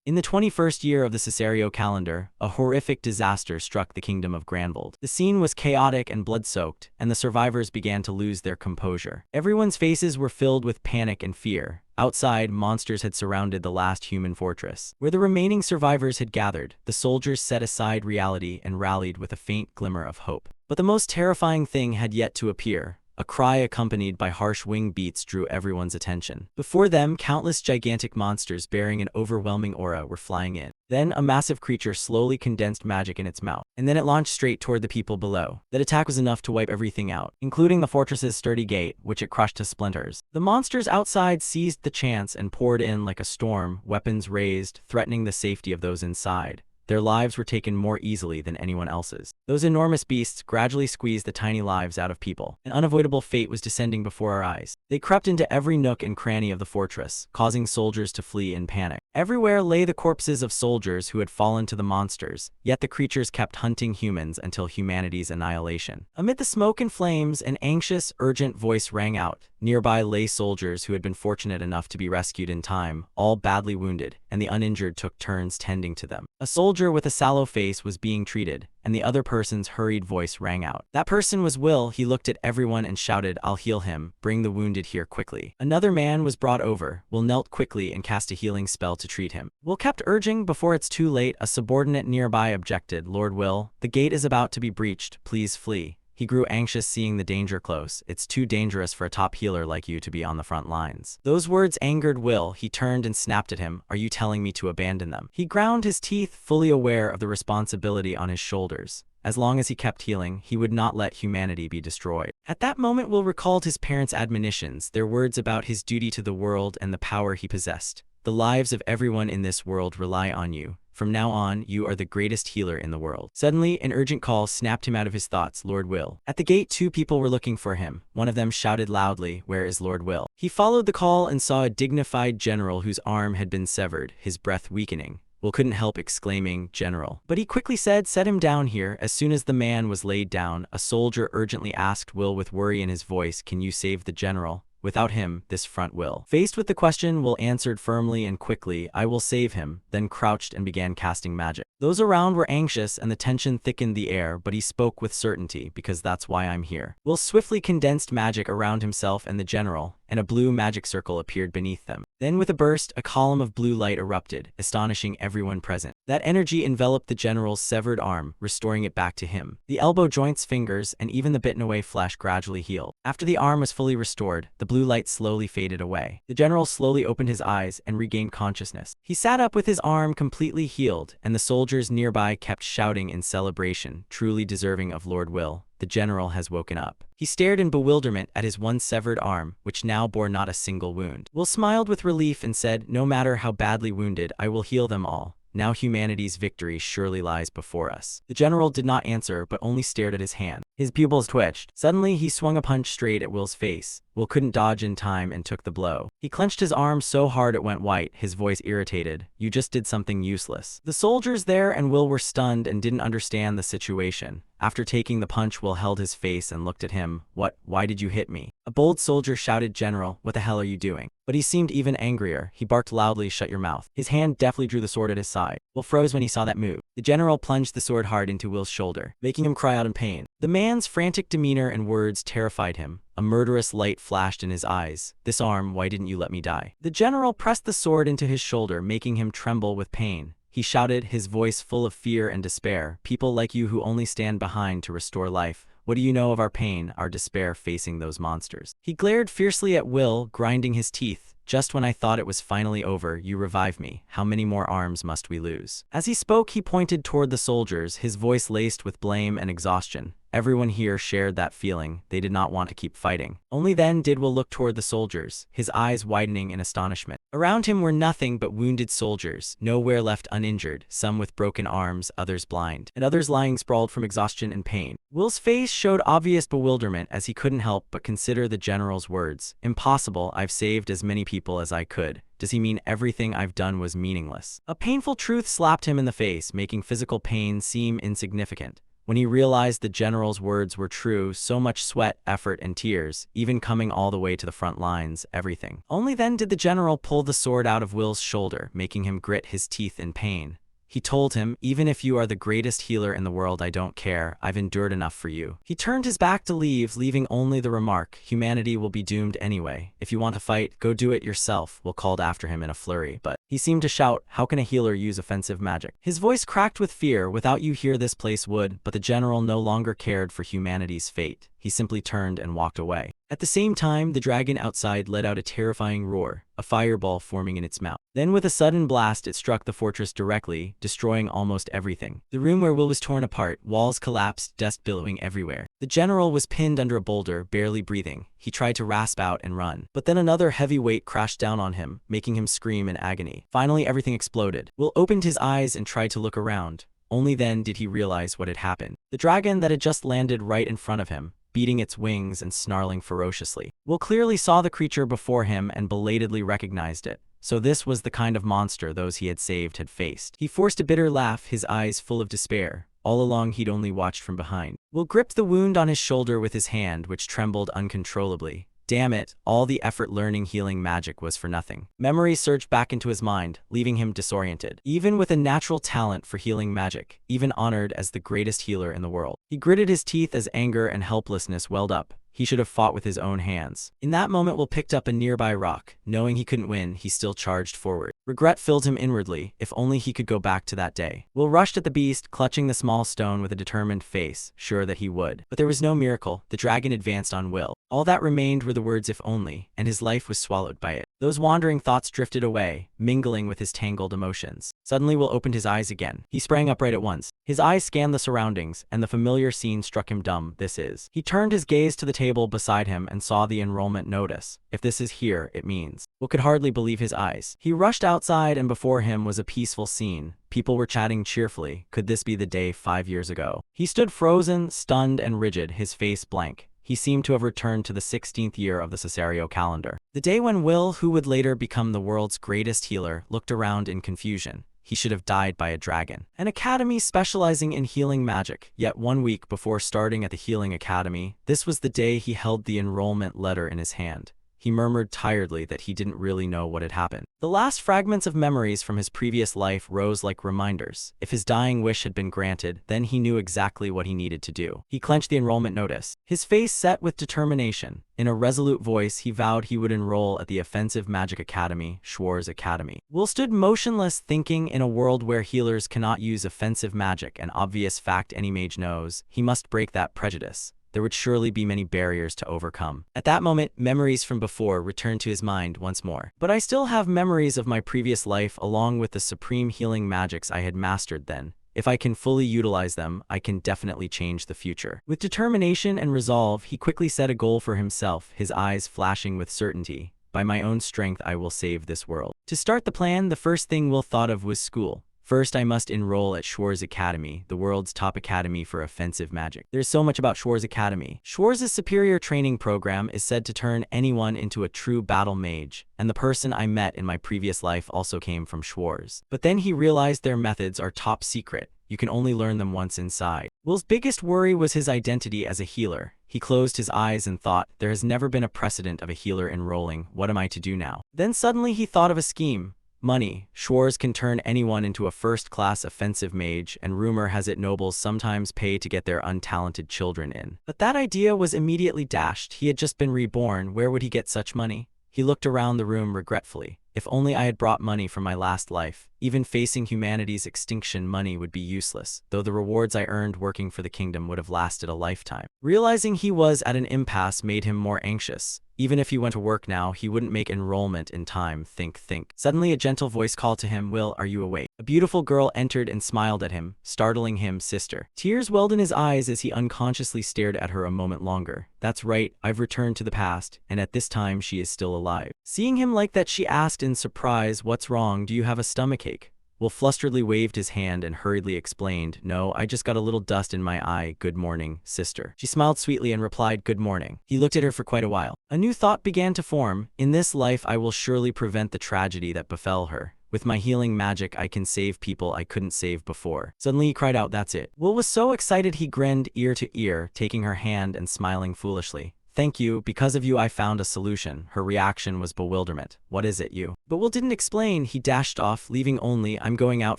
In the 21st year of the Caesario calendar, a horrific disaster struck the kingdom of Granvold. The scene was chaotic and blood-soaked, and the survivors began to lose their composure. Everyone's faces were filled with panic and fear. Outside, monsters had surrounded the last human fortress. Where the remaining survivors had gathered, the soldiers set aside reality and rallied with a faint glimmer of hope. But the most terrifying thing had yet to appear. A cry accompanied by harsh wing beats drew everyone's attention. Before them, countless gigantic monsters bearing an overwhelming aura were flying in. Then, a massive creature slowly condensed magic in its mouth, and then it launched straight toward the people below. That attack was enough to wipe everything out, including the fortress's sturdy gate, which it crushed to splinters. The monsters outside seized the chance and poured in like a storm, weapons raised, threatening the safety of those inside. Their lives were taken more easily than anyone else's. Those enormous beasts gradually squeezed the tiny lives out of people. An unavoidable fate was descending before our eyes. They crept into every nook and cranny of the fortress, causing soldiers to flee in panic. Everywhere lay the corpses of soldiers who had fallen to the monsters, yet the creatures kept hunting humans until humanity's annihilation. Amid the smoke and flames, an anxious, urgent voice rang out. Nearby lay soldiers who had been fortunate enough to be rescued in time, all badly wounded, and the uninjured took turns tending to them. A soldier with a sallow face was being treated, and the other person's hurried voice rang out. That person was Will. He looked at everyone and shouted, "I'll heal him. Bring the wounded here quickly." Another man was brought over. Will knelt quickly and cast a healing spell to treat him. Will kept urging. Before it's too late, a subordinate nearby objected. "Lord Will, the gate is about to be breached. Please flee." He grew anxious seeing the danger close. "It's too dangerous for a top healer like you to be on the front lines." Those words angered Will. He turned and snapped at him. "Are you telling me to abandon them?" He ground his teeth, fully aware of the responsibility on his shoulders. As long as he kept healing, he would not let humanity be destroyed. At that moment, Will recalled his parents' admonitions, their words about his duty to the world and the power he possessed. "The lives of everyone in this world rely on you. From now on, you are the greatest healer in the world." Suddenly, an urgent call snapped him out of his thoughts. "Lord Will." At the gate, two people were looking for him. One of them shouted loudly, "Where is Lord Will?" He followed the call and saw a dignified general whose arm had been severed, his breath weakening. Will couldn't help exclaiming, "General." But he quickly said, "Set him down here." As soon as the man was laid down, a soldier urgently asked Will with worry in his voice, "Can you save the general? Without him, this front will." Faced with the question, Will answered firmly and quickly, "I will save him," then crouched and began casting magic. Those around were anxious and the tension thickened the air, but he spoke with certainty, "Because that's why I'm here." Will swiftly condensed magic around himself and the general, and a blue magic circle appeared beneath them. Then with a burst, a column of blue light erupted, astonishing everyone present. That energy enveloped the general's severed arm, restoring it back to him. The elbow joints, fingers, and even the bitten-away flesh gradually healed. After the arm was fully restored, the blue light slowly faded away. The general slowly opened his eyes and regained consciousness. He sat up with his arm completely healed, and the soldiers nearby kept shouting in celebration, "Truly deserving of Lord Will. The general has woken up." He stared in bewilderment at his once severed arm, which now bore not a single wound. Will smiled with relief and said, "No matter how badly wounded, I will heal them all. Now humanity's victory surely lies before us." The general did not answer, but only stared at his hand. His pupils twitched. Suddenly, he swung a punch straight at Will's face. Will couldn't dodge in time and took the blow. He clenched his arm so hard it went white, his voice irritated. "You just did something useless." The soldiers there and Will were stunned and didn't understand the situation. After taking the punch, Will held his face and looked at him. "What? Why did you hit me?" A bold soldier shouted, "General, what the hell are you doing?" But he seemed even angrier. He barked loudly, "Shut your mouth." His hand deftly drew the sword at his side. Will froze when he saw that move. The general plunged the sword hard into Will's shoulder, making him cry out in pain. The man's frantic demeanor and words terrified him. A murderous light flashed in his eyes. "This arm, why didn't you let me die?" The general pressed the sword into his shoulder, making him tremble with pain. He shouted, his voice full of fear and despair, "People like you who only stand behind to restore life. What do you know of our pain, our despair facing those monsters?" He glared fiercely at Will, grinding his teeth. "Just when I thought it was finally over, you revive me. How many more arms must we lose?" As he spoke, he pointed toward the soldiers, his voice laced with blame and exhaustion. Everyone here shared that feeling. They did not want to keep fighting. Only then did Will look toward the soldiers, his eyes widening in astonishment. Around him were nothing but wounded soldiers, nowhere left uninjured, some with broken arms, others blind, and others lying sprawled from exhaustion and pain. Will's face showed obvious bewilderment as he couldn't help but consider the general's words. "Impossible, I've saved as many people as I could. Does he mean everything I've done was meaningless?" A painful truth slapped him in the face, making physical pain seem insignificant. When he realized the general's words were true, so much sweat, effort, and tears, even coming all the way to the front lines, everything. Only then did the general pull the sword out of Will's shoulder, making him grit his teeth in pain. He told him, even if you are the greatest healer in the world, I don't care. I've endured enough for you. He turned his back to leave, leaving only the remark, humanity will be doomed anyway. If you want to fight, go do it yourself, Will called after him in a flurry. But he seemed to shout, how can a healer use offensive magic? His voice cracked with fear. Without you here this place would. But the general no longer cared for humanity's fate. He simply turned and walked away. At the same time, the dragon outside let out a terrifying roar, a fireball forming in its mouth. Then with a sudden blast, it struck the fortress directly, destroying almost everything. The room where Will was torn apart, walls collapsed, dust billowing everywhere. The general was pinned under a boulder, barely breathing. He tried to rasp out and run, but then another heavy weight crashed down on him, making him scream in agony. Finally, everything exploded. Will opened his eyes and tried to look around. Only then did he realize what had happened. The dragon that had just landed right in front of him, beating its wings and snarling ferociously. Will clearly saw the creature before him and belatedly recognized it. So this was the kind of monster those he had saved had faced. He forced a bitter laugh, his eyes full of despair. All along he'd only watched from behind. Will gripped the wound on his shoulder with his hand, which trembled uncontrollably. Damn it, all the effort learning healing magic was for nothing. Memories surged back into his mind, leaving him disoriented. Even with a natural talent for healing magic, even honored as the greatest healer in the world, he gritted his teeth as anger and helplessness welled up. He should have fought with his own hands. In that moment, Will picked up a nearby rock. Knowing he couldn't win, he still charged forward. Regret filled him inwardly. If only he could go back to that day. Will rushed at the beast, clutching the small stone with a determined face, sure that he would. But there was no miracle. The dragon advanced on Will. All that remained were the words if only, and his life was swallowed by it. Those wandering thoughts drifted away, mingling with his tangled emotions. Suddenly Will opened his eyes again. He sprang upright at once. His eyes scanned the surroundings, and the familiar scene struck him dumb. This is. He turned his gaze to the table beside him and saw the enrollment notice. If this is here, it means. Will could hardly believe his eyes. He rushed outside, and before him was a peaceful scene. People were chatting cheerfully. Could this be the day 5 years ago? He stood frozen, stunned, and rigid, his face blank. He seemed to have returned to the 16th year of the Cesario calendar. The day when Will, who would later become the world's greatest healer, looked around in confusion. He should have died by a dragon. An academy specializing in healing magic. Yet 1 week before starting at the healing academy, this was the day he held the enrollment letter in his hand. He murmured tiredly that he didn't really know what had happened. The last fragments of memories from his previous life rose like reminders. If his dying wish had been granted, then he knew exactly what he needed to do. He clenched the enrollment notice, his face set with determination. In a resolute voice, he vowed he would enroll at the Offensive Magic Academy, Schwarz Academy. Will stood motionless, thinking in a world where healers cannot use offensive magic, an obvious fact any mage knows, he must break that prejudice. There would surely be many barriers to overcome. At that moment, memories from before returned to his mind once more. But I still have memories of my previous life along with the supreme healing magics I had mastered then. If I can fully utilize them, I can definitely change the future. With determination and resolve, he quickly set a goal for himself, his eyes flashing with certainty. By my own strength, I will save this world. To start the plan, the first thing Will thought of was school. First, I must enroll at Schwarz Academy, the world's top academy for offensive magic. There's so much about Schwarz Academy. Schwarz's superior training program is said to turn anyone into a true battle mage, and the person I met in my previous life also came from Schwarz. But then he realized their methods are top secret. You can only learn them once inside. Will's biggest worry was his identity as a healer. He closed his eyes and thought, there has never been a precedent of a healer enrolling. What am I to do now? Then suddenly he thought of a scheme. Money. Schwarz can turn anyone into a first-class offensive mage, and rumor has it nobles sometimes pay to get their untalented children in. But that idea was immediately dashed. He had just been reborn. Where would he get such money? He looked around the room regretfully. If only I had brought money from my last life. Even facing humanity's extinction, money would be useless, though the rewards I earned working for the kingdom would have lasted a lifetime. Realizing he was at an impasse made him more anxious. Even if he went to work now, he wouldn't make enrollment in time. Think. Suddenly, a gentle voice called to him, Will, are you awake? A beautiful girl entered and smiled at him, startling him, sister. Tears welled in his eyes as he unconsciously stared at her a moment longer. That's right, I've returned to the past, and at this time she is still alive. Seeing him like that, she asked in surprise, what's wrong? Do you have a stomachache? Will flusteredly waved his hand and hurriedly explained, no, I just got a little dust in my eye. Good morning, sister. She smiled sweetly and replied, good morning. He looked at her for quite a while. A new thought began to form. In this life I will surely prevent the tragedy that befell her. With my healing magic, I can save people I couldn't save before." Suddenly he cried out, "That's it." Will was so excited he grinned ear to ear, taking her hand and smiling foolishly. "Thank you, because of you I found a solution." Her reaction was bewilderment. "What is it, you?" But Will didn't explain. He dashed off, leaving only, "I'm going out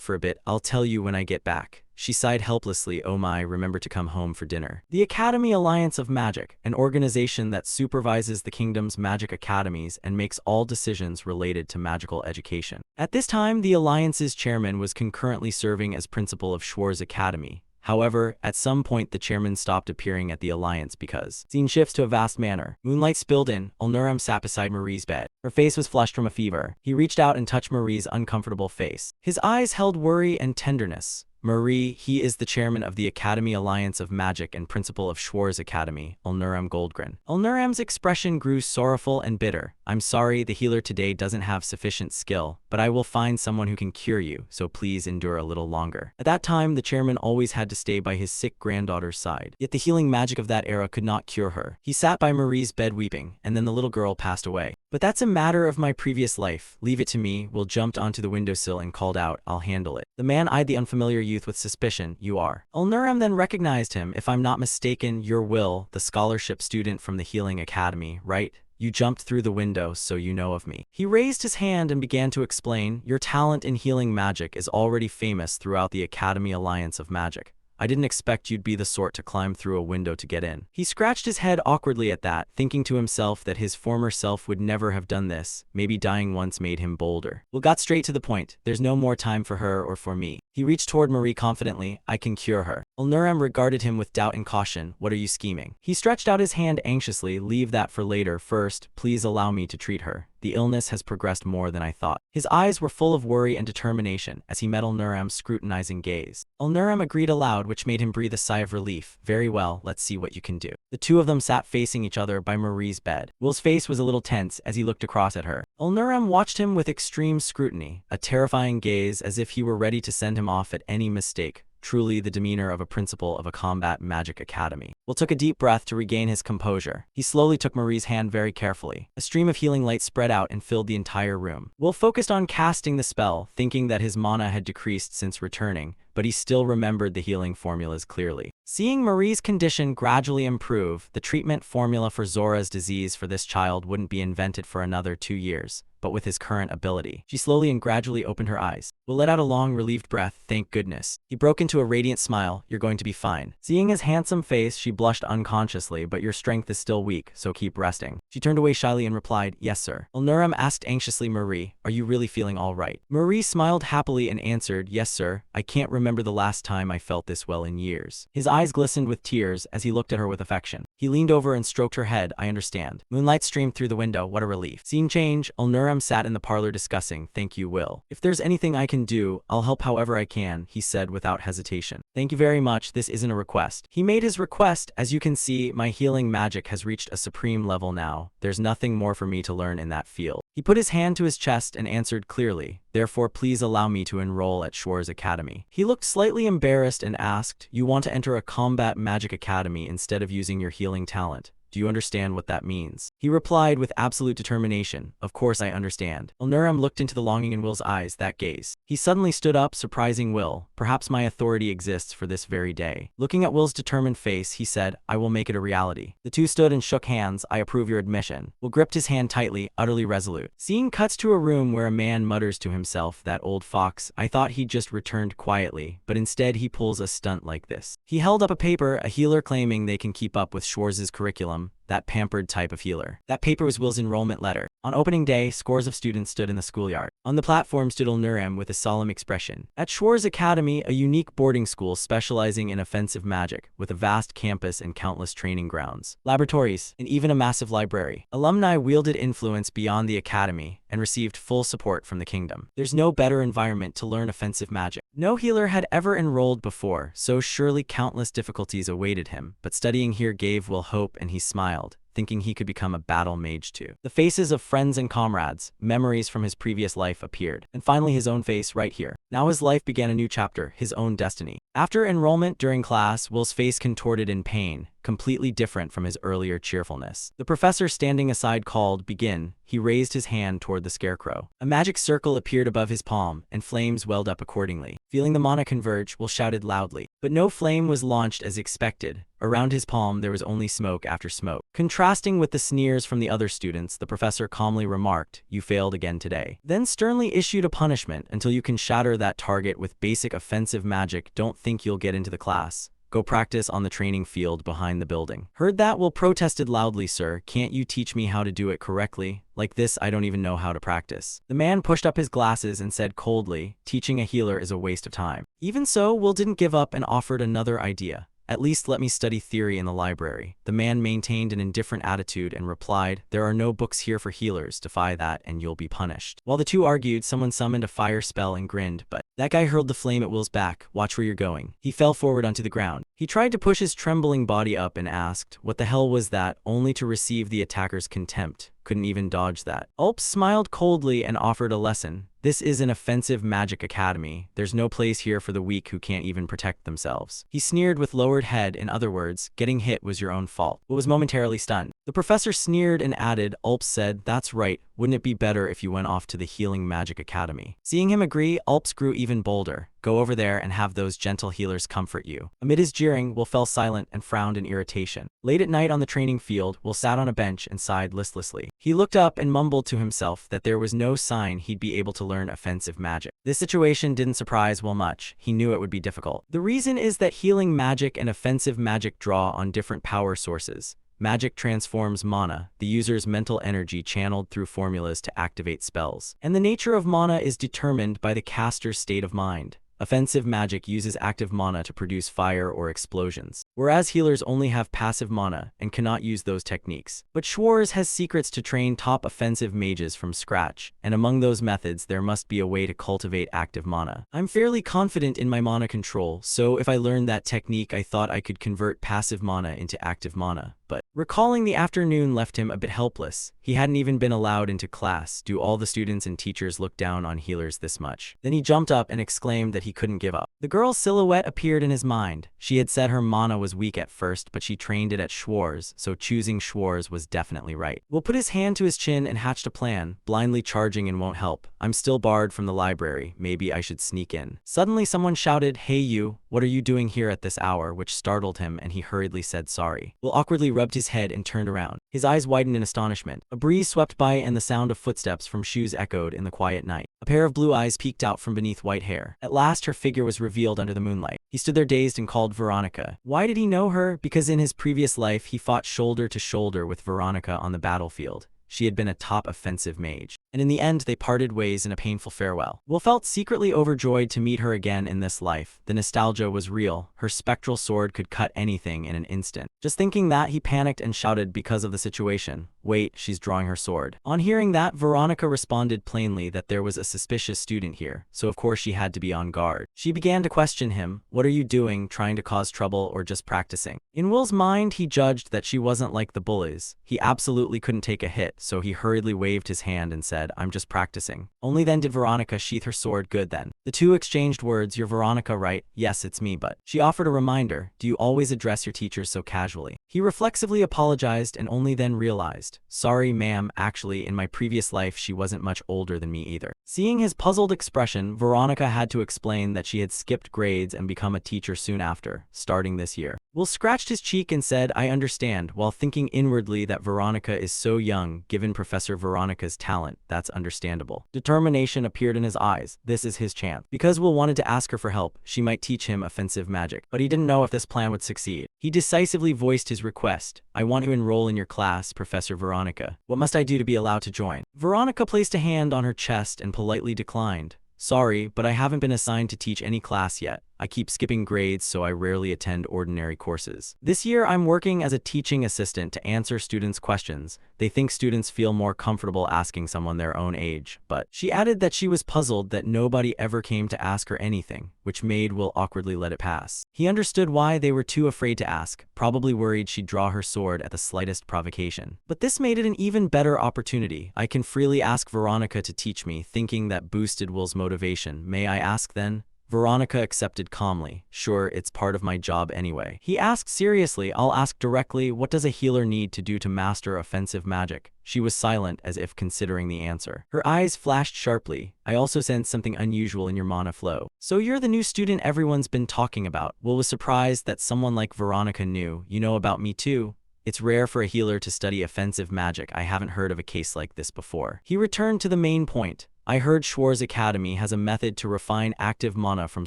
for a bit. I'll tell you when I get back." She sighed helplessly. "Oh my, remember to come home for dinner." The Academy Alliance of Magic, an organization that supervises the kingdom's magic academies and makes all decisions related to magical education. At this time, the Alliance's chairman was concurrently serving as principal of Schwarz Academy. However, at some point the chairman stopped appearing at the Alliance because scene shifts to a vast manor. Moonlight spilled in. Ulnuram sat beside Marie's bed. Her face was flushed from a fever. He reached out and touched Marie's uncomfortable face. His eyes held worry and tenderness. "Marie, he is the chairman of the Academy Alliance of Magic and principal of Schwarz Academy, Ulnuram Goldgren." Ulnuram's expression grew sorrowful and bitter. "I'm sorry, the healer today doesn't have sufficient skill, but I will find someone who can cure you, so please endure a little longer." At that time, the chairman always had to stay by his sick granddaughter's side. Yet the healing magic of that era could not cure her. He sat by Marie's bed weeping, and then the little girl passed away. "But that's a matter of my previous life. Leave it to me." Will jumped onto the windowsill and called out, "I'll handle it." The man eyed the unfamiliar youth with suspicion. "You are?" Ulnuram then recognized him. "If I'm not mistaken, you're Will, the scholarship student from the Healing Academy, right? You jumped through the window, so you know of me." He raised his hand and began to explain, "Your talent in healing magic is already famous throughout the Academy Alliance of Magic. I didn't expect you'd be the sort to climb through a window to get in." He scratched his head awkwardly at that, thinking to himself that his former self would never have done this. Maybe dying once made him bolder. Will got straight to the point. "There's no more time for her or for me." He reached toward Marie confidently. "I can cure her." Ulnuram regarded him with doubt and caution. "What are you scheming?" He stretched out his hand anxiously. "Leave that for later. First, please allow me to treat her. The illness has progressed more than I thought." His eyes were full of worry and determination as he met Ulnuram's scrutinizing gaze. Ulnuram agreed aloud, which made him breathe a sigh of relief. "Very well, let's see what you can do." The two of them sat facing each other by Marie's bed. Will's face was a little tense as he looked across at her. Ulnuram watched him with extreme scrutiny, a terrifying gaze as if he were ready to send him off at any mistake. Truly the demeanor of a principal of a combat magic academy. Will took a deep breath to regain his composure. He slowly took Marie's hand very carefully. A stream of healing light spread out and filled the entire room. Will focused on casting the spell, thinking that his mana had decreased since returning, but he still remembered the healing formulas clearly. Seeing Marie's condition gradually improve, the treatment formula for Zora's disease for this child wouldn't be invented for another 2 years. But with his current ability, she slowly and gradually opened her eyes. Will let out a long, relieved breath. "Thank goodness." He broke into a radiant smile. "You're going to be fine." Seeing his handsome face, she blushed unconsciously. "But your strength is still weak, so keep resting." She turned away shyly and replied, "Yes, sir." Ulnuram asked anxiously, "Marie, are you really feeling all right?" Marie smiled happily and answered, "Yes, sir. I can't remember the last time I felt this well in years." His eyes glistened with tears as he looked at her with affection. He leaned over and stroked her head. "I understand." Moonlight streamed through the window. What a relief. Scene change. Ulnuram sat in the parlor discussing. "Thank you, Will. If there's anything I can do, I'll help however I can," he said without hesitation. "Thank you very much. This isn't a request." He made his request. "As you can see, my healing magic has reached a supreme level now. There's nothing more for me to learn in that field." He put his hand to his chest and answered clearly, "Therefore please allow me to enroll at Schwarz Academy." He looked slightly embarrassed and asked, "You want to enter a combat magic academy instead of using your healing talent? Do you understand what that means?" He replied with absolute determination, "Of course I understand." Ulnuram looked into the longing in Will's eyes, that gaze. He suddenly stood up, surprising Will. "Perhaps my authority exists for this very day." Looking at Will's determined face, he said, "I will make it a reality." The two stood and shook hands. "I approve your admission." Will gripped his hand tightly, utterly resolute. Scene cuts to a room where a man mutters to himself, "That old fox, I thought he just returned quietly, but instead he pulls a stunt like this." He held up a paper, a healer claiming they can keep up with Schwarz's curriculum. That pampered type of healer. That paper was Will's enrollment letter. On opening day, scores of students stood in the schoolyard. On the platform stood Ulnuram with a solemn expression. At Schwarz Academy, a unique boarding school specializing in offensive magic, with a vast campus and countless training grounds, laboratories, and even a massive library. Alumni wielded influence beyond the academy and received full support from the kingdom. There's no better environment to learn offensive magic. No healer had ever enrolled before, so surely countless difficulties awaited him, but studying here gave Will hope and he smiled. thinking he could become a battle mage too. The faces of friends and comrades, memories from his previous life appeared, and finally his own face right here. Now his life began a new chapter, his own destiny. After enrollment during class, Will's face contorted in pain, completely different from his earlier cheerfulness. The professor standing aside called, "Begin." He raised his hand toward the scarecrow. A magic circle appeared above his palm, and flames welled up accordingly. Feeling the mana converge, Will shouted loudly. But no flame was launched as expected. Around his palm there was only smoke after smoke. Contrasting with the sneers from the other students, the professor calmly remarked, "You failed again today." Then sternly issued a punishment: until you can shatter that target with basic offensive magic, don't think you'll get into the class. Go practice on the training field behind the building. Heard that? Will protested loudly. "Sir, can't you teach me how to do it correctly? Like this, I don't even know how to practice." The man pushed up his glasses and said coldly, "Teaching a healer is a waste of time." Even so, Will didn't give up and offered another idea. "At least let me study theory in the library." The man maintained an indifferent attitude and replied, "There are no books here for healers. Defy that and you'll be punished." While the two argued, someone summoned a fire spell and grinned, but that guy hurled the flame at Will's back. "Watch where you're going." He fell forward onto the ground. He tried to push his trembling body up and asked, "What the hell was that?" only to receive the attacker's contempt. Couldn't even dodge that. Ulp smiled coldly and offered a lesson. "This is an offensive magic academy. There's no place here for the weak who can't even protect themselves." He sneered with lowered head. In other words, getting hit was your own fault. Will was momentarily stunned. The professor sneered and added, Ulp said, "That's right. Wouldn't it be better if you went off to the Healing Magic Academy?" Seeing him agree, Ulps grew even bolder. "Go over there and have those gentle healers comfort you." Amid his jeering, Will fell silent and frowned in irritation. Late at night on the training field, Will sat on a bench and sighed listlessly. He looked up and mumbled to himself that there was no sign he'd be able to learn offensive magic. This situation didn't surprise Will much. He knew it would be difficult. The reason is that healing magic and offensive magic draw on different power sources. Magic transforms mana, the user's mental energy channeled through formulas to activate spells. And the nature of mana is determined by the caster's state of mind. Offensive magic uses active mana to produce fire or explosions, whereas healers only have passive mana and cannot use those techniques. But Schwarz has secrets to train top offensive mages from scratch, and among those methods there must be a way to cultivate active mana. I'm fairly confident in my mana control, so if I learned that technique I thought I could convert passive mana into active mana. But recalling the afternoon left him a bit helpless. He hadn't even been allowed into class. Do all the students and teachers look down on healers this much? Then he jumped up and exclaimed that he couldn't give up. The girl's silhouette appeared in his mind. She had said her mana was weak at first, but she trained it at Schwarz, so choosing Schwarz was definitely right. Will put his hand to his chin and hatched a plan. Blindly charging and won't help. I'm still barred from the library. Maybe I should sneak in. Suddenly someone shouted, "Hey you, what are you doing here at this hour?" which startled him and he hurriedly said sorry. Will awkwardly rubbed his head and turned around. His eyes widened in astonishment. A breeze swept by and the sound of footsteps from shoes echoed in the quiet night. A pair of blue eyes peeked out from beneath white hair. At last her figure was revealed under the moonlight. He stood there dazed and called Veronica. Why did he know her? Because in his previous life he fought shoulder to shoulder with Veronica on the battlefield. She had been a top offensive mage. And in the end, they parted ways in a painful farewell. Will felt secretly overjoyed to meet her again in this life. The nostalgia was real. Her spectral sword could cut anything in an instant. Just thinking that, he panicked and shouted because of the situation, "Wait, she's drawing her sword." On hearing that, Veronica responded plainly that there was a suspicious student here, so of course she had to be on guard. She began to question him. "What are you doing, trying to cause trouble or just practicing?" In Will's mind, he judged that she wasn't like the bullies. He absolutely couldn't take a hit, so he hurriedly waved his hand and said, "I'm just practicing." Only then did Veronica sheath her sword. "Good then." The two exchanged words. "You're Veronica, right?" "Yes, it's me, but..." She offered a reminder. "Do you always address your teachers so casually?" He reflexively apologized and only then realized, "Sorry, ma'am, actually, in my previous life she wasn't much older than me either." Seeing his puzzled expression, Veronica had to explain that she had skipped grades and become a teacher soon after, starting this year. Will scratched his cheek and said, "I understand," while thinking inwardly that Veronica is so young. Given Professor Veronica's talent, that's understandable. Determination appeared in his eyes. This is his chance. Because Will wanted to ask her for help, she might teach him offensive magic. But he didn't know if this plan would succeed. He decisively voiced his request. "I want to enroll in your class, Professor Veronica. What must I do to be allowed to join?" Veronica placed a hand on her chest and politely declined. "Sorry, but I haven't been assigned to teach any class yet. I keep skipping grades, so I rarely attend ordinary courses. This year, I'm working as a teaching assistant to answer students' questions. They think students feel more comfortable asking someone their own age, but she added that she was puzzled that nobody ever came to ask her anything, which made Will awkwardly let it pass. He understood why they were too afraid to ask, probably worried she'd draw her sword at the slightest provocation. But this made it an even better opportunity. I can freely ask Veronica to teach me, thinking that boosted Will's motivation. May I ask then? Veronica accepted calmly. Sure, it's part of my job anyway. He asked seriously. I'll ask directly, what does a healer need to do to master offensive magic? She was silent, as if considering the answer. Her eyes flashed sharply. I also sensed something unusual in your mana flow. So you're the new student everyone's been talking about. Will was surprised that someone like Veronica knew. You know about me too? It's rare for a healer to study offensive magic. I haven't heard of a case like this before. He returned to the main point. I heard Schwarz Academy has a method to refine active mana from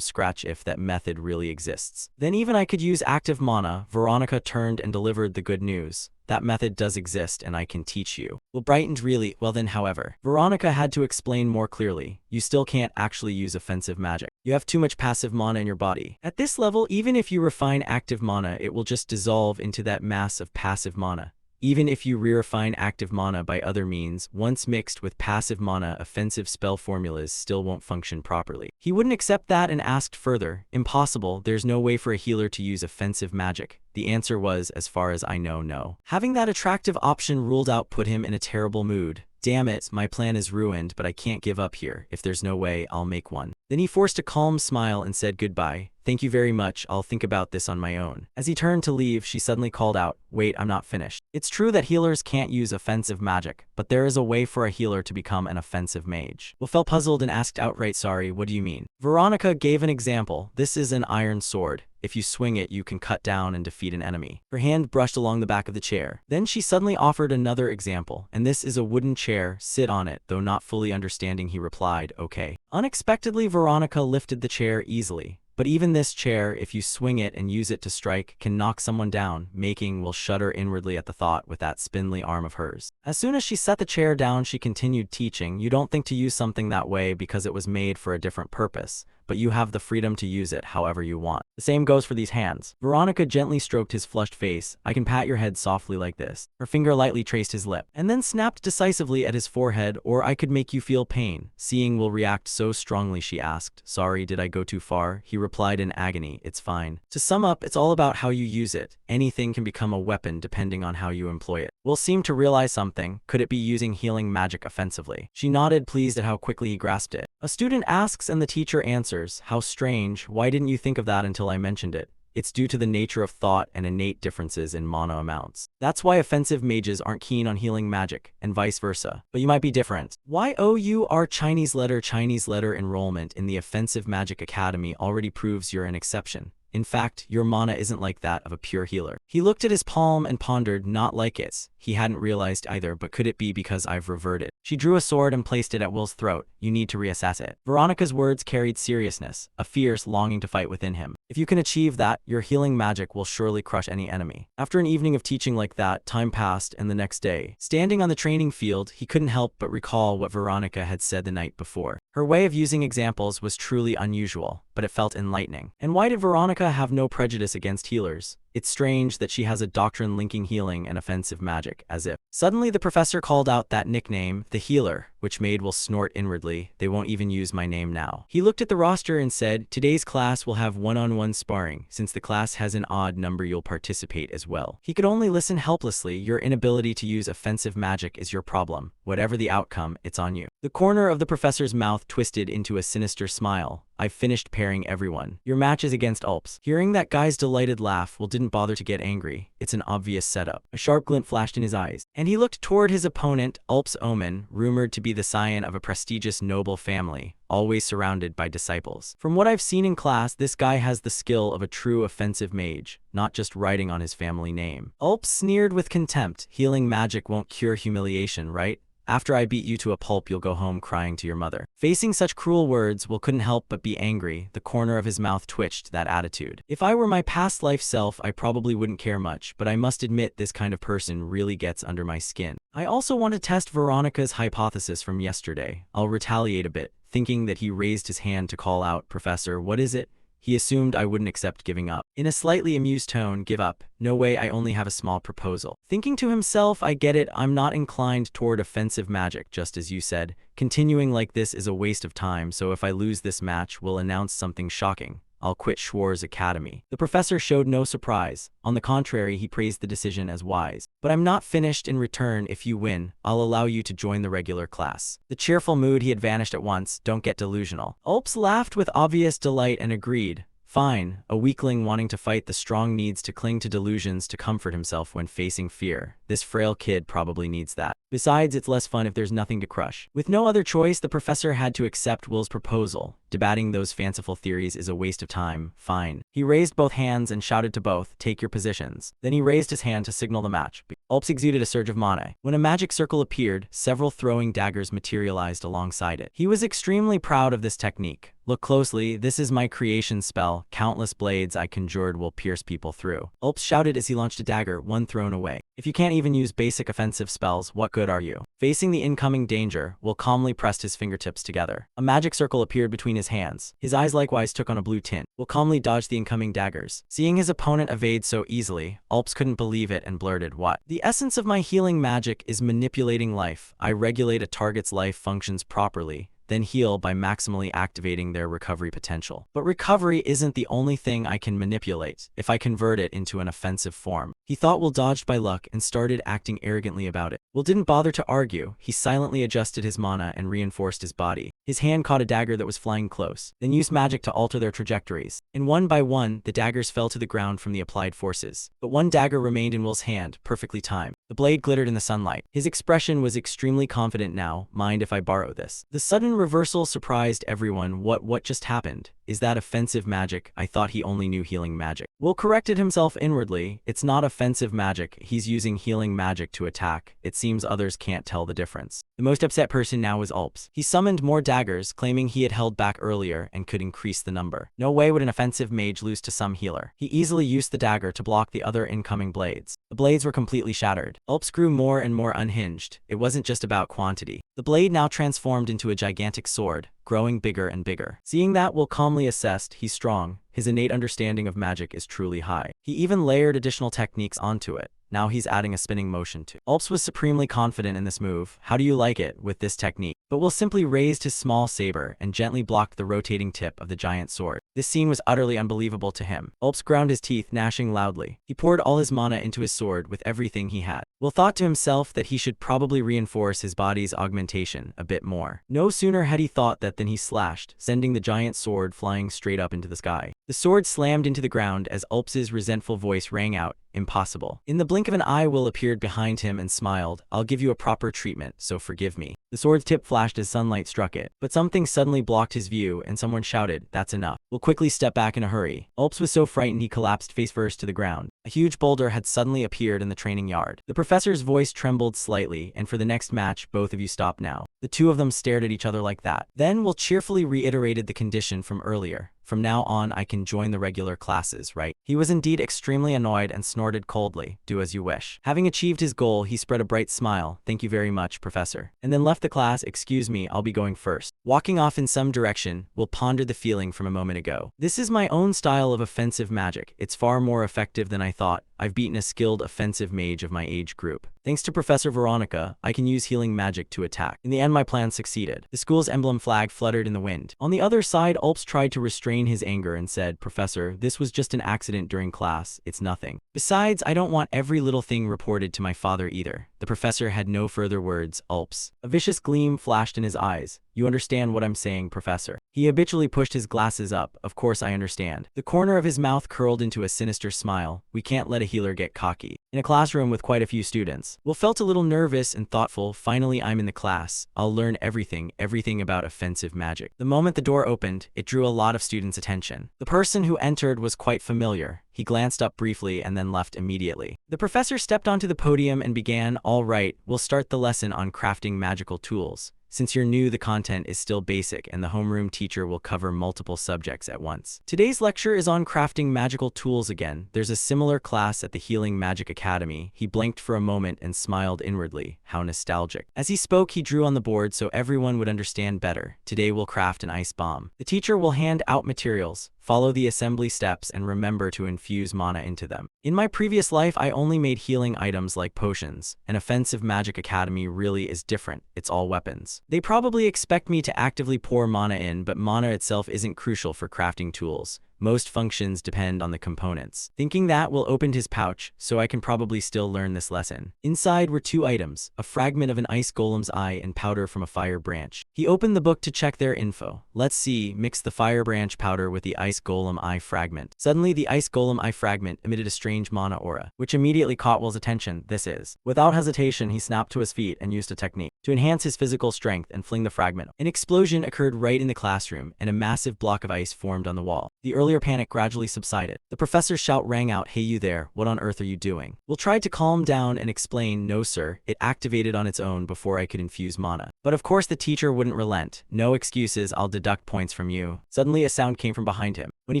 scratch, if that method really exists. Then even I could use active mana. Veronica turned and delivered the good news. That method does exist, and I can teach you. Will brightened. Really? Well then, however. Veronica had to explain more clearly. You still can't actually use offensive magic. You have too much passive mana in your body. At this level, even if you refine active mana, it will just dissolve into that mass of passive mana. Even if you re-refine active mana by other means, once mixed with passive mana, offensive spell formulas still won't function properly. He wouldn't accept that and asked further. Impossible. There's no way for a healer to use offensive magic. The answer was, as far as I know, no. Having that attractive option ruled out put him in a terrible mood. Damn it, my plan is ruined, but I can't give up here. If there's no way, I'll make one. Then he forced a calm smile and said goodbye. Thank you very much, I'll think about this on my own. As he turned to leave, she suddenly called out, wait, I'm not finished. It's true that healers can't use offensive magic, but there is a way for a healer to become an offensive mage. Will felt puzzled and asked outright, sorry, what do you mean? Veronica gave an example. This is an iron sword. If you swing it, you can cut down and defeat an enemy. Her hand brushed along the back of the chair. Then she suddenly offered another example. And this is a wooden chair. Sit on it. Though not fully understanding, he replied, okay. Unexpectedly, Veronica lifted the chair easily. But even this chair, if you swing it and use it to strike, can knock someone down, making Will shudder inwardly at the thought with that spindly arm of hers. As soon as she set the chair down, she continued teaching. You don't think to use something that way because it was made for a different purpose, but you have the freedom to use it however you want. The same goes for these hands. Veronica gently stroked his flushed face. I can pat your head softly like this. Her finger lightly traced his lip, and then snapped decisively at his forehead, or I could make you feel pain. Seeing Will react so strongly, she asked, sorry, did I go too far? He replied in agony, it's fine. To sum up, it's all about how you use it. Anything can become a weapon depending on how you employ it. Will seemed to realize something. Could it be using healing magic offensively? She nodded, pleased at how quickly he grasped it. A student asks and the teacher answers. How strange. Why didn't you think of that until I mentioned it? It's due to the nature of thought and innate differences in mana amounts. That's why offensive mages aren't keen on healing magic, and vice versa. But you might be different. YOUR Chinese letter enrollment in the Offensive Magic Academy already proves you're an exception. In fact, your mana isn't like that of a pure healer. He looked at his palm and pondered, not like it. He hadn't realized either, but could it be because I've reverted? She drew a sword and placed it at Will's throat. You need to reassess it. Veronica's words carried seriousness, a fierce longing to fight within him. If you can achieve that, your healing magic will surely crush any enemy. After an evening of teaching like that, time passed, and the next day, standing on the training field, he couldn't help but recall what Veronica had said the night before. Her way of using examples was truly unusual, but it felt enlightening. And why did Veronica have no prejudice against healers? It's strange that she has a doctrine linking healing and offensive magic, as if. Suddenly the professor called out that nickname, the healer, which made Will snort inwardly. They won't even use my name now. He looked at the roster and said, today's class will have one-on-one sparring. Since the class has an odd number, you'll participate as well. He could only listen helplessly. Your inability to use offensive magic is your problem. Whatever the outcome, it's on you. The corner of the professor's mouth twisted into a sinister smile. I've finished pairing everyone. Your match is against Ulps. Hearing that guy's delighted laugh, Will didn't bother to get angry. It's an obvious setup. A sharp glint flashed in his eyes, and he looked toward his opponent, Ulps Omen, rumored to be the scion of a prestigious noble family, always surrounded by disciples. From what I've seen in class, this guy has the skill of a true offensive mage, not just writing on his family name. Ulps sneered with contempt. Healing magic won't cure humiliation, right? After I beat you to a pulp, you'll go home crying to your mother. Facing such cruel words, Will couldn't help but be angry. The corner of his mouth twitched, that attitude. If I were my past life self, I probably wouldn't care much, but I must admit this kind of person really gets under my skin. I also want to test Veronica's hypothesis from yesterday. I'll retaliate a bit, thinking that he raised his hand to call out, Professor, what is it? He assumed I wouldn't accept giving up. In a slightly amused tone, give up? No way, I only have a small proposal. Thinking to himself, I get it, I'm not inclined toward offensive magic, just as you said. Continuing like this is a waste of time, so if I lose this match, we'll announce something shocking. I'll quit Schwarz Academy. The professor showed no surprise. On the contrary, he praised the decision as wise. But I'm not finished. In return, if you win, I'll allow you to join the regular class. The cheerful mood he had vanished at once. Don't get delusional. Ulps laughed with obvious delight and agreed. Fine, a weakling wanting to fight the strong needs to cling to delusions to comfort himself when facing fear. This frail kid probably needs that. Besides, it's less fun if there's nothing to crush. With no other choice, the professor had to accept Will's proposal. Debating those fanciful theories is a waste of time. Fine. He raised both hands and shouted to both, take your positions. Then he raised his hand to signal the match. Ulps exuded a surge of mana. When a magic circle appeared, several throwing daggers materialized alongside it. He was extremely proud of this technique. Look closely, this is my creation spell. Countless blades I conjured will pierce people through. Ulps shouted as he launched a dagger, one thrown away. If you can't even use basic offensive spells, what good are you? Facing the incoming danger, Will calmly pressed his fingertips together. A magic circle appeared between his hands. His eyes likewise took on a blue tint. Will calmly dodged the incoming daggers. Seeing his opponent evade so easily, Ulps couldn't believe it and blurted, what? The essence of my healing magic is manipulating life. I regulate a target's life functions properly, then heal by maximally activating their recovery potential. But recovery isn't the only thing I can manipulate if I convert it into an offensive form. He thought Will dodged by luck and started acting arrogantly about it. Will didn't bother to argue. He silently adjusted his mana and reinforced his body. His hand caught a dagger that was flying close, then used magic to alter their trajectories. And one by one, the daggers fell to the ground from the applied forces. But one dagger remained in Will's hand, perfectly timed. The blade glittered in the sunlight. His expression was extremely confident now. Mind if I borrow this? The sudden reversal surprised everyone. What just happened? Is that offensive magic? I thought he only knew healing magic. Will corrected himself inwardly. It's not offensive magic. He's using healing magic to attack. It seems others can't tell the difference. The most upset person now was Ulps. He summoned more daggers, claiming he had held back earlier and could increase the number. No way would an offensive mage lose to some healer. He easily used the dagger to block the other incoming blades. The blades were completely shattered. Ulps grew more and more unhinged. It wasn't just about quantity. The blade now transformed into a gigantic sword, growing bigger and bigger. Seeing that, Will calmly assessed, he's strong. His innate understanding of magic is truly high. He even layered additional techniques onto it. Now he's adding a spinning motion too. Ulps was supremely confident in this move. How do you like it with this technique? But Will simply raised his small saber and gently blocked the rotating tip of the giant sword. This scene was utterly unbelievable to him. Ulps ground his teeth, gnashing loudly. He poured all his mana into his sword with everything he had. Will thought to himself that he should probably reinforce his body's augmentation a bit more. No sooner had he thought that than he slashed, sending the giant sword flying straight up into the sky. The sword slammed into the ground as Ulps's resentful voice rang out, impossible. In the blink of an eye, Will appeared behind him and smiled. I'll give you a proper treatment, so forgive me. The sword's tip flashed as sunlight struck it, but something suddenly blocked his view and someone shouted, that's enough. Will quickly stepped back in a hurry. Ulps was so frightened he collapsed face first to the ground. A huge boulder had suddenly appeared in the training yard. The professor's voice trembled slightly, and for the next match, both of you stop now. The two of them stared at each other like that. Then Will cheerfully reiterated the condition from earlier. From now on, I can join the regular classes, right? He was indeed extremely annoyed and snorted coldly, do as you wish. Having achieved his goal, he spread a bright smile. Thank you very much, Professor. And then left the class. Excuse me, I'll be going first. Walking off in some direction, Will pondered the feeling from a moment ago. This is my own style of offensive magic. It's far more effective than I thought. I've beaten a skilled offensive mage of my age group. Thanks to Professor Veronica, I can use healing magic to attack. In the end, my plan succeeded. The school's emblem flag fluttered in the wind. On the other side, Ulps tried to restrain his anger and said, Professor, this was just an accident during class. It's nothing. Besides, I don't want every little thing reported to my father either. The professor had no further words. Ulps. A vicious gleam flashed in his eyes. You understand what I'm saying, Professor? He habitually pushed his glasses up. Of course I understand. The corner of his mouth curled into a sinister smile. We can't let a healer get cocky. In a classroom with quite a few students, Will felt a little nervous and thoughtful. Finally, I'm in the class. I'll learn everything about offensive magic. The moment the door opened, it drew a lot of students' attention. The person who entered was quite familiar. He glanced up briefly and then left immediately. The professor stepped onto the podium and began, all right, we'll start the lesson on crafting magical tools. Since you're new, the content is still basic and the homeroom teacher will cover multiple subjects at once. Today's lecture is on crafting magical tools again. There's a similar class at the Healing Magic Academy. He blinked for a moment and smiled inwardly. How nostalgic. As he spoke, he drew on the board so everyone would understand better. Today we'll craft an ice bomb. The teacher will hand out materials. follow the assembly steps and remember to infuse mana into them. In my previous life, I only made healing items like potions. An offensive magic academy really is different. It's all weapons. They probably expect me to actively pour mana in, but mana itself isn't crucial for crafting tools. Most functions depend on the components. Thinking that, Will opened his pouch, so I can probably still learn this lesson. Inside were 2 items, a fragment of an ice golem's eye and powder from a fire branch. He opened the book to check their info. Let's see, mix the fire branch powder with the ice golem eye fragment. Suddenly, the ice golem eye fragment emitted a strange mana aura, which immediately caught Will's attention. This is. Without hesitation, he snapped to his feet and used a technique to enhance his physical strength and fling the fragment. An explosion occurred right in the classroom, and a massive block of ice formed on the wall. The earlier panic gradually subsided. The professor's shout rang out, "Hey you there, what on earth are you doing?" Will tried to calm down and explain, "No sir, it activated on its own before I could infuse mana." But of course the teacher wouldn't relent. "No excuses, I'll deduct points from you." Suddenly a sound came from behind him. When he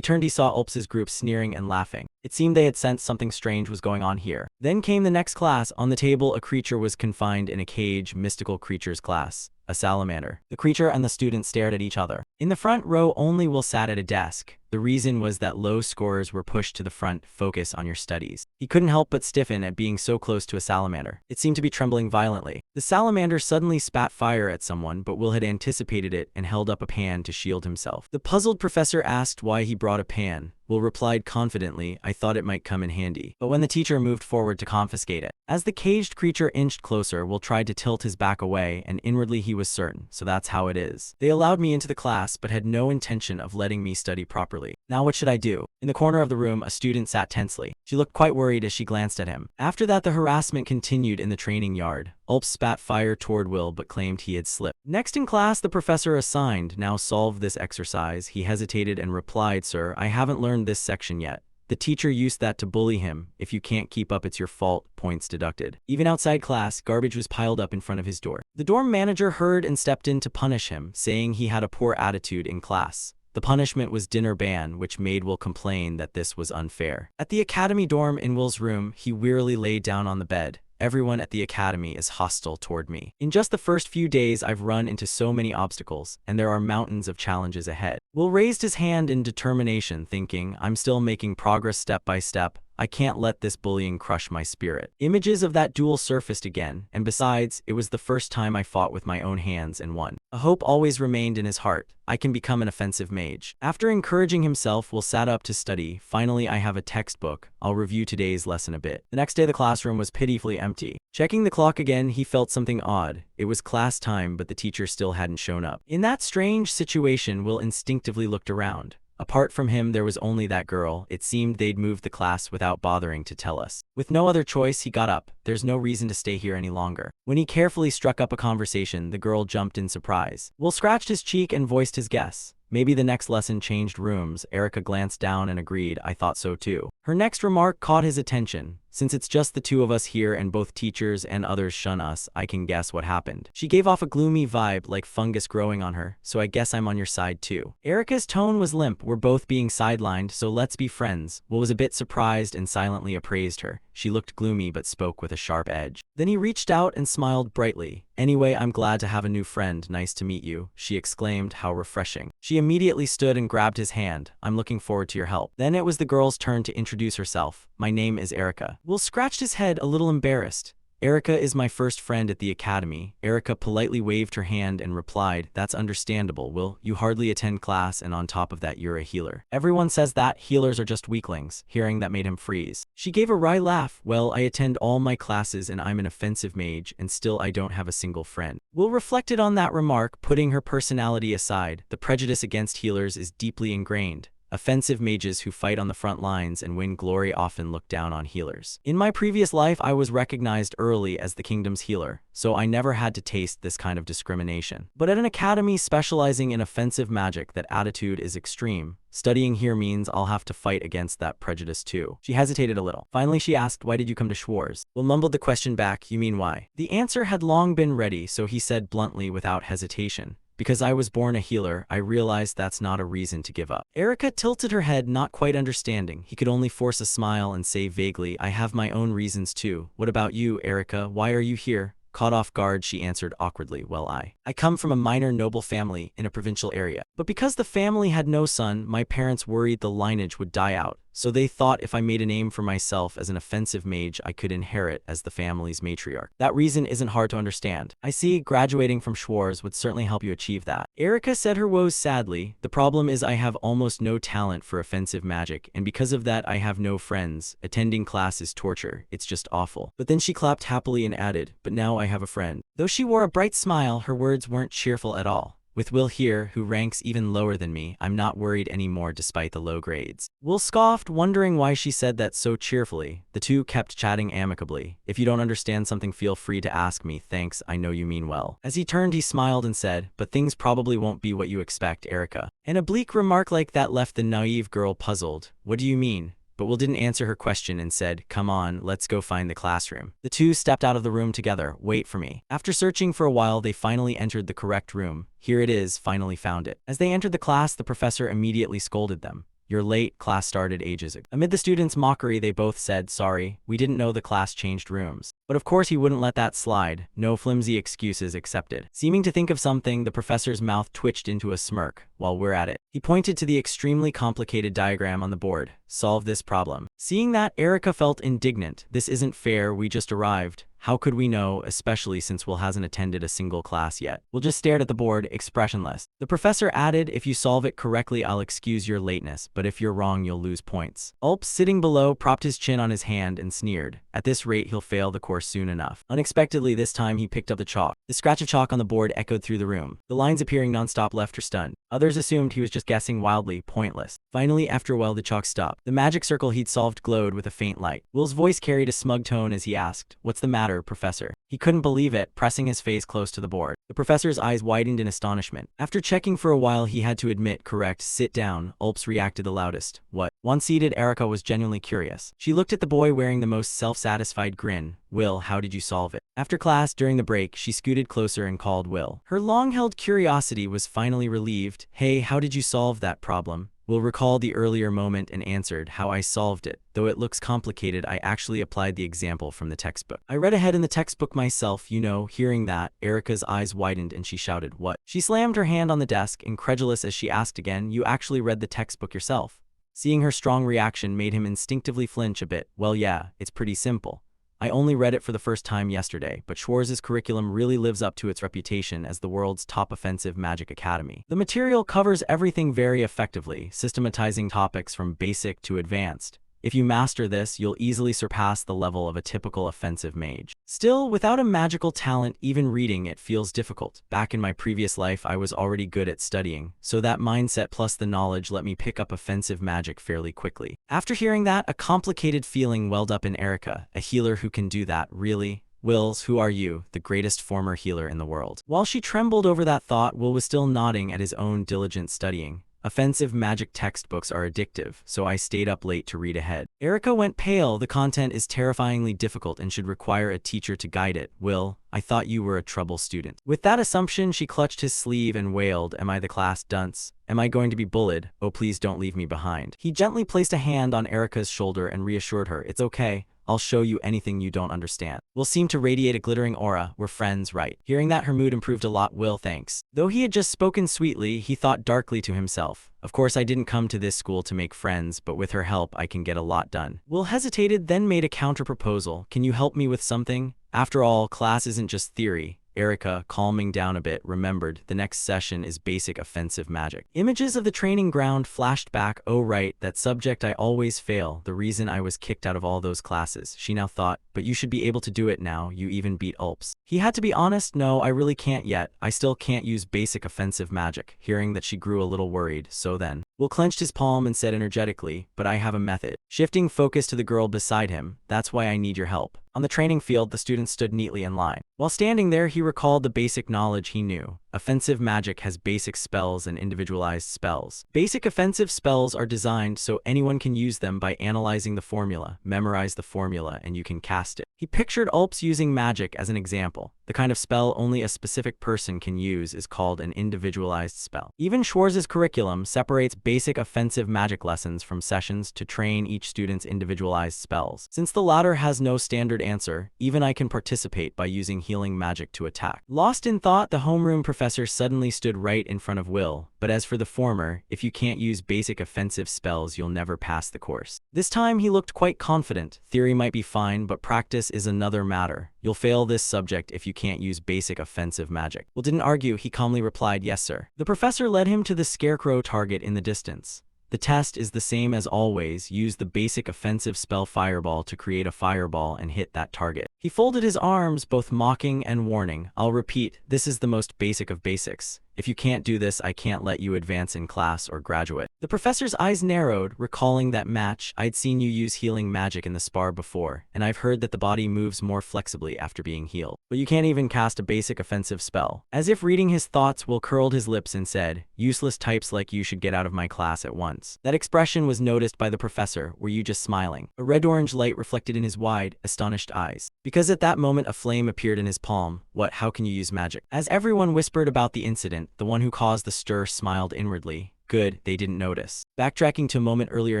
turned, he saw Ulps's group sneering and laughing. It seemed they had sensed something strange was going on here. Then came the next class. On the table, a creature was confined in a cage. Mystical creatures class. A salamander. The creature and the student stared at each other. In the front row, only Will sat at a desk. The reason was that low scorers were pushed to the front. Focus on your studies. He couldn't help but stiffen at being so close to a salamander. It seemed to be trembling violently. The salamander suddenly spat fire at someone, but Will had anticipated it and held up a pan to shield himself. The puzzled professor asked why he brought a pan. Will replied confidently, "I thought it might come in handy." But when the teacher moved forward to confiscate it, as the caged creature inched closer, Will tried to tilt his back away, and inwardly he was certain, so that's how it is. They allowed me into the class, but had no intention of letting me study properly. Now what should I do? In the corner of the room, a student sat tensely. She looked quite worried as she glanced at him. After that, the harassment continued in the training yard. Ulp spat fire toward Will, but claimed he had slipped. Next in class, the professor assigned now solved this exercise. He hesitated and replied, "Sir, I haven't learned this section yet." The teacher used that to bully him. "If you can't keep up, it's your fault." Points deducted. Even outside class, garbage was piled up in front of his door. The dorm manager heard and stepped in to punish him, saying he had a poor attitude in class. The punishment was dinner ban, which made Will complain that this was unfair. At the academy dorm in Will's room, he wearily lay down on the bed. "Everyone at the academy is hostile toward me. In just the first few days, I've run into so many obstacles, and there are mountains of challenges ahead." Will raised his hand in determination, thinking, "I'm still making progress step by step. I can't let this bullying crush my spirit." Images of that duel surfaced again, and besides, it was the first time I fought with my own hands and won. A hope always remained in his heart. I can become an offensive mage. After encouraging himself, Will sat up to study. "Finally, I have a textbook. I'll review today's lesson a bit." The next day, the classroom was pitifully empty. Checking the clock again, he felt something odd. It was class time, but the teacher still hadn't shown up. In that strange situation, Will instinctively looked around. Apart from him, there was only that girl. It seemed they'd moved the class without bothering to tell us. With no other choice, he got up. There's no reason to stay here any longer. When he carefully struck up a conversation, the girl jumped in surprise. Will scratched his cheek and voiced his guess. Maybe the next lesson changed rooms. Erica glanced down and agreed. "I thought so too." Her next remark caught his attention. "Since it's just the two of us here and both teachers and others shun us, I can guess what happened." She gave off a gloomy vibe like fungus growing on her, "So I guess I'm on your side too." Erica's tone was limp. "We're both being sidelined, so let's be friends." Will was a bit surprised and silently appraised her. She looked gloomy but spoke with a sharp edge. Then he reached out and smiled brightly. "Anyway, I'm glad to have a new friend. Nice to meet you," she exclaimed. "How refreshing." She immediately stood and grabbed his hand. "I'm looking forward to your help." Then it was the girl's turn to introduce herself. "My name is Erica." Will scratched his head, a little embarrassed. "Erica is my first friend at the academy." Erica politely waved her hand and replied, "That's understandable, Will. You hardly attend class, and on top of that you're a healer. Everyone says that healers are just weaklings." Hearing that made him freeze. She gave a wry laugh. "Well, I attend all my classes and I'm an offensive mage, and still I don't have a single friend." Will reflected on that remark, putting her personality aside. The prejudice against healers is deeply ingrained. Offensive mages who fight on the front lines and win glory often look down on healers. In my previous life, I was recognized early as the kingdom's healer, so I never had to taste this kind of discrimination. But at an academy specializing in offensive magic, that attitude is extreme. Studying here means I'll have to fight against that prejudice too. She hesitated a little. Finally, she asked, "Why did you come to Schwarz?" Will mumbled the question back, "You mean why?" The answer had long been ready, so he said bluntly without hesitation, "Because I was born a healer. I realized that's not a reason to give up." Erica tilted her head, not quite understanding. He could only force a smile and say vaguely, "I have my own reasons too." "What about you, Erica? Why are you here?" Caught off guard, she answered awkwardly, well, I come from a minor noble family in a provincial area. But because the family had no son, my parents worried the lineage would die out. So they thought if I made a name for myself as an offensive mage, I could inherit as the family's matriarch. That reason isn't hard to understand. I see graduating from Schwarz would certainly help you achieve that. Erica said her woes sadly. The problem is I have almost no talent for offensive magic, and because of that I have no friends. Attending class is torture. It's just awful. But then she clapped happily and added, but now I have a friend. Though she wore a bright smile, her words weren't cheerful at all. With Will here, who ranks even lower than me, I'm not worried anymore despite the low grades. Will scoffed, wondering why she said that so cheerfully. The two kept chatting amicably. If you don't understand something, feel free to ask me. Thanks, I know you mean well. As he turned, he smiled and said, but things probably won't be what you expect, Erica. An oblique remark like that left the naive girl puzzled. What do you mean? But Will didn't answer her question and said, come on, let's go find the classroom. The two stepped out of the room together. Wait for me. After searching for a while, they finally entered the correct room. Here it is, finally found it. As they entered the class, the professor immediately scolded them. You're late, class started ages ago. Amid the students' mockery, they both said, sorry, we didn't know the class changed rooms. But of course he wouldn't let that slide. No flimsy excuses accepted. Seeming to think of something, the professor's mouth twitched into a smirk. While we're at it, he pointed to the extremely complicated diagram on the board. Solve this problem. Seeing that, Erica felt indignant. This isn't fair, we just arrived. How could we know, especially since Will hasn't attended a single class yet? Will just stared at the board, expressionless. The professor added, if you solve it correctly, I'll excuse your lateness, but if you're wrong, you'll lose points. Ulp, sitting below, propped his chin on his hand and sneered. At this rate, he'll fail the course soon enough. Unexpectedly, this time he picked up the chalk. The scratch of chalk on the board echoed through the room. The lines appearing nonstop left her stunned. Others assumed he was just guessing wildly, pointless. Finally, after a while, the chalk stopped. The magic circle he'd solved glowed with a faint light. Will's voice carried a smug tone as he asked, what's the matter, Professor? He couldn't believe it, pressing his face close to the board. The professor's eyes widened in astonishment. After checking for a while, he had to admit, correct, sit down. Ulps reacted the loudest. What? Once seated, Erica was genuinely curious. She looked at the boy wearing the most self-satisfied grin. Will, how did you solve it? After class, during the break, she scooted closer and called Will. Her long-held curiosity was finally relieved. Hey, how did you solve that problem? Will recalled the earlier moment and answered, how I solved it. Though it looks complicated, I actually applied the example from the textbook. I read ahead in the textbook myself, you know. Hearing that, Erica's eyes widened and she shouted, what? She slammed her hand on the desk, incredulous as she asked again, you actually read the textbook yourself? Seeing her strong reaction made him instinctively flinch a bit. Well, yeah, it's pretty simple. I only read it for the first time yesterday, but Schwarz's curriculum really lives up to its reputation as the world's top offensive magic academy. The material covers everything very effectively, systematizing topics from basic to advanced. If you master this, you'll easily surpass the level of a typical offensive mage. Still, without a magical talent, even reading it feels difficult. Back in my previous life, I was already good at studying, so that mindset plus the knowledge let me pick up offensive magic fairly quickly. After hearing that, a complicated feeling welled up in Erica. A healer who can do that, really? Wills, who are you, the greatest former healer in the world? While she trembled over that thought, Will was still nodding at his own diligent studying. Offensive magic textbooks are addictive, so I stayed up late to read ahead. Erica went pale. The content is terrifyingly difficult and should require a teacher to guide it. Will, I thought you were a trouble student. With that assumption, she clutched his sleeve and wailed, am I the class dunce? Am I going to be bullied? Oh, please don't leave me behind. He gently placed a hand on Erica's shoulder and reassured her, it's okay. I'll show you anything you don't understand. Will seemed to radiate a glittering aura. We're friends, right? Hearing that, her mood improved a lot. Will, thanks. Though he had just spoken sweetly, he thought darkly to himself. Of course, I didn't come to this school to make friends, but with her help, I can get a lot done. Will hesitated, then made a counter-proposal. Can you help me with something? After all, class isn't just theory. Erica, calming down a bit, remembered the next session is basic offensive magic. Images of the training ground flashed back. Oh right, that subject I always fail, the reason I was kicked out of all those classes. She now thought, but you should be able to do it now, you even beat Ulps. He had to be honest, no, I really can't yet. I still can't use basic offensive magic. Hearing that, she grew a little worried, so then. Will clenched his palm and said energetically, but I have a method. Shifting focus to the girl beside him, that's why I need your help. On the training field, the students stood neatly in line. While standing there, he recalled the basic knowledge he knew. offensive magic has basic spells and individualized spells. Basic offensive spells are designed so anyone can use them by analyzing the formula, memorize the formula, and you can cast it. He pictured Ulps using magic as an example. The kind of spell only a specific person can use is called an individualized spell. Even Schwarz's curriculum separates basic offensive magic lessons from sessions to train each student's individualized spells. Since the latter has no standard answer, even I can participate by using healing magic to attack. Lost in thought, the homeroom professor suddenly stood right in front of Will, but as for the former, if you can't use basic offensive spells, you'll never pass the course. This time he looked quite confident. Theory might be fine, but practice is another matter. You'll fail this subject if you can't use basic offensive magic. Will didn't argue, he calmly replied, yes sir. The professor led him to the scarecrow target in the distance. The test is the same as always. Use the basic offensive spell Fireball to create a fireball and hit that target. He folded his arms, both mocking and warning. I'll repeat, this is the most basic of basics. If you can't do this, I can't let you advance in class or graduate. The professor's eyes narrowed, recalling that match. I'd seen you use healing magic in the spar before, and I've heard that the body moves more flexibly after being healed. But you can't even cast a basic offensive spell. As if reading his thoughts, Will curled his lips and said, useless types like you should get out of my class at once. That expression was noticed by the professor. Were you just smiling? A red-orange light reflected in his wide, astonished eyes. Because at that moment a flame appeared in his palm. What? How can you use magic? As everyone whispered about the incident, the one who caused the stir smiled inwardly. Good, they didn't notice. Backtracking to a moment earlier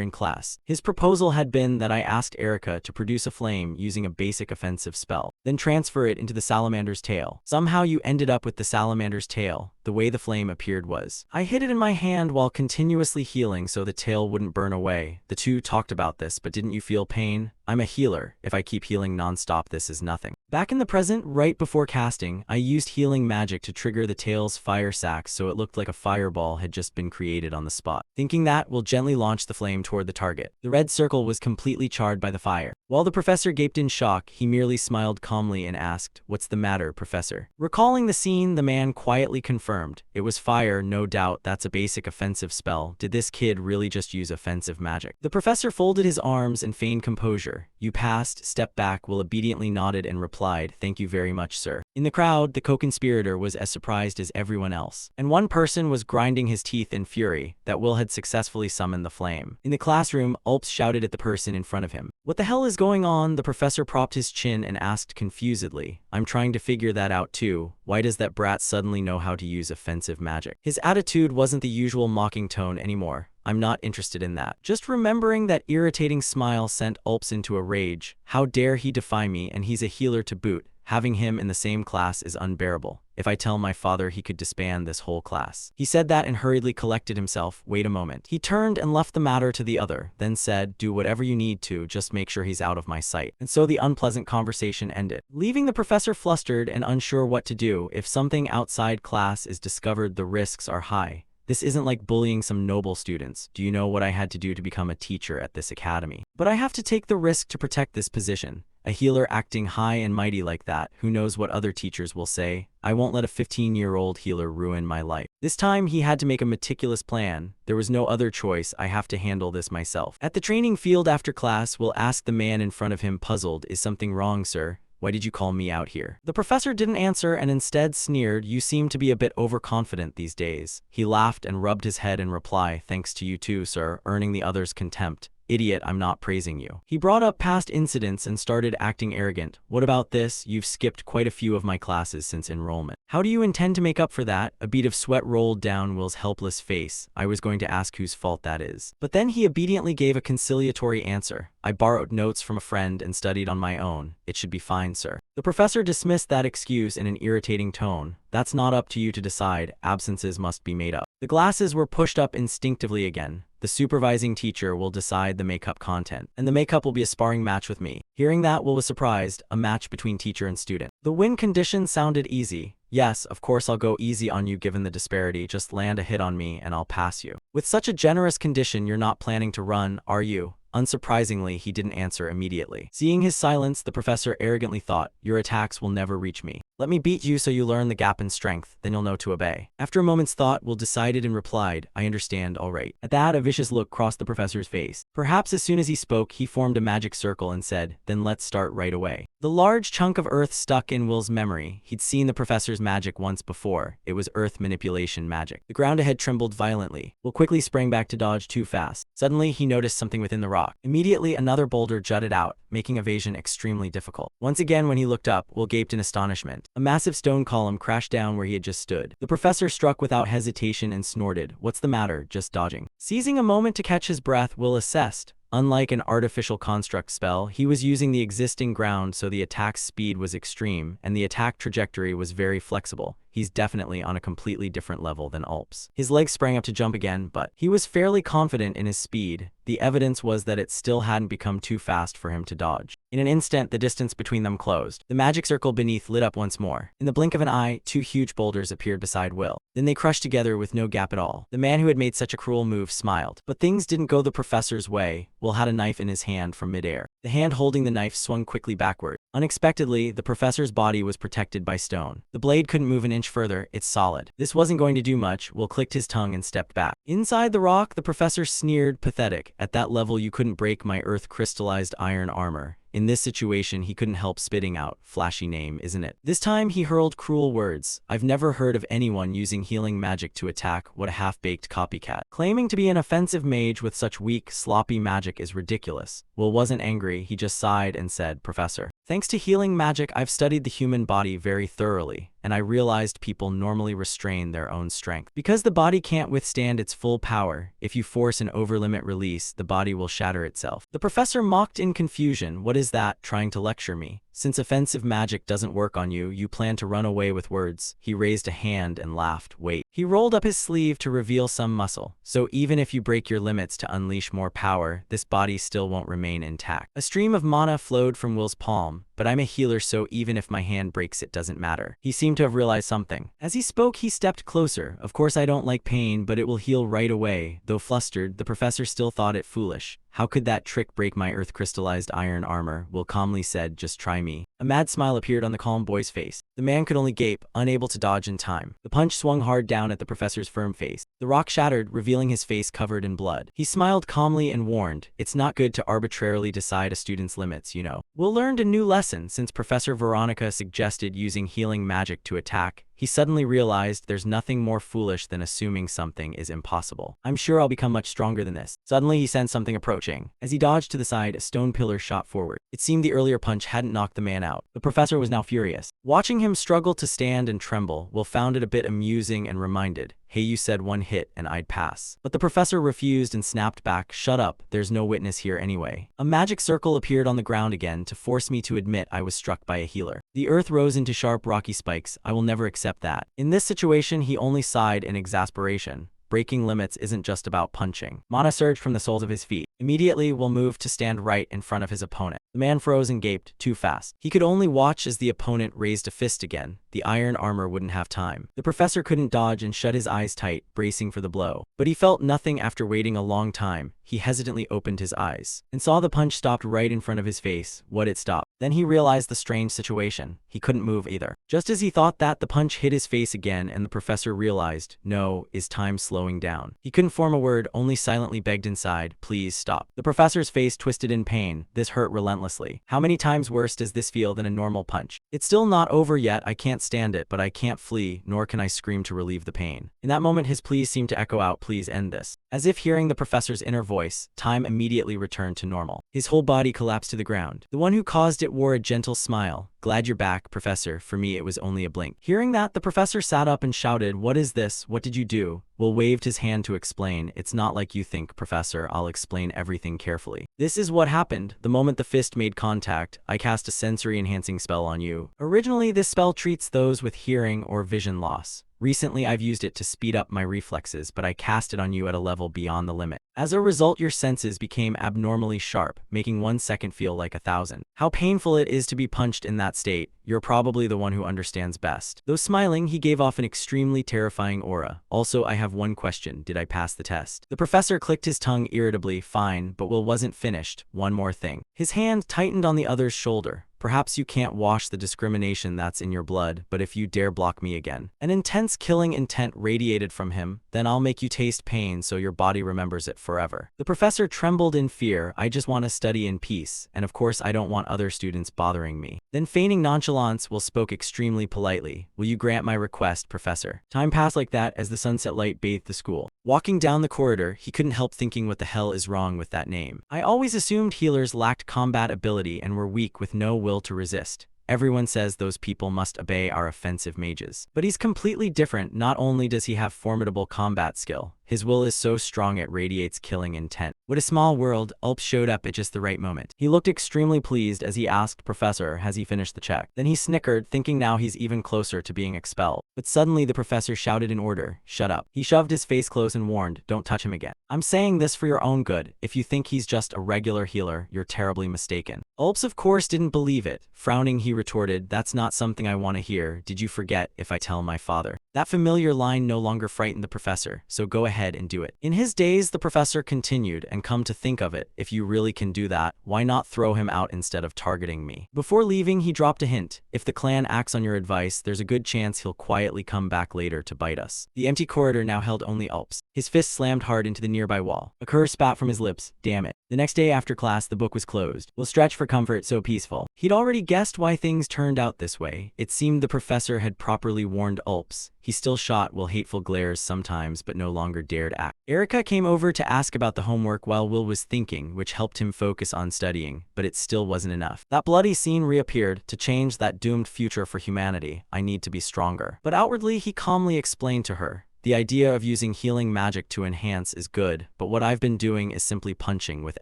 in class, his proposal had been that I asked Erica to produce a flame using a basic offensive spell, then transfer it into the salamander's tail. Somehow you ended up with the salamander's tail. The way the flame appeared was, I hid it in my hand while continuously healing so the tail wouldn't burn away. The two talked about this, but didn't you feel pain? I'm a healer. If I keep healing non-stop, this is nothing. Back in the present, right before casting, I used healing magic to trigger the tail's fire sac so it looked like a fireball had just been created on the spot. Thinking that, we'll gently launch the flame toward the target. The red circle was completely charred by the fire. While the professor gaped in shock, he merely smiled calmly and asked, what's the matter, professor? Recalling the scene, the man quietly confirmed, it was fire, no doubt. That's a basic offensive spell. Did this kid really just use offensive magic? The professor folded his arms and feigned composure. You passed. Step back. Will obediently nodded and replied, thank you very much, sir. In the crowd, the co-conspirator was as surprised as everyone else, and one person was grinding his teeth in fury that Will had successfully summoned the flame. In the classroom, Ulps shouted at the person in front of him. What the hell is going on? The professor propped his chin and asked confusedly. I'm trying to figure that out too. Why does that brat suddenly know how to use offensive magic? His attitude wasn't the usual mocking tone anymore. I'm not interested in that. Just remembering that irritating smile sent Ulps into a rage. How dare he defy me, and he's a healer to boot. Having him in the same class is unbearable. If I tell my father, he could disband this whole class. He said that and hurriedly collected himself. Wait a moment. He turned and left the matter to the other, then said, do whatever you need to, just make sure he's out of my sight. And so the unpleasant conversation ended, leaving the professor flustered and unsure what to do. If something outside class is discovered, the risks are high. This isn't like bullying some noble students. Do you know what I had to do to become a teacher at this academy? But I have to take the risk to protect this position. A healer acting high and mighty like that, who knows what other teachers will say? I won't let a 15-year-old healer ruin my life. This time he had to make a meticulous plan. There was no other choice. I have to handle this myself. At the training field after class, Will asked the man in front of him, puzzled, is something wrong, sir? Why did you call me out here? The professor didn't answer and instead sneered, you seem to be a bit overconfident these days. He laughed and rubbed his head in reply, thanks to you too, sir, earning the other's contempt. Idiot, I'm not praising you. He brought up past incidents and started acting arrogant. What about this? You've skipped quite a few of my classes since enrollment. How do you intend to make up for that? A bead of sweat rolled down Will's helpless face. I was going to ask whose fault that is. But then he obediently gave a conciliatory answer. I borrowed notes from a friend and studied on my own. It should be fine, sir. The professor dismissed that excuse in an irritating tone. That's not up to you to decide. Absences must be made up. The glasses were pushed up instinctively again. The supervising teacher will decide the makeup content, and the makeup will be a sparring match with me. Hearing that, Will was surprised. A match between teacher and student. The win condition sounded easy. Yes, of course I'll go easy on you given the disparity. Just land a hit on me and I'll pass you. With such a generous condition, you're not planning to run, are you? Unsurprisingly, he didn't answer immediately. Seeing his silence, the professor arrogantly thought, your attacks will never reach me. Let me beat you so you learn the gap in strength, then you'll know to obey. After a moment's thought, Will decided and replied, I understand, all right. At that, a vicious look crossed the professor's face. Perhaps as soon as he spoke, he formed a magic circle and said, then let's start right away. The large chunk of earth stuck in Will's memory. He'd seen the professor's magic once before. It was earth manipulation magic. The ground ahead trembled violently. Will quickly sprang back to dodge too fast. Suddenly, he noticed something within the rock. Immediately, another boulder jutted out, making evasion extremely difficult. Once again, when he looked up, Will gaped in astonishment. A massive stone column crashed down where he had just stood. The professor struck without hesitation and snorted, what's the matter, just dodging. Seizing a moment to catch his breath, Will assessed. Unlike an artificial construct spell, he was using the existing ground, so the attack's speed was extreme, and the attack trajectory was very flexible. He's definitely on a completely different level than Alps. His legs sprang up to jump again, but he was fairly confident in his speed. The evidence was that it still hadn't become too fast for him to dodge. In an instant, the distance between them closed. The magic circle beneath lit up once more. In the blink of an eye, two huge boulders appeared beside Will. Then they crushed together with no gap at all. The man who had made such a cruel move smiled. But things didn't go the professor's way. Will had a knife in his hand from midair. The hand holding the knife swung quickly backward. Unexpectedly, the professor's body was protected by stone. The blade couldn't move an inch further, it's solid. This wasn't going to do much. Will clicked his tongue and stepped back. Inside the rock, the professor sneered, pathetic. At that level, you couldn't break my earth crystallized iron armor. In this situation, he couldn't help spitting out, flashy name, isn't it? This time, he hurled cruel words. I've never heard of anyone using healing magic to attack. What a half-baked copycat. Claiming to be an offensive mage with such weak, sloppy magic is ridiculous. Will wasn't angry, he just sighed and said, Professor, thanks to healing magic, I've studied the human body very thoroughly, and I realized people normally restrain their own strength. Because the body can't withstand its full power, if you force an overlimit release, the body will shatter itself. The professor mocked in confusion. What is that, trying to lecture me? Since offensive magic doesn't work on you, you plan to run away with words. He raised a hand and laughed. Wait. He rolled up his sleeve to reveal some muscle. So even if you break your limits to unleash more power, this body still won't remain intact. A stream of mana flowed from Will's palm, but I'm a healer, so even if my hand breaks, it doesn't matter. He seemed to have realized something. As he spoke, he stepped closer. Of course, I don't like pain, but it will heal right away. Though flustered, the professor still thought it foolish. How could that trick break my earth crystallized iron armor? Will calmly said, just try me. A mad smile appeared on the calm boy's face. The man could only gape, unable to dodge in time. The punch swung hard down at the professor's firm face. The rock shattered, revealing his face covered in blood. He smiled calmly and warned, it's not good to arbitrarily decide a student's limits, you know. Will learned a new lesson since Professor Veronica suggested using healing magic to attack. He suddenly realized there's nothing more foolish than assuming something is impossible. I'm sure I'll become much stronger than this. Suddenly, he sensed something approaching. As he dodged to the side, a stone pillar shot forward. It seemed the earlier punch hadn't knocked the man out. The professor was now furious. Watching him struggle to stand and tremble, Will found it a bit amusing and reminded, hey, you said one hit and I'd pass. But the professor refused and snapped back, shut up, there's no witness here anyway. A magic circle appeared on the ground again to force me to admit I was struck by a healer. The earth rose into sharp rocky spikes. I will never accept that. In this situation, he only sighed in exasperation. Breaking limits isn't just about punching. Mana surged from the soles of his feet. Immediately, Will moved to stand right in front of his opponent. The man froze and gaped, too fast. He could only watch as the opponent raised a fist again. The iron armor wouldn't have time. The professor couldn't dodge and shut his eyes tight, bracing for the blow. But he felt nothing after waiting a long time. He hesitantly opened his eyes and saw the punch stopped right in front of his face. What it stopped. Then he realized the strange situation. He couldn't move either. Just as he thought that, the punch hit his face again and the professor realized, no, is time slowing down? He couldn't form a word, only silently begged inside, please stop. The professor's face twisted in pain. This hurt relentlessly. How many times worse does this feel than a normal punch? It's still not over yet. I can't stand it, but I can't flee, nor can I scream to relieve the pain. In that moment, his pleas seemed to echo out, please end this. As if hearing the professor's inner voice, time immediately returned to normal. His whole body collapsed to the ground. The one who caused it wore a gentle smile. Glad you're back, Professor. For me, it was only a blink. Hearing that, the professor sat up and shouted, what is this? What did you do? Will waved his hand to explain. It's not like you think, Professor. I'll explain everything carefully. This is what happened. The moment the fist made contact, I cast a sensory-enhancing spell on you. Originally, this spell treats those with hearing or vision loss. Recently, I've used it to speed up my reflexes, but I cast it on you at a level beyond the limit. As a result, your senses became abnormally sharp, making 1 second feel like 1,000. How painful it is to be punched in that state. You're probably the one who understands best. Though smiling, he gave off an extremely terrifying aura. Also, I have one question. Did I pass the test? The professor clicked his tongue irritably. Fine, but Will wasn't finished. One more thing. His hand tightened on the other's shoulder. Perhaps you can't wash the discrimination that's in your blood, but if you dare block me again. An intense killing intent radiated from him. Then I'll make you taste pain so your body remembers it forever. The professor trembled in fear. I just want to study in peace, and of course I don't want other students bothering me. Then feigning nonchalance, Will spoke extremely politely. Will you grant my request, Professor? Time passed like that as the sunset light bathed the school. Walking down the corridor, he couldn't help thinking what the hell is wrong with that name. I always assumed healers lacked combat ability and were weak with no will to resist. Everyone says those people must obey our offensive mages. But he's completely different. Not only does he have formidable combat skill, his will is so strong it radiates killing intent. What a small world. Ulp showed up at just the right moment. He looked extremely pleased as he asked, Professor, has he finished the check? Then he snickered, thinking now he's even closer to being expelled. But suddenly the professor shouted in order, shut up. He shoved his face close and warned, don't touch him again. I'm saying this for your own good. If you think he's just a regular healer, you're terribly mistaken. Ulps of course didn't believe it. Frowning, he retorted, that's not something I want to hear. Did you forget if I tell my father? That familiar line no longer frightened the professor, so go ahead and do it. In his days, the professor continued, and come to think of it, if you really can do that, why not throw him out instead of targeting me? Before leaving, he dropped a hint. If the clan acts on your advice, there's a good chance he'll quietly come back later to bite us. The empty corridor now held only Ulps. His fist slammed hard into the nearby wall. A curse spat from his lips. Damn it. The next day after class, the book was closed. We'll stretch for comfort, so peaceful. He'd already guessed why things turned out this way. It seemed the professor had properly warned Ulps. He still shot Will hateful glares sometimes, but no longer dared act. Erica came over to ask about the homework while Will was thinking, which helped him focus on studying, but it still wasn't enough. That bloody scene reappeared. To change that doomed future for humanity, I need to be stronger. But outwardly, he calmly explained to her, the idea of using healing magic to enhance is good, but what I've been doing is simply punching with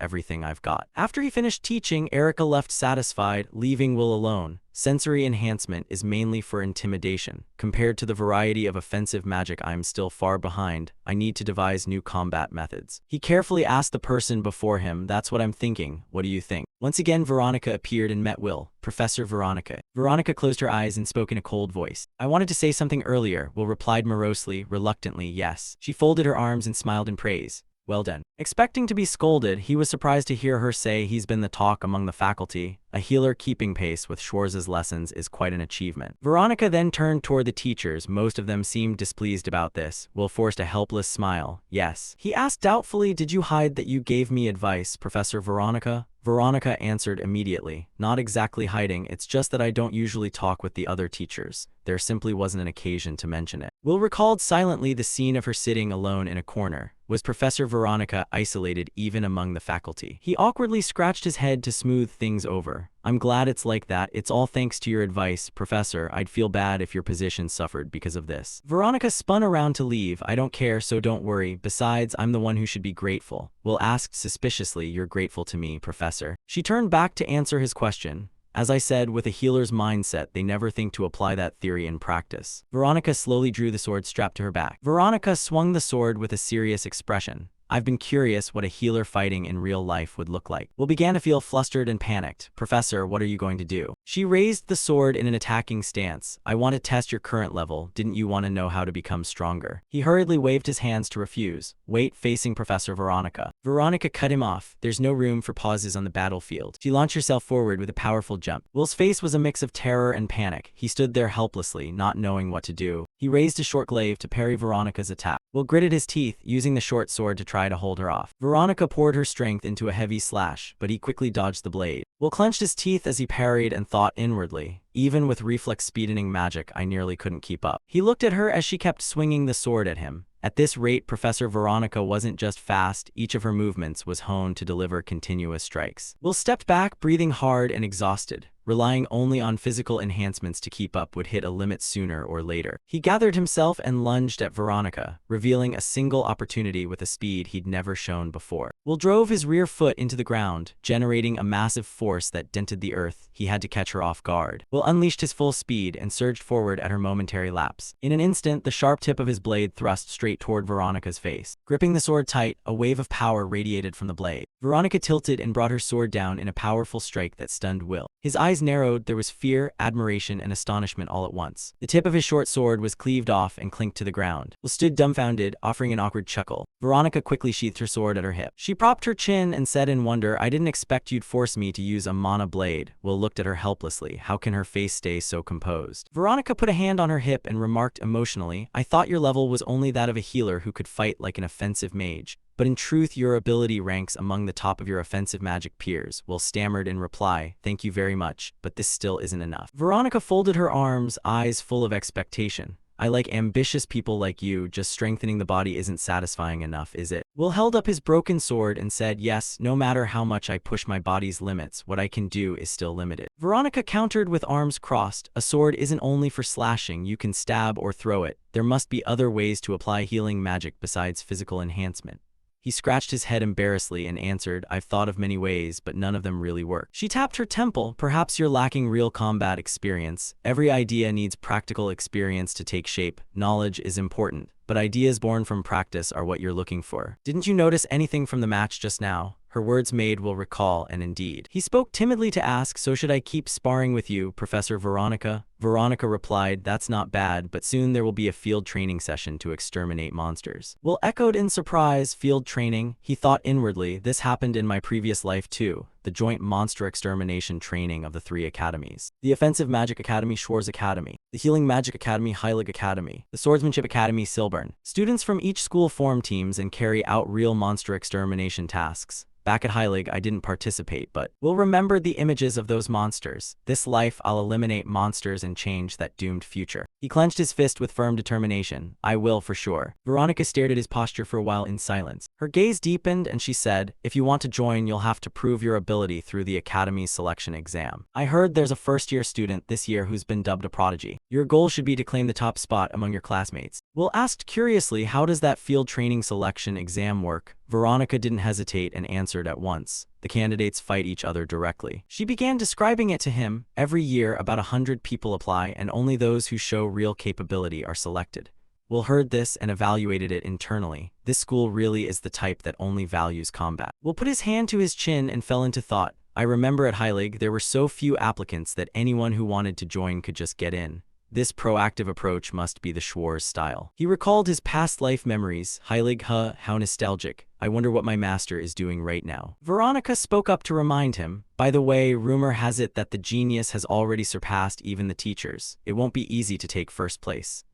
everything I've got. After he finished teaching, Erica left satisfied, leaving Will alone. Sensory enhancement is mainly for intimidation. Compared to the variety of offensive magic, I'm still far behind. I need to devise new combat methods. He carefully asked the person before him, that's what I'm thinking. What do you think? Once again, Veronica appeared and met Will. Professor Veronica. Veronica closed her eyes and spoke in a cold voice. I wanted to say something earlier. Will replied morosely, reluctantly, yes. She folded her arms and smiled in praise. Well done. Expecting to be scolded, he was surprised to hear her say he's been the talk among the faculty. A healer keeping pace with Schwarz's lessons is quite an achievement. Veronica then turned toward the teachers. Most of them seemed displeased about this. Will forced a helpless smile. Yes. He asked doubtfully, did you hide that you gave me advice, Professor Veronica? Veronica answered immediately, not exactly hiding, it's just that I don't usually talk with the other teachers. There simply wasn't an occasion to mention it. Will recalled silently the scene of her sitting alone in a corner. Was Professor Veronica isolated even among the faculty? He awkwardly scratched his head to smooth things over. I'm glad it's like that. It's all thanks to your advice, Professor. I'd feel bad if your position suffered because of this. Veronica spun around to leave. I don't care, so don't worry. Besides, I'm the one who should be grateful. Will asked suspiciously, you're grateful to me, Professor. She turned back to answer his question. As I said, with a healer's mindset, they never think to apply that theory in practice. Veronica slowly drew the sword strapped to her back. Veronica swung the sword with a serious expression. I've been curious what a healer fighting in real life would look like. Will began to feel flustered and panicked. Professor, what are you going to do? She raised the sword in an attacking stance. I want to test your current level. Didn't you want to know how to become stronger? He hurriedly waved his hands to refuse. Wait, facing Professor Veronica. Veronica cut him off. There's no room for pauses on the battlefield. She launched herself forward with a powerful jump. Will's face was a mix of terror and panic. He stood there helplessly, not knowing what to do. He raised a short glaive to parry Veronica's attack. Will gritted his teeth, using the short sword to try to hold her off. Veronica poured her strength into a heavy slash, but he quickly dodged the blade. Will clenched his teeth as he parried and thought inwardly, even with reflex speedening magic, I nearly couldn't keep up. He looked at her as she kept swinging the sword at him. At this rate, Professor Veronica wasn't just fast, each of her movements was honed to deliver continuous strikes. Will stepped back, breathing hard and exhausted. Relying only on physical enhancements to keep up would hit a limit sooner or later. He gathered himself and lunged at Veronica, revealing a single opportunity with a speed he'd never shown before. Will drove his rear foot into the ground, generating a massive force that dented the earth. He had to catch her off guard. Will unleashed his full speed and surged forward at her momentary lapse. In an instant, the sharp tip of his blade thrust straight toward Veronica's face. Gripping the sword tight, a wave of power radiated from the blade. Veronica tilted and brought her sword down in a powerful strike that stunned Will. His eyes eyes narrowed, there was fear, admiration, and astonishment all at once. The tip of his short sword was cleaved off and clinked to the ground. Will stood dumbfounded, offering an awkward chuckle. Veronica quickly sheathed her sword at her hip. She propped her chin and said in wonder, I didn't expect you'd force me to use a mana blade. Will looked at her helplessly. How can her face stay so composed? Veronica put a hand on her hip and remarked emotionally, I thought your level was only that of a healer who could fight like an offensive mage. But in truth, your ability ranks among the top of your offensive magic peers. Will stammered in reply, thank you very much, but this still isn't enough. Veronica folded her arms, eyes full of expectation. I like ambitious people like you, just strengthening the body isn't satisfying enough, is it? Will held up his broken sword and said, yes, no matter how much I push my body's limits, what I can do is still limited. Veronica countered with arms crossed, a sword isn't only for slashing, you can stab or throw it. There must be other ways to apply healing magic besides physical enhancement. He scratched his head embarrassedly and answered, I've thought of many ways, but none of them really work. She tapped her temple, perhaps you're lacking real combat experience. Every idea needs practical experience to take shape. Knowledge is important, but ideas born from practice are what you're looking for. Didn't you notice anything from the match just now? Her words made Will recall, and indeed. He spoke timidly to ask, so should I keep sparring with you, Professor Veronica? Veronica replied, that's not bad, but soon there will be a field training session to exterminate monsters. Will echoed in surprise, field training? He thought inwardly, this happened in my previous life too. The joint monster extermination training of the 3 academies. The Offensive Magic Academy, Schwarz Academy. The Healing Magic Academy, Heilig Academy. The Swordsmanship Academy, Silburn. Students from each school form teams and carry out real monster extermination tasks. Back at Heilig, I didn't participate, but will remember the images of those monsters. This life, I'll eliminate monsters and change that doomed future. He clenched his fist with firm determination. I will, for sure. Veronica stared at his posture for a while in silence. Her gaze deepened, and she said, if you want to join, you'll have to prove your ability through the Academy's selection exam. I heard there's a first-year student this year who's been dubbed a prodigy. Your goal should be to claim the top spot among your classmates. Will asked curiously, how does that field training selection exam work? Veronica didn't hesitate and answered at once. The candidates fight each other directly. She began describing it to him. Every year, about 100 people apply, and only those who show real capability are selected. Will heard this and evaluated it internally. This school really is the type that only values combat. Will put his hand to his chin and fell into thought. I remember at Heilig, there were so few applicants that anyone who wanted to join could just get in. This proactive approach must be the Schwarz style. He recalled his past life memories. Heilig, how nostalgic. I wonder what my master is doing right now. Veronica spoke up to remind him. By the way, rumor has it that the genius has already surpassed even the teachers. It won't be easy to take first place.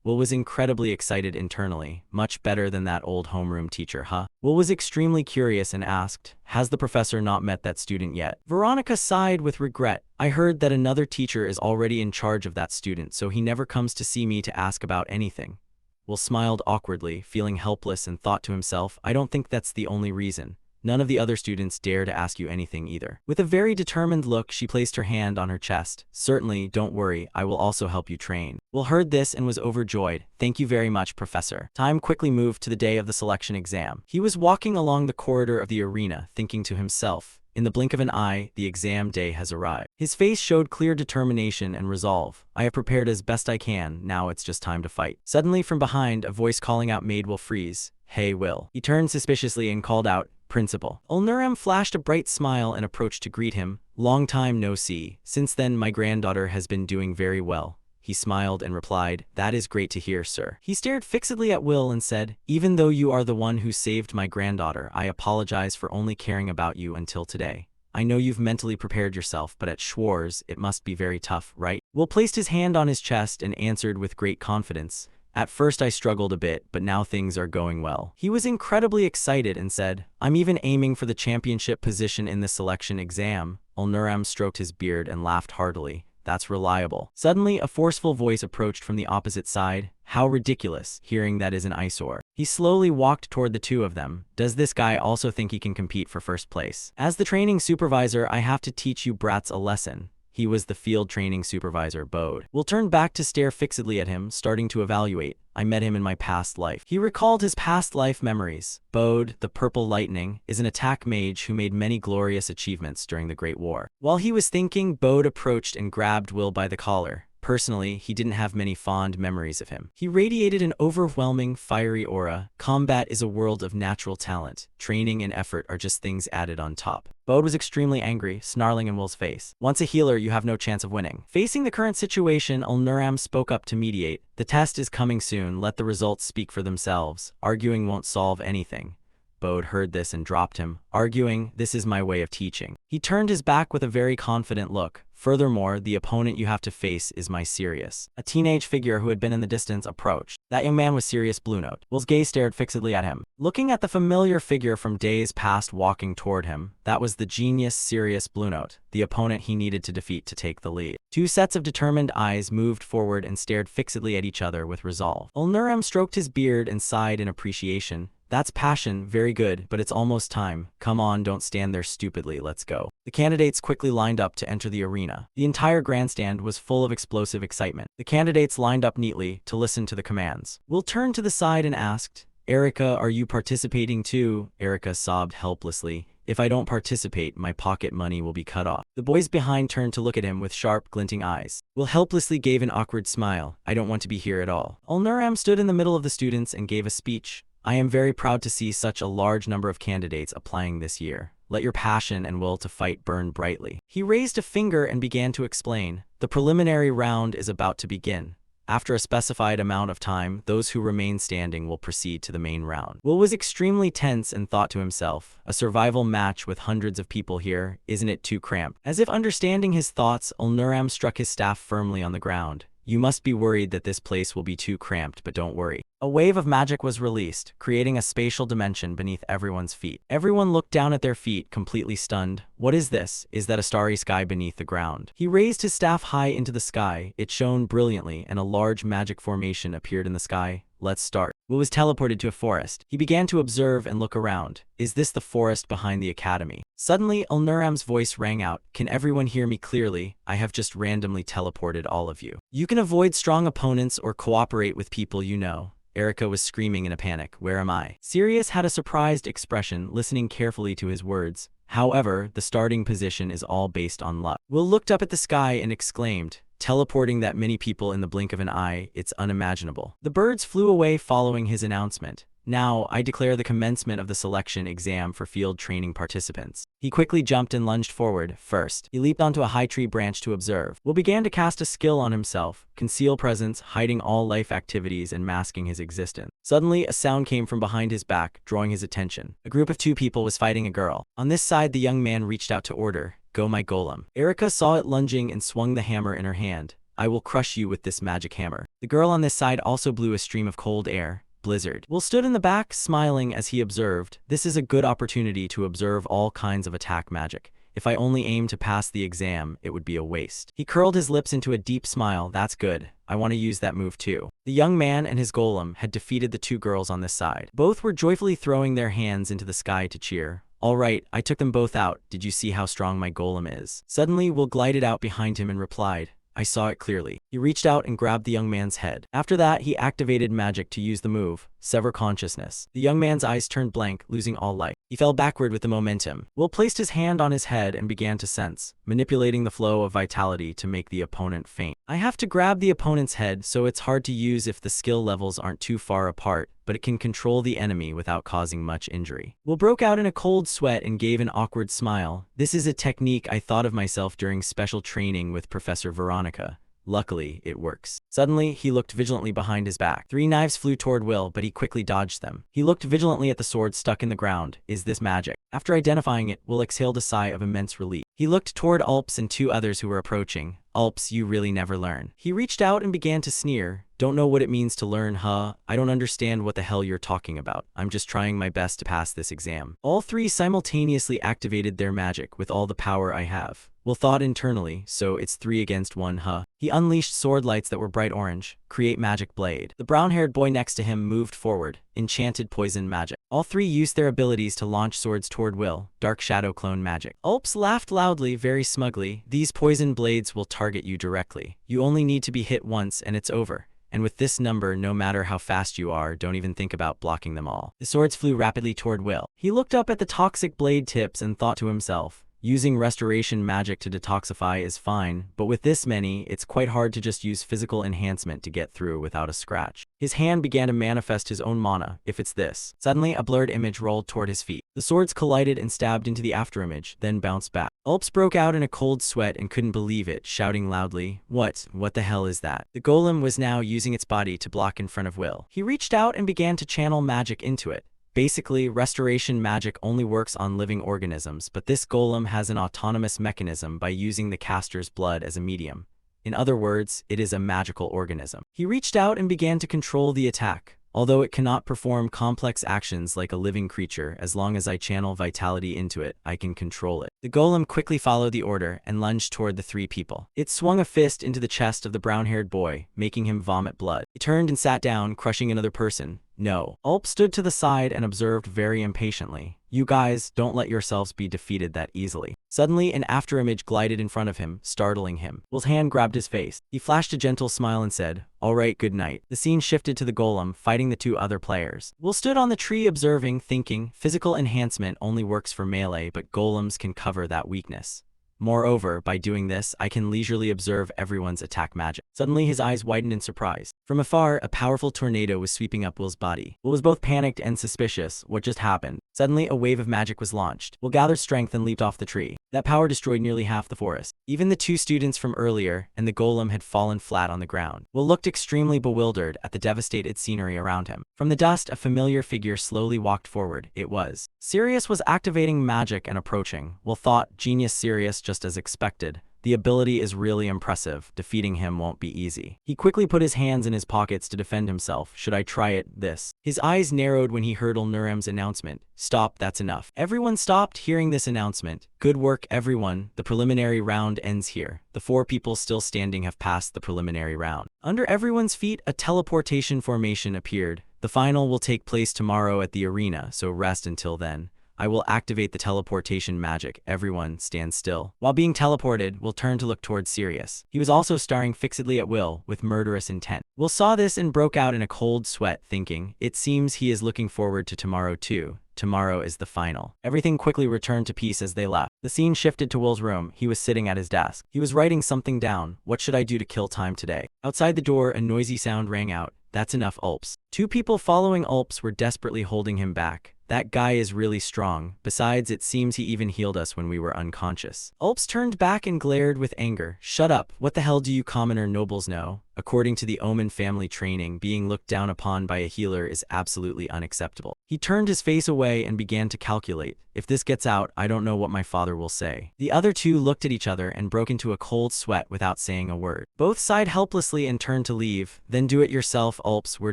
Will was incredibly excited internally. Much better than that old homeroom teacher, huh? Will was extremely curious and asked, has the professor not met that student yet? Veronica sighed with regret. I heard that another teacher is already in charge of that student, so he never comes to see me to ask about anything. Will smiled awkwardly, feeling helpless, and thought to himself, I don't think that's the only reason. None of the other students dare to ask you anything either. With a very determined look, she placed her hand on her chest. Certainly, don't worry, I will also help you train. Will heard this and was overjoyed. Thank you very much, Professor. Time quickly moved to the day of the selection exam. He was walking along the corridor of the arena, thinking to himself, in the blink of an eye, the exam day has arrived. His face showed clear determination and resolve. I have prepared as best I can, now it's just time to fight. Suddenly from behind, a voice calling out made Will freeze. Hey, Will. He turned suspiciously and called out, Principal. Ulnuram flashed a bright smile and approached to greet him. Long time no see. Since then, my granddaughter has been doing very well. He smiled and replied, that is great to hear, sir. He stared fixedly at Will and said, even though you are the one who saved my granddaughter, I apologize for only caring about you until today. I know you've mentally prepared yourself, but at Schwarz, it must be very tough, right? Will placed his hand on his chest and answered with great confidence. At first I struggled a bit, but now things are going well. He was incredibly excited and said, I'm even aiming for the championship position in the selection exam. Ulnuram stroked his beard and laughed heartily. That's reliable. Suddenly, a forceful voice approached from the opposite side. How ridiculous, hearing that is an eyesore. He slowly walked toward the two of them. Does this guy also think he can compete for first place? As the training supervisor, I have to teach you brats a lesson. He was the field training supervisor, Bode. Will turned back to stare fixedly at him, starting to evaluate. I met him in my past life. He recalled his past life memories. Bode, the Purple Lightning, is an attack mage who made many glorious achievements during the Great War. While he was thinking, Bode approached and grabbed Will by the collar. personally, he didn't have many fond memories of him. He radiated an overwhelming, fiery aura. Combat is a world of natural talent. Training and effort are just things added on top. Bode was extremely angry, snarling in Will's face. Once a healer, you have no chance of winning. Facing the current situation, Ulnuram spoke up to mediate. The test is coming soon, let the results speak for themselves. Arguing won't solve anything. Bode heard this and dropped him, arguing, this is my way of teaching. He turned his back with a very confident look. Furthermore, the opponent you have to face is my Sirius. A teenage figure who had been in the distance approached. That young man was Sirius Bluenote. Will's gaze stared fixedly at him. Looking at the familiar figure from days past walking toward him, that was the genius Sirius Bluenote, the opponent he needed to defeat to take the lead. Two sets of determined eyes moved forward and stared fixedly at each other with resolve. Ulnuram stroked his beard and sighed in appreciation. That's passion, very good, but it's almost time. Come on, don't stand there stupidly, let's go. The candidates quickly lined up to enter the arena. The entire grandstand was full of explosive excitement. The candidates lined up neatly to listen to the commands. Will turned to the side and asked, Erica, are you participating too? Erica sobbed helplessly. If I don't participate, my pocket money will be cut off. The boys behind turned to look at him with sharp, glinting eyes. Will helplessly gave an awkward smile. I don't want to be here at all. Ulnuram stood in the middle of the students and gave a speech. I am very proud to see such a large number of candidates applying this year. Let your passion and will to fight burn brightly. He raised a finger and began to explain. The preliminary round is about to begin. After a specified amount of time, those who remain standing will proceed to the main round. Will was extremely tense and thought to himself, a survival match with hundreds of people here, isn't it too cramped? As if understanding his thoughts, Ulnuram struck his staff firmly on the ground. You must be worried that this place will be too cramped, but don't worry. A wave of magic was released, creating a spatial dimension beneath everyone's feet. Everyone looked down at their feet, completely stunned. What is this? Is that a starry sky beneath the ground? He raised his staff high into the sky. It shone brilliantly, and a large magic formation appeared in the sky. Let's start. Will was teleported to a forest. He began to observe and look around. Is this the forest behind the academy? Suddenly, Ulnuram's voice rang out. Can everyone hear me clearly? I have just randomly teleported all of you. You can avoid strong opponents or cooperate with people you know. Erica was screaming in a panic. Where am I? Sirius had a surprised expression, listening carefully to his words. However, the starting position is all based on luck. Will looked up at the sky and exclaimed, teleporting that many people in the blink of an eye, it's unimaginable. The birds flew away following his announcement. Now, I declare the commencement of the selection exam for field training participants. He quickly jumped and lunged forward. First, he leaped onto a high tree branch to observe. Will began to cast a skill on himself, conceal presence, hiding all life activities and masking his existence. Suddenly, a sound came from behind his back, drawing his attention. A group of two people was fighting a girl. On this side, the young man reached out to order, go my golem. Erica saw it lunging and swung the hammer in her hand. I will crush you with this magic hammer. The girl on this side also blew a stream of cold air. Blizzard. Will stood in the back, smiling as he observed. This is a good opportunity to observe all kinds of attack magic. If I only aim to pass the exam, it would be a waste. He curled his lips into a deep smile. That's good. I want to use that move too. The young man and his golem had defeated the two girls on this side. Both were joyfully throwing their hands into the sky to cheer. All right, I took them both out. Did you see how strong my golem is? Suddenly, Will glided out behind him and replied, I saw it clearly. He reached out and grabbed the young man's head. After that, he activated magic to use the move, Sever Consciousness. The young man's eyes turned blank, losing all light. He fell backward with the momentum. Will placed his hand on his head and began to sense, manipulating the flow of vitality to make the opponent faint. I have to grab the opponent's head, so it's hard to use if the skill levels aren't too far apart, but it can control the enemy without causing much injury. Will broke out in a cold sweat and gave an awkward smile. This is a technique I thought of myself during special training with Professor Veronica. Luckily, it works. Suddenly, he looked vigilantly behind his back. 3 knives flew toward Will, but he quickly dodged them. He looked vigilantly at the sword stuck in the ground. Is this magic? After identifying it, Will exhaled a sigh of immense relief. He looked toward Alps and 2 others who were approaching. Alps, you really never learn. He reached out and began to sneer. Don't know what it means to learn, huh? I don't understand what the hell you're talking about. I'm just trying my best to pass this exam. All 3 simultaneously activated their magic with all the power I have. Will thought internally, so it's 3 against 1, huh? He unleashed sword lights that were bright orange. Create magic blade. The brown-haired boy next to him moved forward. Enchanted poison magic. All 3 used their abilities to launch swords toward Will. Dark shadow clone magic. Alps laughed loudly, very smugly. These poison blades will target you directly. You only need to be hit once and it's over. And with this number, no matter how fast you are, don't even think about blocking them all. The swords flew rapidly toward Will. He looked up at the toxic blade tips and thought to himself, using restoration magic to detoxify is fine, but with this many, it's quite hard to just use physical enhancement to get through without a scratch. His hand began to manifest his own mana, if it's this. Suddenly, a blurred image rolled toward his feet. The swords collided and stabbed into the afterimage, then bounced back. Ulps broke out in a cold sweat and couldn't believe it, shouting loudly, What the hell is that? The golem was now using its body to block in front of Will. He reached out and began to channel magic into it. Basically, restoration magic only works on living organisms, but this golem has an autonomous mechanism by using the caster's blood as a medium. In other words, it is a magical organism. He reached out and began to control the attack. Although it cannot perform complex actions like a living creature, as long as I channel vitality into it, I can control it. The golem quickly followed the order and lunged toward the three people. It swung a fist into the chest of the brown-haired boy, making him vomit blood. He turned and sat down, crushing another person. No. Ulp stood to the side and observed very impatiently. You guys, don't let yourselves be defeated that easily. Suddenly, an afterimage glided in front of him, startling him. Will's hand grabbed his face. He flashed a gentle smile and said, All right, good night. The scene shifted to the golem, fighting the two other players. Will stood on the tree observing, thinking, physical enhancement only works for melee, but golems can cover that weakness. Moreover, by doing this, I can leisurely observe everyone's attack magic. Suddenly, his eyes widened in surprise. From afar, a powerful tornado was sweeping up Will's body. Will was both panicked and suspicious. What just happened? Suddenly, a wave of magic was launched. Will gathered strength and leaped off the tree. That power destroyed nearly half the forest. Even the two students from earlier and the golem had fallen flat on the ground. Will looked extremely bewildered at the devastated scenery around him. From the dust, a familiar figure slowly walked forward. It was Sirius was activating magic and approaching. Will thought, genius Sirius, just as expected. The ability is really impressive. Defeating him won't be easy. He quickly put his hands in his pockets to defend himself. Should I try it? This. His eyes narrowed when he heard Ulnurem's announcement. Stop, that's enough. Everyone stopped hearing this announcement. Good work, everyone. The preliminary round ends here. The four people still standing have passed the preliminary round. Under everyone's feet, a teleportation formation appeared. The final will take place tomorrow at the arena, so rest until then. I will activate the teleportation magic. Everyone, stand still. While being teleported, Will turned to look towards Sirius. He was also staring fixedly at Will, with murderous intent. Will saw this and broke out in a cold sweat, thinking, it seems he is looking forward to tomorrow too. Tomorrow is the final. Everything quickly returned to peace as they left. The scene shifted to Will's room. He was sitting at his desk. He was writing something down. What should I do to kill time today? Outside the door, a noisy sound rang out. That's enough, Ulps. Two people following Ulps were desperately holding him back. That guy is really strong. Besides, it seems he even healed us when we were unconscious. Ulps turned back and glared with anger. Shut up. What the hell do you commoner nobles know? According to the Omen family training, being looked down upon by a healer is absolutely unacceptable. He turned his face away and began to calculate. If this gets out, I don't know what my father will say. The other two looked at each other and broke into a cold sweat without saying a word. Both sighed helplessly and turned to leave. Then do it yourself, Ulps. We're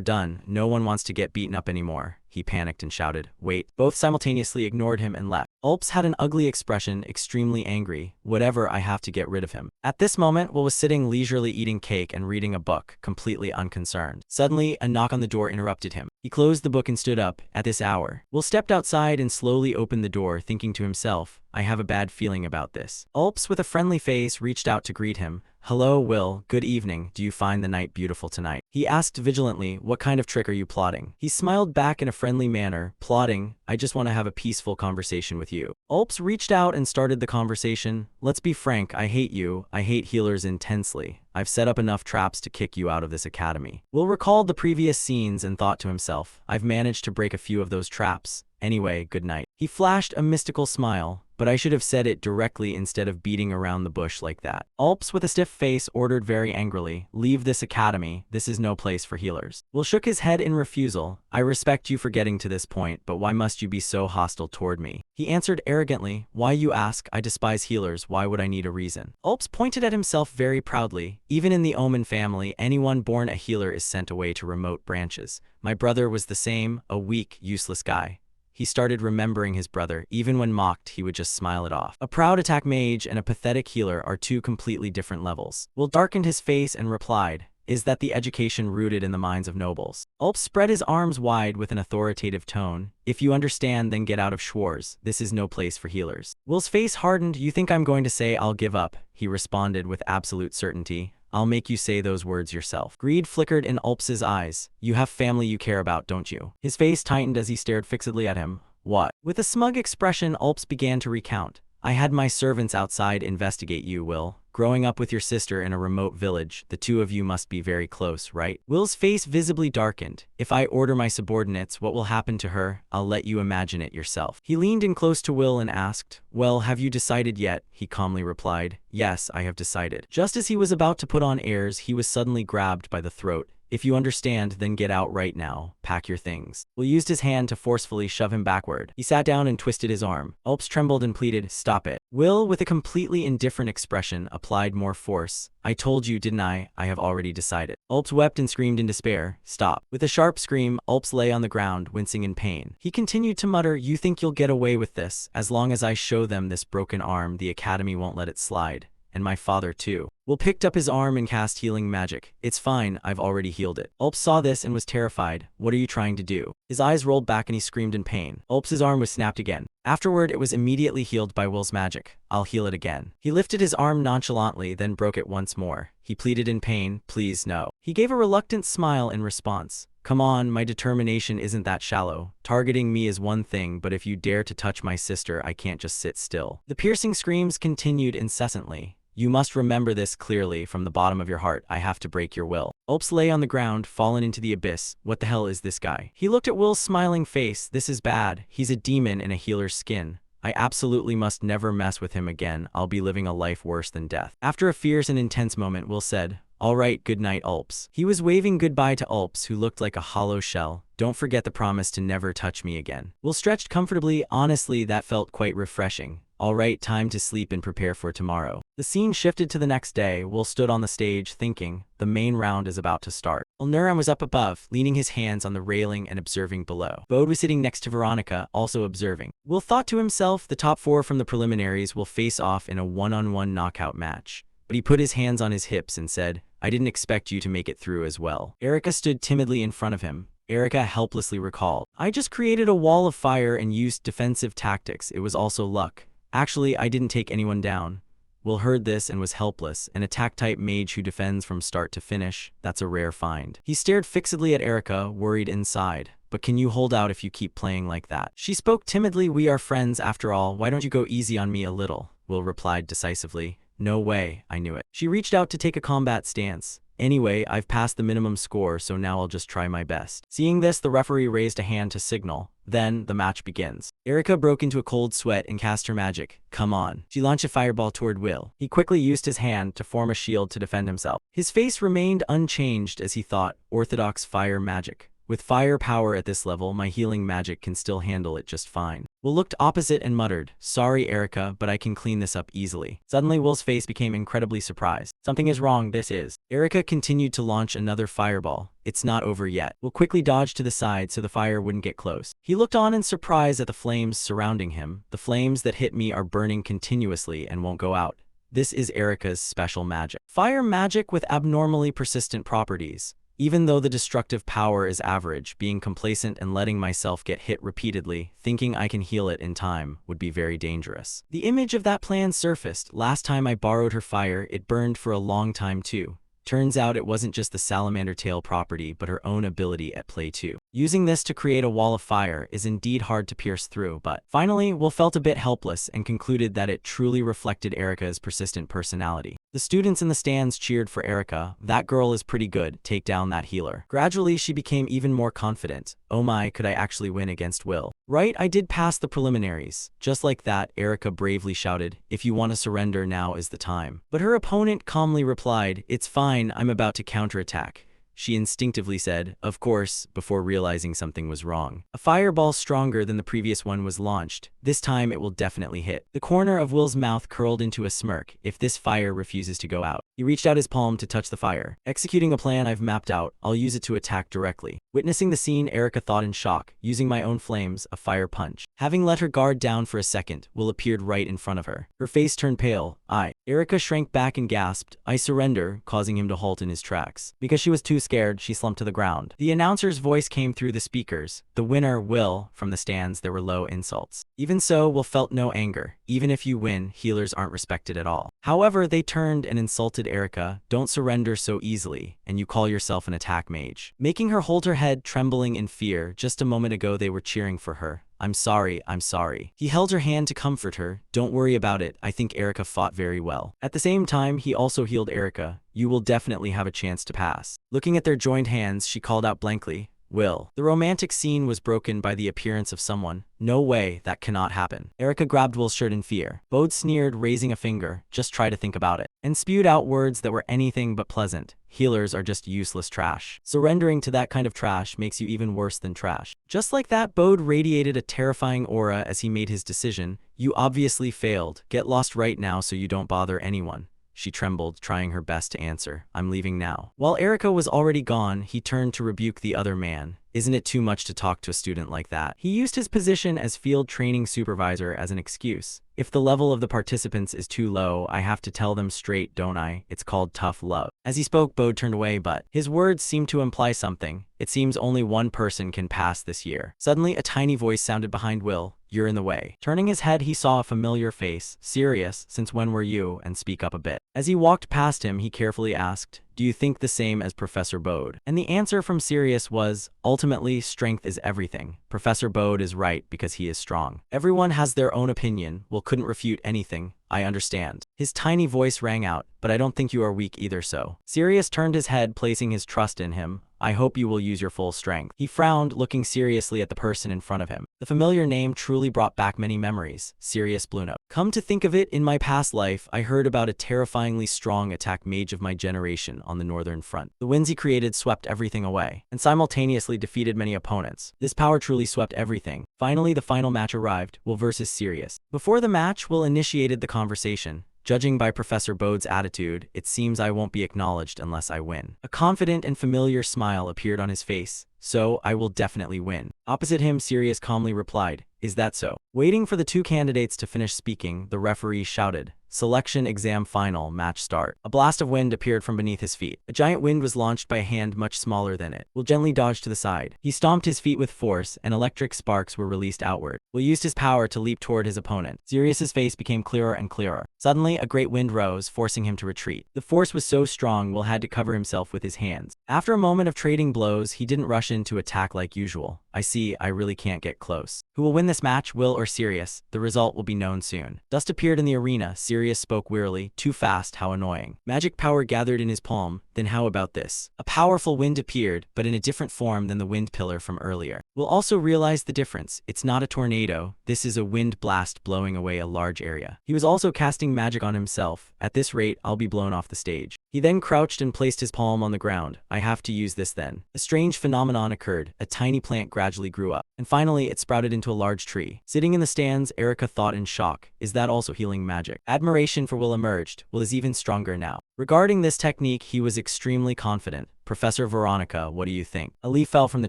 done. No one wants to get beaten up anymore. He panicked and shouted, Wait. Both simultaneously ignored him and left. Ulps had an ugly expression, extremely angry. Whatever, I have to get rid of him. At this moment, Will was sitting leisurely eating cake and reading a book, completely unconcerned. Suddenly, a knock on the door interrupted him. He closed the book and stood up. At this hour, Will stepped outside and slowly opened the door, thinking to himself, I have a bad feeling about this. Ulps, with a friendly face, reached out to greet him. Hello, Will. Good evening. Do you find the night beautiful tonight? He asked vigilantly, What kind of trick are you plotting? He smiled back in a friendly manner. Plotting? I just want to have a peaceful conversation with you. Ulps reached out and started the conversation. Let's be frank, I hate you. I hate healers intensely. I've set up enough traps to kick you out of this academy. Will recalled the previous scenes and thought to himself, I've managed to break a few of those traps. Anyway, good night. He flashed a mystical smile, but I should have said it directly instead of beating around the bush like that. Ulps, with a stiff face, ordered very angrily, Leave this academy. This is no place for healers. Will shook his head in refusal. I respect you for getting to this point, but why must you be so hostile toward me? He answered arrogantly, Why, you ask? I despise healers. Why would I need a reason? Ulps pointed at himself very proudly. Even in the Omen family, anyone born a healer is sent away to remote branches. My brother was the same, a weak, useless guy. He started remembering his brother. Even when mocked, he would just smile it off. A proud attack mage and a pathetic healer are two completely different levels. Will darkened his face and replied, Is that the education rooted in the minds of nobles? Ulp spread his arms wide with an authoritative tone. If you understand, then get out of Schwarz. This is no place for healers. Will's face hardened. You think I'm going to say I'll give up? He responded with absolute certainty. I'll make you say those words yourself. Greed flickered in Ulp's eyes. You have family you care about, don't you? His face tightened as he stared fixedly at him. What? With a smug expression, Ulps began to recount. I had my servants outside investigate you, Will. Growing up with your sister in a remote village, the two of you must be very close, right? Will's face visibly darkened. If I order my subordinates, what will happen to her? I'll let you imagine it yourself. He leaned in close to Will and asked, well, have you decided yet? He calmly replied, yes, I have decided. Just as he was about to put on airs, he was suddenly grabbed by the throat. If you understand, then get out right now. Pack your things. Will used his hand to forcefully shove him backward. He sat down and twisted his arm. Ulps trembled and pleaded, stop it. Will, with a completely indifferent expression, applied more force. I told you, didn't I? I have already decided. Ulps wept and screamed in despair. Stop. With a sharp scream, Ulps lay on the ground, wincing in pain. He continued to mutter, you think you'll get away with this? As long as I show them this broken arm, the Academy won't let it slide. And my father too. Will picked up his arm and cast healing magic. It's fine, I've already healed it. Ulps saw this and was terrified. What are you trying to do? His eyes rolled back and he screamed in pain. Ulp's arm was snapped again. Afterward, it was immediately healed by Will's magic. I'll heal it again. He lifted his arm nonchalantly, then broke it once more. He pleaded in pain, please no. He gave a reluctant smile in response. Come on, my determination isn't that shallow. Targeting me is one thing, but if you dare to touch my sister, I can't just sit still. The piercing screams continued incessantly. You must remember this clearly from the bottom of your heart. I have to break your will. Ulps lay on the ground, fallen into the abyss. What the hell is this guy? He looked at Will's smiling face. This is bad. He's a demon in a healer's skin. I absolutely must never mess with him again. I'll be living a life worse than death. After a fierce and intense moment, Will said, all right, good night, Ulps. He was waving goodbye to Ulps, who looked like a hollow shell. Don't forget the promise to never touch me again. Will stretched comfortably. Honestly, that felt quite refreshing. All right, time to sleep and prepare for tomorrow. The scene shifted to the next day. Will stood on the stage thinking, the main round is about to start. Ulnuran was up above, leaning his hands on the railing and observing below. Bode was sitting next to Veronica, also observing. Will thought to himself, the top four from the preliminaries will face off in a one-on-one knockout match. But he put his hands on his hips and said, I didn't expect you to make it through as well. Erica stood timidly in front of him. Erica helplessly recalled, I just created a wall of fire and used defensive tactics. It was also luck. Actually, I didn't take anyone down. Will heard this and was helpless, an attack-type mage who defends from start to finish. That's a rare find. He stared fixedly at Erica, worried inside. But can you hold out if you keep playing like that? She spoke timidly, we are friends after all. Why don't you go easy on me a little? Will replied decisively. No way, I knew it. She reached out to take a combat stance. Anyway, I've passed the minimum score, so now I'll just try my best. Seeing this, the referee raised a hand to signal. Then, the match begins. Erica broke into a cold sweat and cast her magic. Come on. She launched a fireball toward Will. He quickly used his hand to form a shield to defend himself. His face remained unchanged as he thought, orthodox fire magic. With fire power at this level, my healing magic can still handle it just fine. Will looked opposite and muttered, sorry Erica, but I can clean this up easily. Suddenly Will's face became incredibly surprised. Something is wrong, this is. Erica continued to launch another fireball. It's not over yet. Will quickly dodged to the side so the fire wouldn't get close. He looked on in surprise at the flames surrounding him. The flames that hit me are burning continuously and won't go out. This is Erica's special magic. Fire magic with abnormally persistent properties. Even though the destructive power is average, being complacent and letting myself get hit repeatedly, thinking I can heal it in time, would be very dangerous. The image of that plan surfaced. Last time I borrowed her fire, it burned for a long time too. Turns out it wasn't just the salamander tail property, but her own ability at play too. Using this to create a wall of fire is indeed hard to pierce through, but finally, Will felt a bit helpless and concluded that it truly reflected Erica's persistent personality. The students in the stands cheered for Erica. That girl is pretty good, take down that healer. Gradually, she became even more confident. Oh my, could I actually win against Will? Right, I did pass the preliminaries. Just like that, Erica bravely shouted, if you want to surrender, now is the time. But her opponent calmly replied, it's fine, I'm about to counterattack. She instinctively said, of course, before realizing something was wrong. A fireball stronger than the previous one was launched. This time it will definitely hit. The corner of Will's mouth curled into a smirk. If this fire refuses to go out. He reached out his palm to touch the fire. Executing a plan I've mapped out, I'll use it to attack directly. Witnessing the scene, Erica thought in shock. Using my own flames, a fire punch. Having let her guard down for a second, Will appeared right in front of her. Her face turned pale. Erica shrank back and gasped, I surrender, causing him to halt in his tracks. Because she was too scared, she slumped to the ground. The announcer's voice came through the speakers. The winner, Will. From the stands, there were low insults. Even so, Will felt no anger. Even if you win, healers aren't respected at all. However, they turned and insulted Erica. Don't surrender so easily, and you call yourself an attack mage. Making her hold her head, trembling in fear. Just a moment ago they were cheering for her. I'm sorry, I'm sorry. He held her hand to comfort her. Don't worry about it, I think Erika fought very well. At the same time, he also healed Erika. You will definitely have a chance to pass. Looking at their joined hands, she called out blankly, Will. The romantic scene was broken by the appearance of someone. No way, that cannot happen. Erika grabbed Will's shirt in fear. Bode sneered, raising a finger, just try to think about it, and spewed out words that were anything but pleasant. Healers are just useless trash. Surrendering to that kind of trash makes you even worse than trash. Just like that, Bode radiated a terrifying aura as he made his decision. You obviously failed. Get lost right now so you don't bother anyone. She trembled, trying her best to answer, I'm leaving now. While Erika was already gone, he turned to rebuke the other man. Isn't it too much to talk to a student like that? He used his position as field training supervisor as an excuse. If the level of the participants is too low, I have to tell them straight, don't I? It's called tough love. As he spoke, Bode turned away, but his words seemed to imply something. It seems only one person can pass this year. Suddenly, a tiny voice sounded behind Will. You're in the way. Turning his head, he saw a familiar face. Sirius, since when were you? And speak up a bit. As he walked past him, he carefully asked, do you think the same as Professor Bode? And the answer from Sirius was, ultimately, strength is everything. Professor Bode is right because he is strong. Everyone has their own opinion. Will couldn't refute anything. I understand. His tiny voice rang out, but I don't think you are weak either, so. Sirius turned his head, placing his trust in him. I hope you will use your full strength. He frowned, looking seriously at the person in front of him. The familiar name truly brought back many memories. Sirius Bluno. Come to think of it, in my past life, I heard about a terrifyingly strong attack mage of my generation on the northern front. The winds he created swept everything away, and simultaneously defeated many opponents. This power truly swept everything. Finally, the final match arrived, Will versus Sirius. Before the match, Will initiated the conversation. Judging by Professor Bode's attitude, it seems I won't be acknowledged unless I win. A confident and familiar smile appeared on his face. So, I will definitely win. Opposite him, Sirius calmly replied, is that so? Waiting for the two candidates to finish speaking, the referee shouted, Selection exam final, match start. A blast of wind appeared from beneath his feet. A giant wind was launched by a hand much smaller than it. Will gently dodged to the side. He stomped his feet with force, and electric sparks were released outward. Will used his power to leap toward his opponent. Sirius's face became clearer and clearer. Suddenly, a great wind rose, forcing him to retreat. The force was so strong, Will had to cover himself with his hands. After a moment of trading blows, he didn't rush in to attack like usual. I see, I really can't get close. Who will win this match, Will or Sirius? The result will be known soon. Dust appeared in the arena. Sirius spoke wearily. Too fast, how annoying. Magic power gathered in his palm. Then how about this? A powerful wind appeared, but in a different form than the wind pillar from earlier. Will also realized the difference. It's not a tornado. This is a wind blast blowing away a large area. He was also casting magic on himself. At this rate, I'll be blown off the stage. He then crouched and placed his palm on the ground. I have to use this then. A strange phenomenon occurred. A tiny plant gradually grew up, and finally it sprouted into a large tree. Sitting in the stands, Erika thought in shock, is that also healing magic? Admiration for Will emerged. Will is even stronger now. Regarding this technique, he was extremely confident. Professor Veronica, what do you think? A leaf fell from the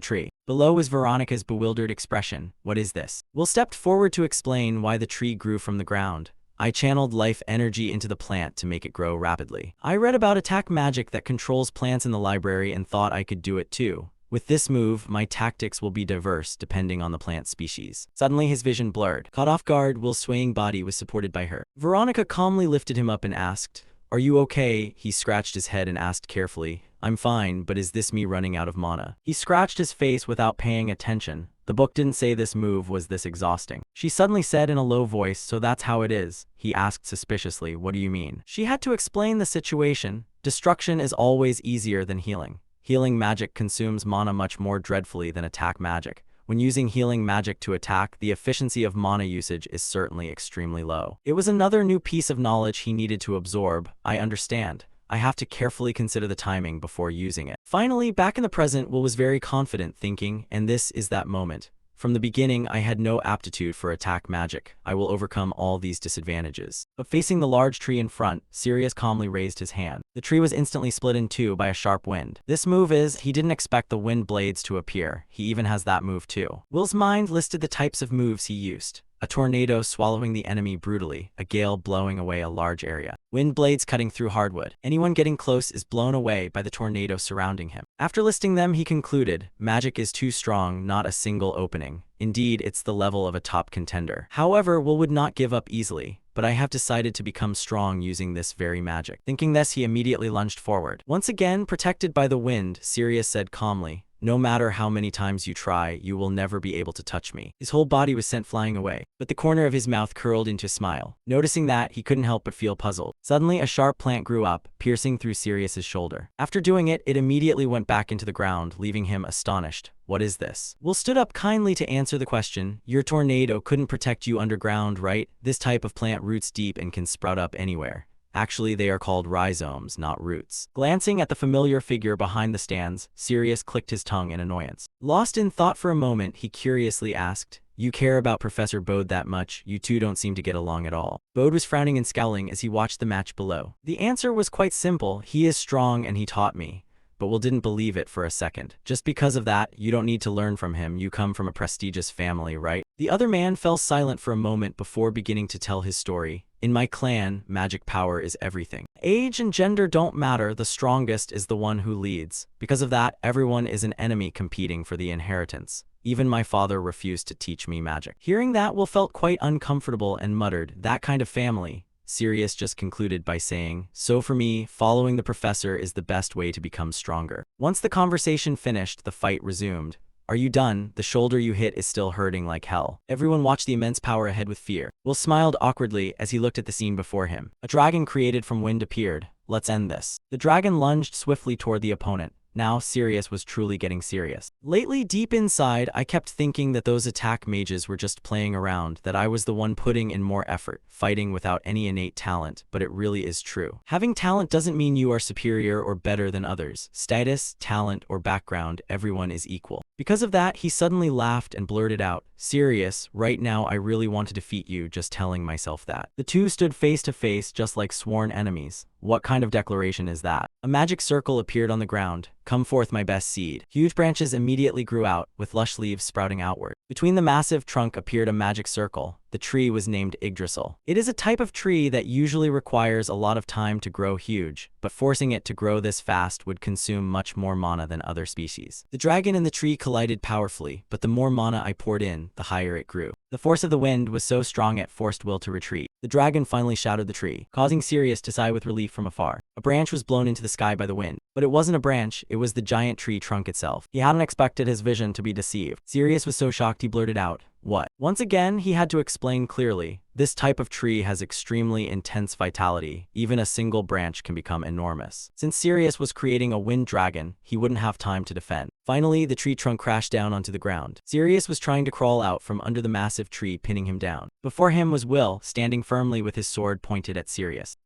tree. Below was Veronica's bewildered expression. What is this? Will stepped forward to explain why the tree grew from the ground. I channeled life energy into the plant to make it grow rapidly. I read about attack magic that controls plants in the library and thought I could do it too. With this move, my tactics will be diverse depending on the plant species. Suddenly his vision blurred. Caught off guard, Will's swaying body was supported by her. Veronica calmly lifted him up and asked, are you okay? He scratched his head and asked carefully, I'm fine, but is this me running out of mana? He scratched his face without paying attention. The book didn't say this move was this exhausting. She suddenly said in a low voice, so that's how it is. He asked suspiciously, what do you mean? She had to explain the situation. Destruction is always easier than healing. Healing magic consumes mana much more dreadfully than attack magic. When using healing magic to attack, the efficiency of mana usage is certainly extremely low. It was another new piece of knowledge he needed to absorb. I understand. I have to carefully consider the timing before using it. Finally, back in the present, Will was very confident, thinking, and this is that moment. From the beginning, I had no aptitude for attack magic. I will overcome all these disadvantages. But facing the large tree in front, Sirius calmly raised his hand. The tree was instantly split in two by a sharp wind. This move is, he didn't expect the wind blades to appear. He even has that move too. Will's mind listed the types of moves he used. A tornado swallowing the enemy brutally, a gale blowing away a large area, wind blades cutting through hardwood. Anyone getting close is blown away by the tornado surrounding him. After listing them, he concluded, magic is too strong, not a single opening. Indeed, it's the level of a top contender. However, Will would not give up easily, but I have decided to become strong using this very magic. Thinking this, he immediately lunged forward. Once again, protected by the wind, Sirius said calmly, No matter how many times you try, you will never be able to touch me. His whole body was sent flying away, but the corner of his mouth curled into a smile. Noticing that, he couldn't help but feel puzzled. Suddenly, a sharp plant grew up, piercing through Sirius's shoulder. After doing it, it immediately went back into the ground, leaving him astonished. What is this? Will stood up kindly to answer the question. Your tornado couldn't protect you underground, right? This type of plant roots deep and can sprout up anywhere. Actually, they are called rhizomes, not roots. Glancing at the familiar figure behind the stands, Sirius clicked his tongue in annoyance. Lost in thought for a moment, he curiously asked, "You care about Professor Bode that much? You two don't seem to get along at all." Bode was frowning and scowling as he watched the match below. The answer was quite simple. He is strong and he taught me. But Will didn't believe it for a second. Just because of that, you don't need to learn from him. You come from a prestigious family, right? The other man fell silent for a moment before beginning to tell his story. In my clan, magic power is everything. Age and gender don't matter. The strongest is the one who leads. Because of that, everyone is an enemy competing for the inheritance. Even my father refused to teach me magic. Hearing that, Will felt quite uncomfortable and muttered, "That kind of family." Sirius just concluded by saying, "So for me, following the professor is the best way to become stronger." Once the conversation finished, the fight resumed. "Are you done? The shoulder you hit is still hurting like hell." Everyone watched the immense power ahead with fear. Will smiled awkwardly as he looked at the scene before him. A dragon created from wind appeared. "Let's end this." The dragon lunged swiftly toward the opponent. Now Sirius was truly getting serious. Lately, deep inside, I kept thinking that those attack mages were just playing around, that I was the one putting in more effort, fighting without any innate talent, but it really is true. Having talent doesn't mean you are superior or better than others. Status, talent, or background, everyone is equal. Because of that, he suddenly laughed and blurted out, "Sirius, right now I really want to defeat you, just telling myself that." The two stood face to face, just like sworn enemies. What kind of declaration is that? A magic circle appeared on the ground. "Come forth, my best seed." Huge branches immediately grew out, with lush leaves sprouting outward. Between the massive trunk appeared a magic circle. The tree was named Yggdrasil. It is a type of tree that usually requires a lot of time to grow huge, but forcing it to grow this fast would consume much more mana than other species. The dragon and the tree collided powerfully, but the more mana I poured in, the higher it grew. The force of the wind was so strong it forced Will to retreat. The dragon finally shattered the tree, causing Sirius to sigh with relief from afar. A branch was blown into the sky by the wind. But it wasn't a branch, it was the giant tree trunk itself. He hadn't expected his vision to be deceived. Sirius was so shocked he blurted out, "What?" Once again, he had to explain clearly. This type of tree has extremely intense vitality. Even a single branch can become enormous. Since Sirius was creating a wind dragon, he wouldn't have time to defend. Finally, the tree trunk crashed down onto the ground. Sirius was trying to crawl out from under the massive tree, pinning him down. Before him was Will, standing firmly with his sword pointed at Sirius.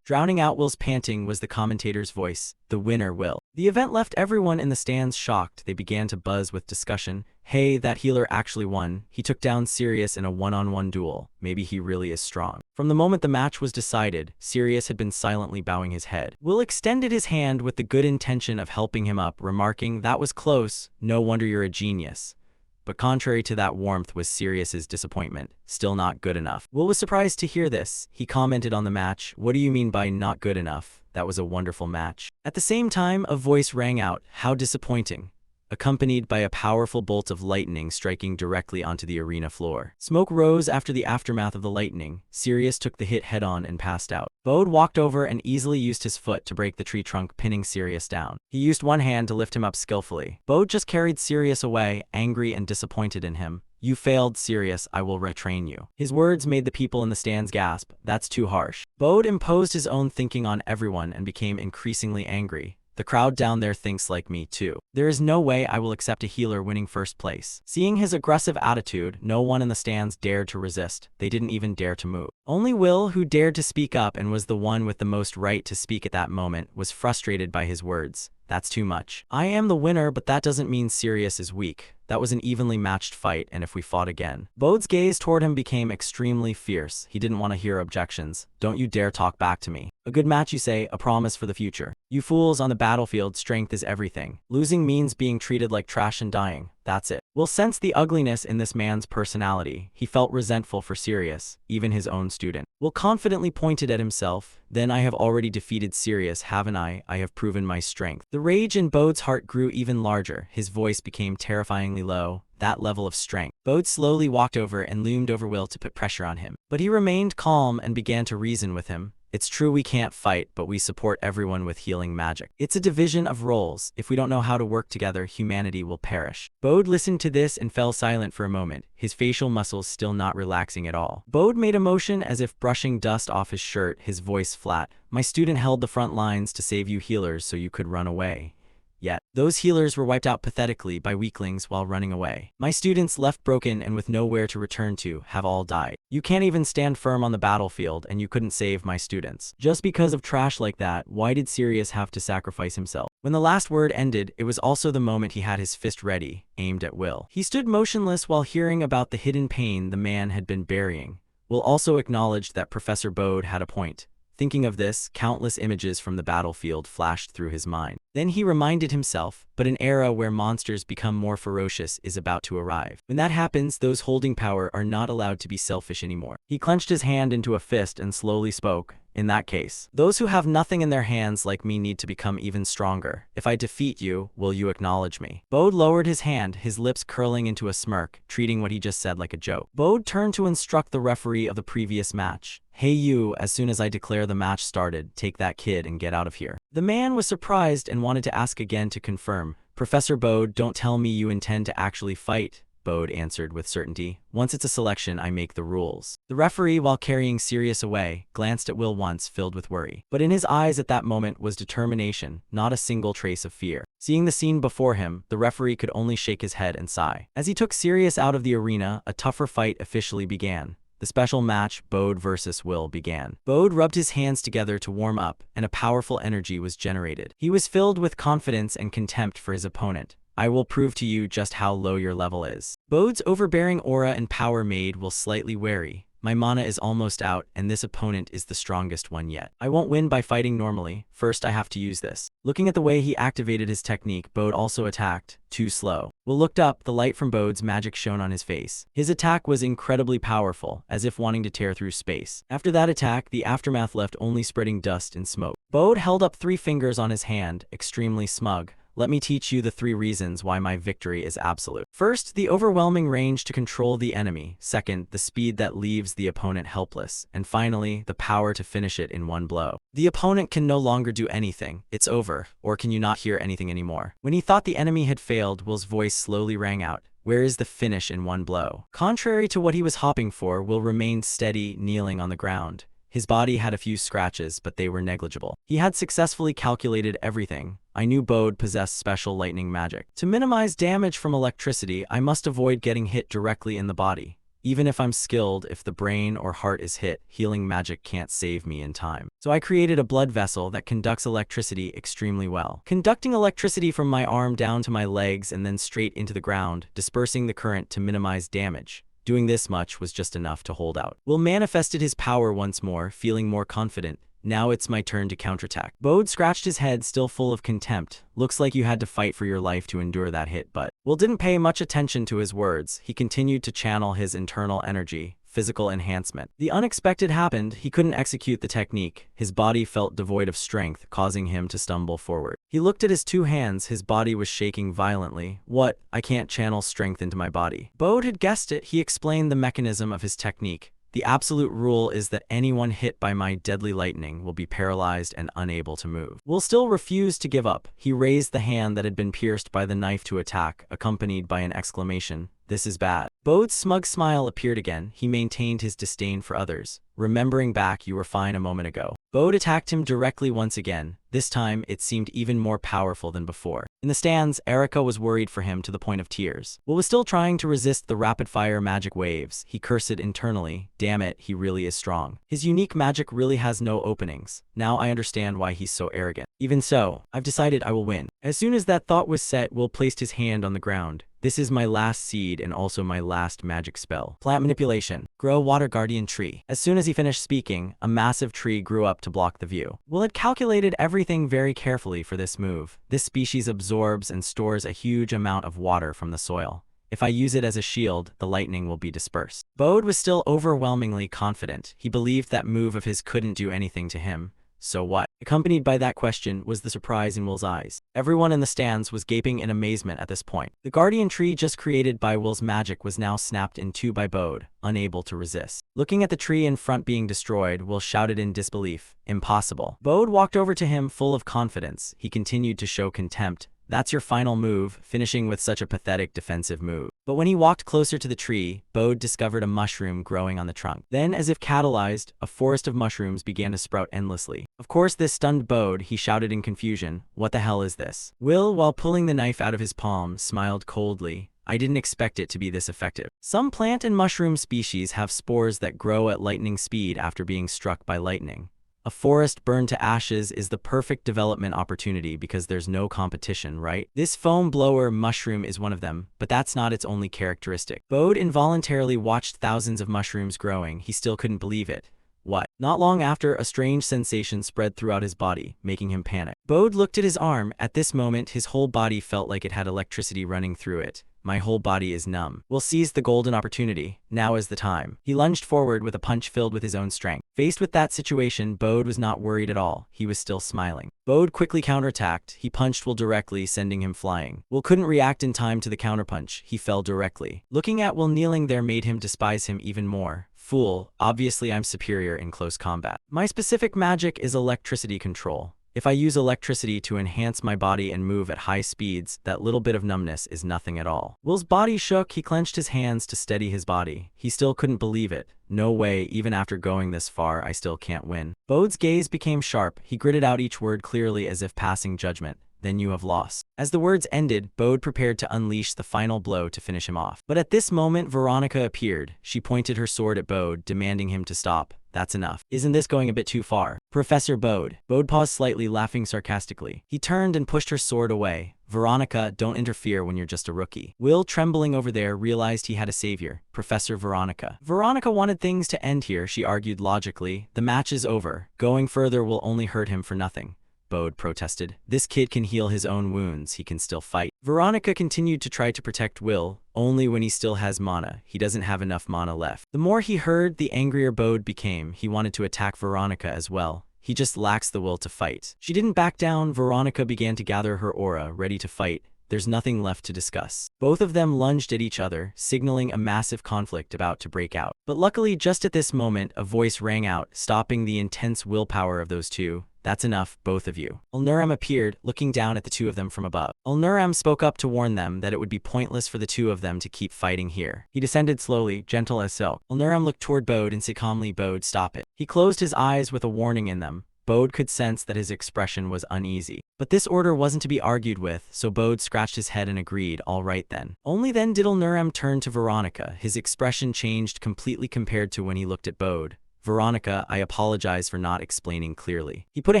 Drowning out Will's panting was the commentator's voice. "The winner, Will." The event left everyone in the stands shocked. They began to buzz with discussion. "Hey, that healer actually won. He took down Sirius in a one-on-one duel. Maybe he really is strong." From the moment the match was decided, Sirius had been silently bowing his head. Will extended his hand with the good intention of helping him up, remarking, "That was close. No wonder you're a genius." But contrary to that warmth was Sirius's disappointment. "Still not good enough." Will was surprised to hear this. He commented on the match. "What do you mean by not good enough? That was a wonderful match." At the same time, a voice rang out, "How disappointing," accompanied by a powerful bolt of lightning striking directly onto the arena floor. Smoke rose after the aftermath of the lightning. Sirius took the hit head-on and passed out. Bode walked over and easily used his foot to break the tree trunk, pinning Sirius down. He used one hand to lift him up skillfully. Bode just carried Sirius away, angry and disappointed in him. "You failed, Sirius. I will retrain you." His words made the people in the stands gasp. That's too harsh. Bode imposed his own thinking on everyone and became increasingly angry. "The crowd down there thinks like me too. There is no way I will accept a healer winning first place." Seeing his aggressive attitude, no one in the stands dared to resist. They didn't even dare to move. Only Will, who dared to speak up and was the one with the most right to speak at that moment, was frustrated by his words. "That's too much. I am the winner, but that doesn't mean Sirius is weak. That was an evenly matched fight, and if we fought again." Bode's gaze toward him became extremely fierce. He didn't want to hear objections. "Don't you dare talk back to me. A good match, you say, a promise for the future. You fools, on the battlefield, strength is everything. Losing means being treated like trash and dying. That's it." Will sensed the ugliness in this man's personality. He felt resentful for Sirius, even his own student. Will confidently pointed at himself. "Then I have already defeated Sirius, haven't I? I have proven my strength." The rage in Bode's heart grew even larger. His voice became terrifyingly low. That level of strength. Bode slowly walked over and loomed over Will to put pressure on him. But he remained calm and began to reason with him. It's true we can't fight, but we support everyone with healing magic. It's a division of roles. If we don't know how to work together, humanity will perish. Bode listened to this and fell silent for a moment, his facial muscles still not relaxing at all. Bode made a motion as if brushing dust off his shirt, his voice flat. My student held the front lines to save you healers so you could run away. Yet, those healers were wiped out pathetically by weaklings while running away. My students, left broken and with nowhere to return to, have all died. You can't even stand firm on the battlefield, and you couldn't save my students. Just because of trash like that, why did Sirius have to sacrifice himself? When the last word ended, it was also the moment he had his fist ready, aimed at Will. He stood motionless while hearing about the hidden pain the man had been burying. Will also acknowledged that Professor Bode had a point. Thinking of this, countless images from the battlefield flashed through his mind. Then he reminded himself, but an era where monsters become more ferocious is about to arrive. When that happens, those holding power are not allowed to be selfish anymore. He clenched his hand into a fist and slowly spoke. In that case, those who have nothing in their hands like me need to become even stronger. If I defeat you, will you acknowledge me? Bode lowered his hand, his lips curling into a smirk, treating what he just said like a joke. Bode turned to instruct the referee of the previous match. Hey you, as soon as I declare the match started, take that kid and get out of here. The man was surprised and wanted to ask again to confirm. Professor Bode, don't tell me you intend to actually fight. Bode answered with certainty. Once it's a selection, I make the rules. The referee, while carrying Sirius away, glanced at Will once, filled with worry. But in his eyes at that moment was determination, not a single trace of fear. Seeing the scene before him, the referee could only shake his head and sigh. As he took Sirius out of the arena, a tougher fight officially began. The special match, Bode versus Will, began. Bode rubbed his hands together to warm up, and a powerful energy was generated. He was filled with confidence and contempt for his opponent. I will prove to you just how low your level is. Bode's overbearing aura and power made Will slightly wary. My mana is almost out, and this opponent is the strongest one yet. I won't win by fighting normally. First, I have to use this. Looking at the way he activated his technique, Bode also attacked. Too slow. Will looked up, the light from Bode's magic shone on his face. His attack was incredibly powerful, as if wanting to tear through space. After that attack, the aftermath left only spreading dust and smoke. Bode held up 3 fingers on his hand, extremely smug. Let me teach you the 3 reasons why my victory is absolute. First, the overwhelming range to control the enemy. Second, the speed that leaves the opponent helpless. And finally, the power to finish it in one blow. The opponent can no longer do anything. It's over. Or can you not hear anything anymore? When he thought the enemy had failed, Will's voice slowly rang out. Where is the finish in one blow? Contrary to what he was hoping for, Will remained steady, kneeling on the ground. His body had a few scratches, but they were negligible. He had successfully calculated everything. I knew Bode possessed special lightning magic. To minimize damage from electricity, I must avoid getting hit directly in the body. Even if I'm skilled, if the brain or heart is hit, healing magic can't save me in time. So I created a blood vessel that conducts electricity extremely well. Conducting electricity from my arm down to my legs and then straight into the ground, dispersing the current to minimize damage. Doing this much was just enough to hold out. Will manifested his power once more, feeling more confident. Now it's my turn to counterattack. Bode scratched his head, still full of contempt. Looks like you had to fight for your life to endure that hit, but Will didn't pay much attention to his words. He continued to channel his internal energy. Physical enhancement. The unexpected happened. He couldn't execute the technique. His body felt devoid of strength, causing him to stumble forward. He looked at his 2 hands. His body was shaking violently. What? I can't channel strength into my body. Bode had guessed it. He explained the mechanism of his technique. The absolute rule is that anyone hit by my deadly lightning will be paralyzed and unable to move. Will still refused to give up. He raised the hand that had been pierced by the knife to attack, accompanied by an exclamation. This is bad. Bode's smug smile appeared again. He maintained his disdain for others. Remembering back, you were fine a moment ago. Bode attacked him directly once again. This time, it seemed even more powerful than before. In the stands, Erica was worried for him to the point of tears. Will was still trying to resist the rapid-fire magic waves. He cursed internally. Damn it, he really is strong. His unique magic really has no openings. Now I understand why he's so arrogant. Even so, I've decided I will win. As soon as that thought was set, Will placed his hand on the ground. This is my last seed and also my last magic spell. Plant manipulation. Grow water guardian tree. As soon as he finished speaking, a massive tree grew up to block the view. Will had calculated everything very carefully for this move. This species absorbs and stores a huge amount of water from the soil. If I use it as a shield, the lightning will be dispersed. Bode was still overwhelmingly confident. He believed that move of his couldn't do anything to him. so what? Accompanied by that question was the surprise in Will's eyes. Everyone in the stands was gaping in amazement at this point. The guardian tree just created by Will's magic was now snapped in two by Bode, unable to resist. Looking at the tree in front being destroyed, Will shouted in disbelief, "Impossible." Bode walked over to him full of confidence. He continued to show contempt. "That's your final move," finishing with such a pathetic defensive move. But when he walked closer to the tree, Bode discovered a mushroom growing on the trunk. Then, as if catalyzed, a forest of mushrooms began to sprout endlessly. Of course, this stunned Bode. He shouted in confusion, "What the hell is this?" Will, while pulling the knife out of his palm, smiled coldly. "I didn't expect it to be this effective. Some plant and mushroom species have spores that grow at lightning speed after being struck by lightning. A forest burned to ashes is the perfect development opportunity because there's no competition, right? This foam blower mushroom is one of them, but that's not its only characteristic." Bode involuntarily watched thousands of mushrooms growing. He still couldn't believe it. What? Not long after, a strange sensation spread throughout his body, making him panic. Bode looked at his arm. At this moment, his whole body felt like it had electricity running through it. "My whole body is numb." Will seized the golden opportunity. Now is the time. He lunged forward with a punch filled with his own strength. Faced with that situation, Bode was not worried at all. He was still smiling. Bode quickly counterattacked. He punched Will directly, sending him flying. Will couldn't react in time to the counterpunch. He fell directly. Looking at Will kneeling there made him despise him even more. "Fool, obviously I'm superior in close combat. My specific magic is electricity control. If I use electricity to enhance my body and move at high speeds, that little bit of numbness is nothing at all." Will's body shook. He clenched his hands to steady his body. He still couldn't believe it. "No way, even after going this far, I still can't win." Bode's gaze became sharp. He gritted out each word clearly as if passing judgment. "Then you have lost." As the words ended, Bode prepared to unleash the final blow to finish him off. But at this moment, Veronica appeared. She pointed her sword at Bode, demanding him to stop. "That's enough. Isn't this going a bit too far? Professor Bode." Bode paused slightly, laughing sarcastically. He turned and pushed her sword away. "Veronica, don't interfere when you're just a rookie." Will, trembling over there, realized he had a savior, Professor Veronica. Veronica wanted things to end here, she argued logically. "The match is over. Going further will only hurt him for nothing." Bode protested. "This kid can heal his own wounds. He can still fight." Veronica continued to try to protect Will, only when he still has mana. He doesn't have enough mana left. The more he heard, the angrier Bode became. He wanted to attack Veronica as well. He just lacks the will to fight. She didn't back down. Veronica began to gather her aura, ready to fight. There's nothing left to discuss. Both of them lunged at each other, signaling a massive conflict about to break out. But luckily, just at this moment, a voice rang out, stopping the intense willpower of those two. "That's enough, both of you." Ulnuram appeared, looking down at the two of them from above. Ulnuram spoke up to warn them that it would be pointless for the two of them to keep fighting here. He descended slowly, gentle as silk. Ulnuram looked toward Bode and said calmly, "Bode, stop it." He closed his eyes with a warning in them. Bode could sense that his expression was uneasy. But this order wasn't to be argued with, so Bode scratched his head and agreed, "All right then." Only then did Ulnuram turn to Veronica. His expression changed completely compared to when he looked at Bode. "Veronica, I apologize for not explaining clearly." He put a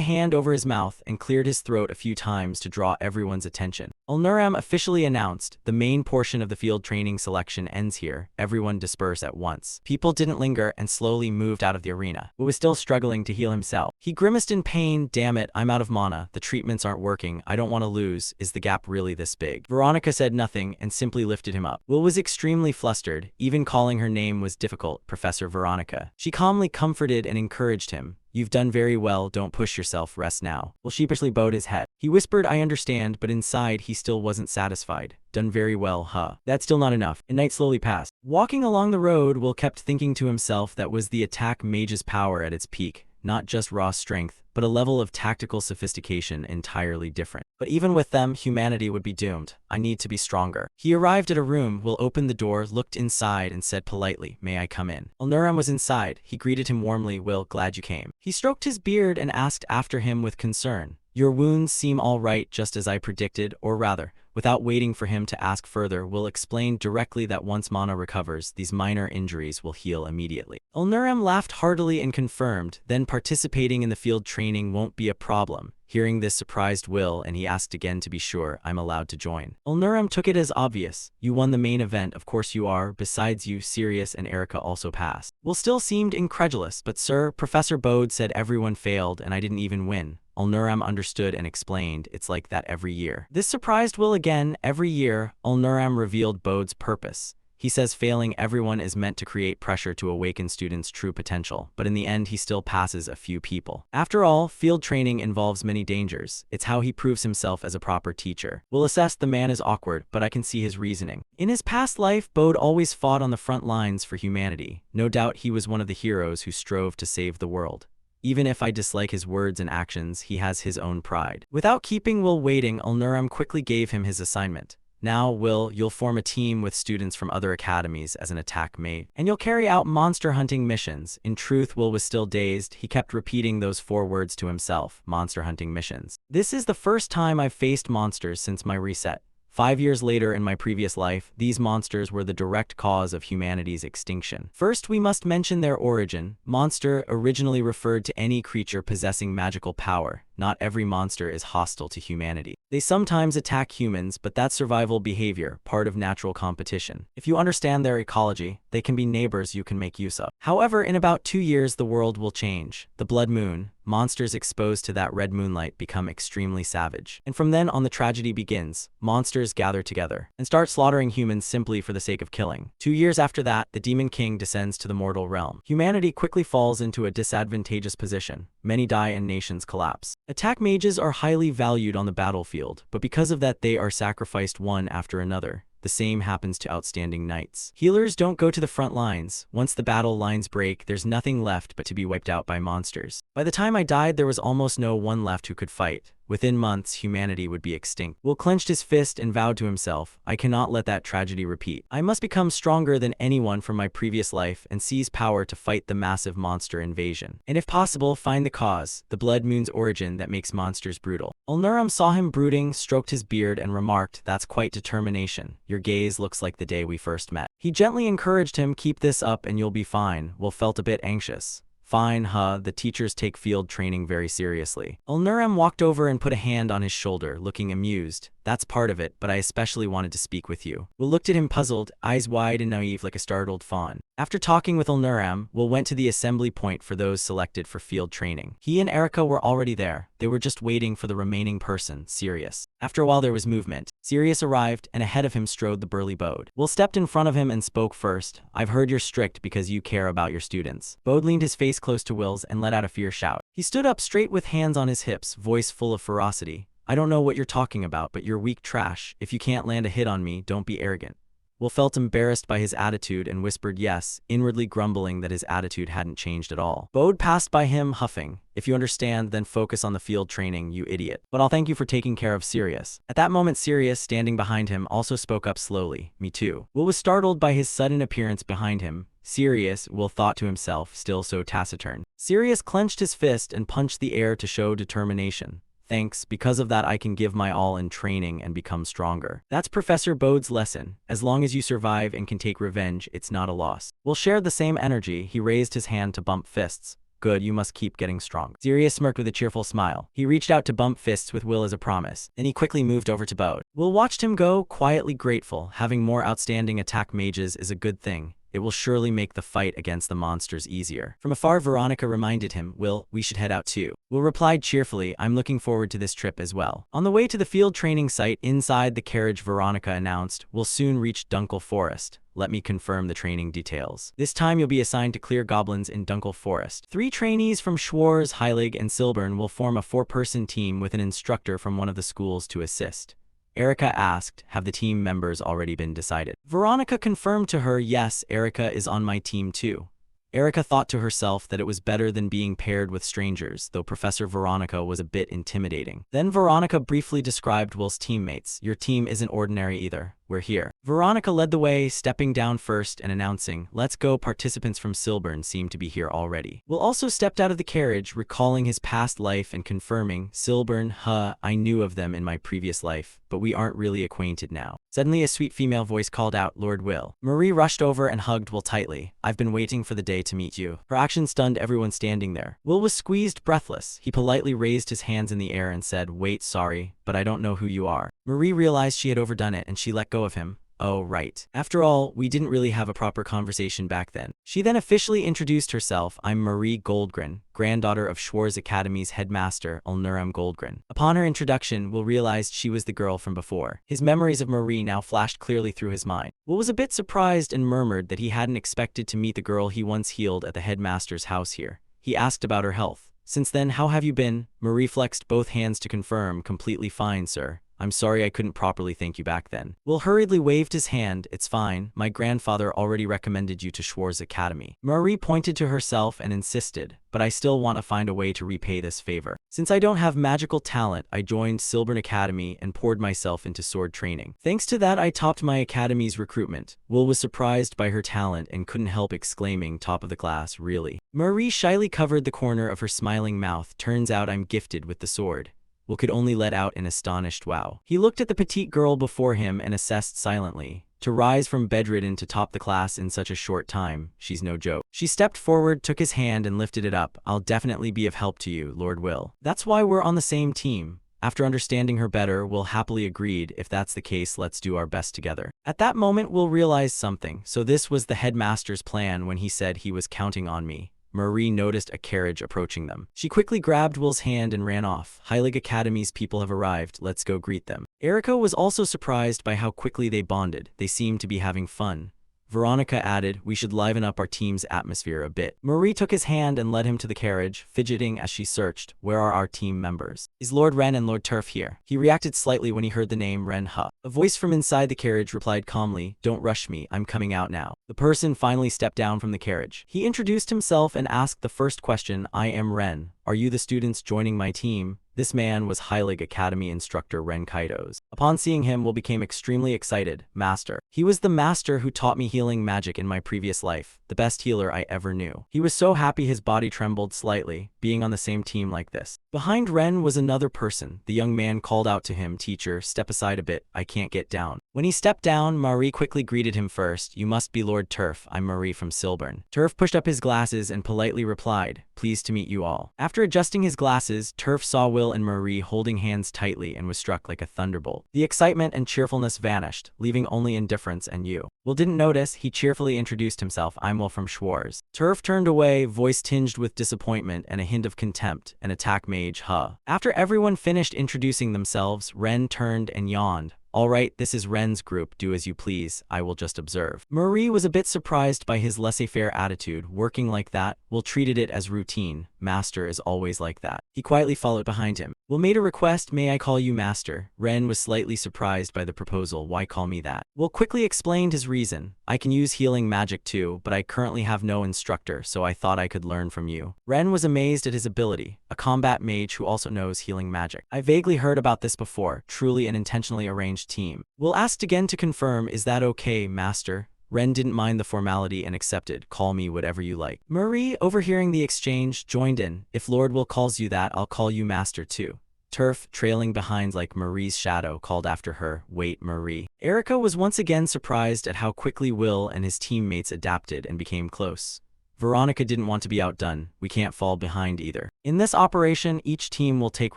hand over his mouth and cleared his throat a few times to draw everyone's attention. Ulnuram officially announced, "The main portion of the field training selection ends here. Everyone disperse at once." People didn't linger and slowly moved out of the arena. Will was still struggling to heal himself. He grimaced in pain. "Damn it, I'm out of mana. The treatments aren't working. I don't want to lose. Is the gap really this big?" Veronica said nothing and simply lifted him up. Will was extremely flustered. Even calling her name was difficult. "Professor Veronica." She calmly comforted and encouraged him. "You've done very well, don't push yourself, rest now." Will sheepishly bowed his head. He whispered, "I understand," but inside he still wasn't satisfied. "Done very well, huh? That's still not enough." A night slowly passed. Walking along the road, Will kept thinking to himself that was the attack mage's power at its peak. Not just raw strength, but a level of tactical sophistication entirely different. But even with them, humanity would be doomed. "I need to be stronger." He arrived at a room. Will opened the door, looked inside, and said politely, "May I come in?" Ulnuram was inside. He greeted him warmly. "Will, glad you came." He stroked his beard and asked after him with concern. "Your wounds seem all right, just as I predicted, or rather." Without waiting for him to ask further, Will explained directly that once mana recovers, these minor injuries will heal immediately. Ulnuram laughed heartily and confirmed, "Then participating in the field training won't be a problem." Hearing this surprised Will, and he asked again to be sure, "I'm allowed to join." Ulnuram took it as obvious. "You won the main event, of course you are. Besides you, Sirius and Erica also passed." Will still seemed incredulous, "But sir, Professor Bode said everyone failed and I didn't even win." Ulnuram understood and explained, "It's like that every year." This surprised Will again. Every year, Ulnuram revealed Bode's purpose. He says failing everyone is meant to create pressure to awaken students' true potential, but in the end he still passes a few people. After all, field training involves many dangers. It's how he proves himself as a proper teacher. We'll assess the man is awkward, but I can see his reasoning. In his past life, Bode always fought on the front lines for humanity. No doubt he was one of the heroes who strove to save the world. Even if I dislike his words and actions, he has his own pride. Without keeping Will waiting, Ulnuram quickly gave him his assignment. Now, Will, you'll form a team with students from other academies as an attack mate, and you'll carry out monster hunting missions. In truth, Will was still dazed. He kept repeating those 4 words to himself, monster hunting missions. This is the first time I've faced monsters since my reset. 5 years later in my previous life, these monsters were the direct cause of humanity's extinction. First, we must mention their origin. Monster originally referred to any creature possessing magical power. Not every monster is hostile to humanity. They sometimes attack humans, but that's survival behavior, part of natural competition. If you understand their ecology, they can be neighbors you can make use of. However, in about 2 years, the world will change. The blood moon, monsters exposed to that red moonlight become extremely savage. And from then on, the tragedy begins. Monsters gather together and start slaughtering humans simply for the sake of killing. 2 years after that, the Demon King descends to the mortal realm. Humanity quickly falls into a disadvantageous position. Many die and nations collapse. Attack mages are highly valued on the battlefield, but because of that they are sacrificed one after another. The same happens to outstanding knights. Healers don't go to the front lines. Once the battle lines break, there's nothing left but to be wiped out by monsters. By the time I died, there was almost no one left who could fight. Within months, humanity would be extinct. Will clenched his fist and vowed to himself, I cannot let that tragedy repeat. I must become stronger than anyone from my previous life and seize power to fight the massive monster invasion. And if possible, find the cause, the blood moon's origin that makes monsters brutal. Ulnuram saw him brooding, stroked his beard, and remarked, that's quite determination. Your gaze looks like the day we first met. He gently encouraged him, keep this up and you'll be fine. Will felt a bit anxious. Fine, the teachers take field training very seriously. Ulnuram walked over and put a hand on his shoulder, looking amused. That's part of it, but I especially wanted to speak with you. Will looked at him puzzled, eyes wide and naive like a startled fawn. After talking with Ulnuram, Will went to the assembly point for those selected for field training. He and Erica were already there. They were just waiting for the remaining person, Sirius. After a while there was movement. Sirius arrived, and ahead of him strode the burly Bode. Will stepped in front of him and spoke first. I've heard you're strict because you care about your students. Bode leaned his face close to Will's and let out a fierce shout. He stood up straight with hands on his hips, voice full of ferocity. I don't know what you're talking about, but you're weak trash. If you can't land a hit on me, don't be arrogant. Will felt embarrassed by his attitude and whispered yes, inwardly grumbling that his attitude hadn't changed at all. Bode passed by him, huffing. If you understand, then focus on the field training, you idiot. But I'll thank you for taking care of Sirius. At that moment, Sirius, standing behind him, also spoke up slowly. Me too. Will was startled by his sudden appearance behind him. Sirius, Will thought to himself, still so taciturn. Sirius clenched his fist and punched the air to show determination. Thanks, because of that I can give my all in training and become stronger. That's Professor Bode's lesson. As long as you survive and can take revenge, it's not a loss. Will shared the same energy. He raised his hand to bump fists. Good, you must keep getting strong. Sirius smirked with a cheerful smile. He reached out to bump fists with Will as a promise. Then he quickly moved over to Bode. Will watched him go, quietly grateful. Having more outstanding attack mages is a good thing. It will surely make the fight against the monsters easier. From afar, Veronica reminded him, Will, we should head out too. Will replied cheerfully, I'm looking forward to this trip as well. On the way to the field training site, inside the carriage, Veronica announced, we'll soon reach Dunkel Forest. Let me confirm the training details. This time you'll be assigned to clear goblins in Dunkel Forest. 3 trainees from Schwarz, Heilig, and Silburn will form a 4-person team with an instructor from one of the schools to assist. Erica asked, have the team members already been decided? Veronica confirmed to her, yes, Erica is on my team too. Erica thought to herself that it was better than being paired with strangers, though Professor Veronica was a bit intimidating. Then Veronica briefly described Will's teammates. Your team isn't ordinary either. We're here. Veronica led the way, stepping down first and announcing, let's go. Participants from Silburn seem to be here already. Will also stepped out of the carriage, recalling his past life and confirming, Silburn, I knew of them in my previous life, but we aren't really acquainted now. Suddenly a sweet female voice called out, Lord Will. Marie rushed over and hugged Will tightly. I've been waiting for the day to meet you. Her action stunned everyone standing there. Will was squeezed breathless. He politely raised his hands in the air and said, wait, sorry, but I don't know who you are. Marie realized she had overdone it and she let go of him. Oh, right. After all, we didn't really have a proper conversation back then. She then officially introduced herself. I'm Marie Goldgren, granddaughter of Schwarz Academy's headmaster, Ulnuram Goldgren. Upon her introduction, Will realized she was the girl from before. His memories of Marie now flashed clearly through his mind. Will was a bit surprised and murmured that he hadn't expected to meet the girl he once healed at the headmaster's house here. He asked about her health. Since then, how have you been? Marie flexed both hands to confirm, completely fine, sir. I'm sorry I couldn't properly thank you back then. Will hurriedly waved his hand. It's fine. My grandfather already recommended you to Schwarz Academy. Marie pointed to herself and insisted, but I still want to find a way to repay this favor. Since I don't have magical talent, I joined Silbern Academy and poured myself into sword training. Thanks to that, I topped my academy's recruitment. Will was surprised by her talent and couldn't help exclaiming, top of the class, really. Marie shyly covered the corner of her smiling mouth. Turns out I'm gifted with the sword. Will could only let out an astonished wow. He looked at the petite girl before him and assessed silently. To rise from bedridden to top the class in such a short time, she's no joke. She stepped forward, took his hand and lifted it up. I'll definitely be of help to you, Lord Will. That's why we're on the same team. After understanding her better, Will happily agreed. If that's the case, let's do our best together. At that moment, Will realized something. So this was the headmaster's plan when he said he was counting on me. Marie noticed a carriage approaching them. She quickly grabbed Will's hand and ran off. Heilig Academy's people have arrived. Let's go greet them. Erica was also surprised by how quickly they bonded. They seemed to be having fun. Veronica added, we should liven up our team's atmosphere a bit. Marie took his hand and led him to the carriage, fidgeting as she searched. Where are our team members? Is Lord Ren and Lord Turf here? He reacted slightly when he heard the name Ren Hu. A voice from inside the carriage replied calmly, don't rush me, I'm coming out now. The person finally stepped down from the carriage. He introduced himself and asked the first question, I am Ren. Are you the students joining my team? This man was Heilig Academy instructor Ren Kaitos. Upon seeing him, Will became extremely excited. Master. He was the master who taught me healing magic in my previous life, the best healer I ever knew. He was so happy his body trembled slightly, being on the same team like this. Behind Ren was another person. The young man called out to him, teacher, step aside a bit, I can't get down. When he stepped down, Marie quickly greeted him first. You must be Lord Turf, I'm Marie from Silbern. Turf pushed up his glasses and politely replied, pleased to meet you all. After adjusting his glasses, Turf saw Will and Marie holding hands tightly and was struck like a thunderbolt. The excitement and cheerfulness vanished, leaving only indifference and you. Will didn't notice. He cheerfully introduced himself. I'm Will from Schwarz. Turf turned away, voice tinged with disappointment and a hint of contempt, and attack mage Huh. After everyone finished introducing themselves, Ren turned and yawned. All right, this is Ren's group, do as you please, I will just observe. Marie was a bit surprised by his laissez-faire attitude. Working like that, Will treated it as routine. Master is always like that. He quietly followed behind him. Will made a request, may I call you Master? Ren was slightly surprised by the proposal, why call me that? Will quickly explained his reason. I can use healing magic too, but I currently have no instructor, so I thought I could learn from you. Ren was amazed at his ability, a combat mage who also knows healing magic. I vaguely heard about this before, truly an intentionally arranged team. Will asked again to confirm, is that okay, Master? Ren didn't mind the formality and accepted, call me whatever you like. Marie, overhearing the exchange, joined in. If Lord Will calls you that, I'll call you Master too. Turf, trailing behind like Marie's shadow, called after her, wait, Marie. Erica was once again surprised at how quickly Will and his teammates adapted and became close. Veronica didn't want to be outdone. We can't fall behind either. In this operation, each team will take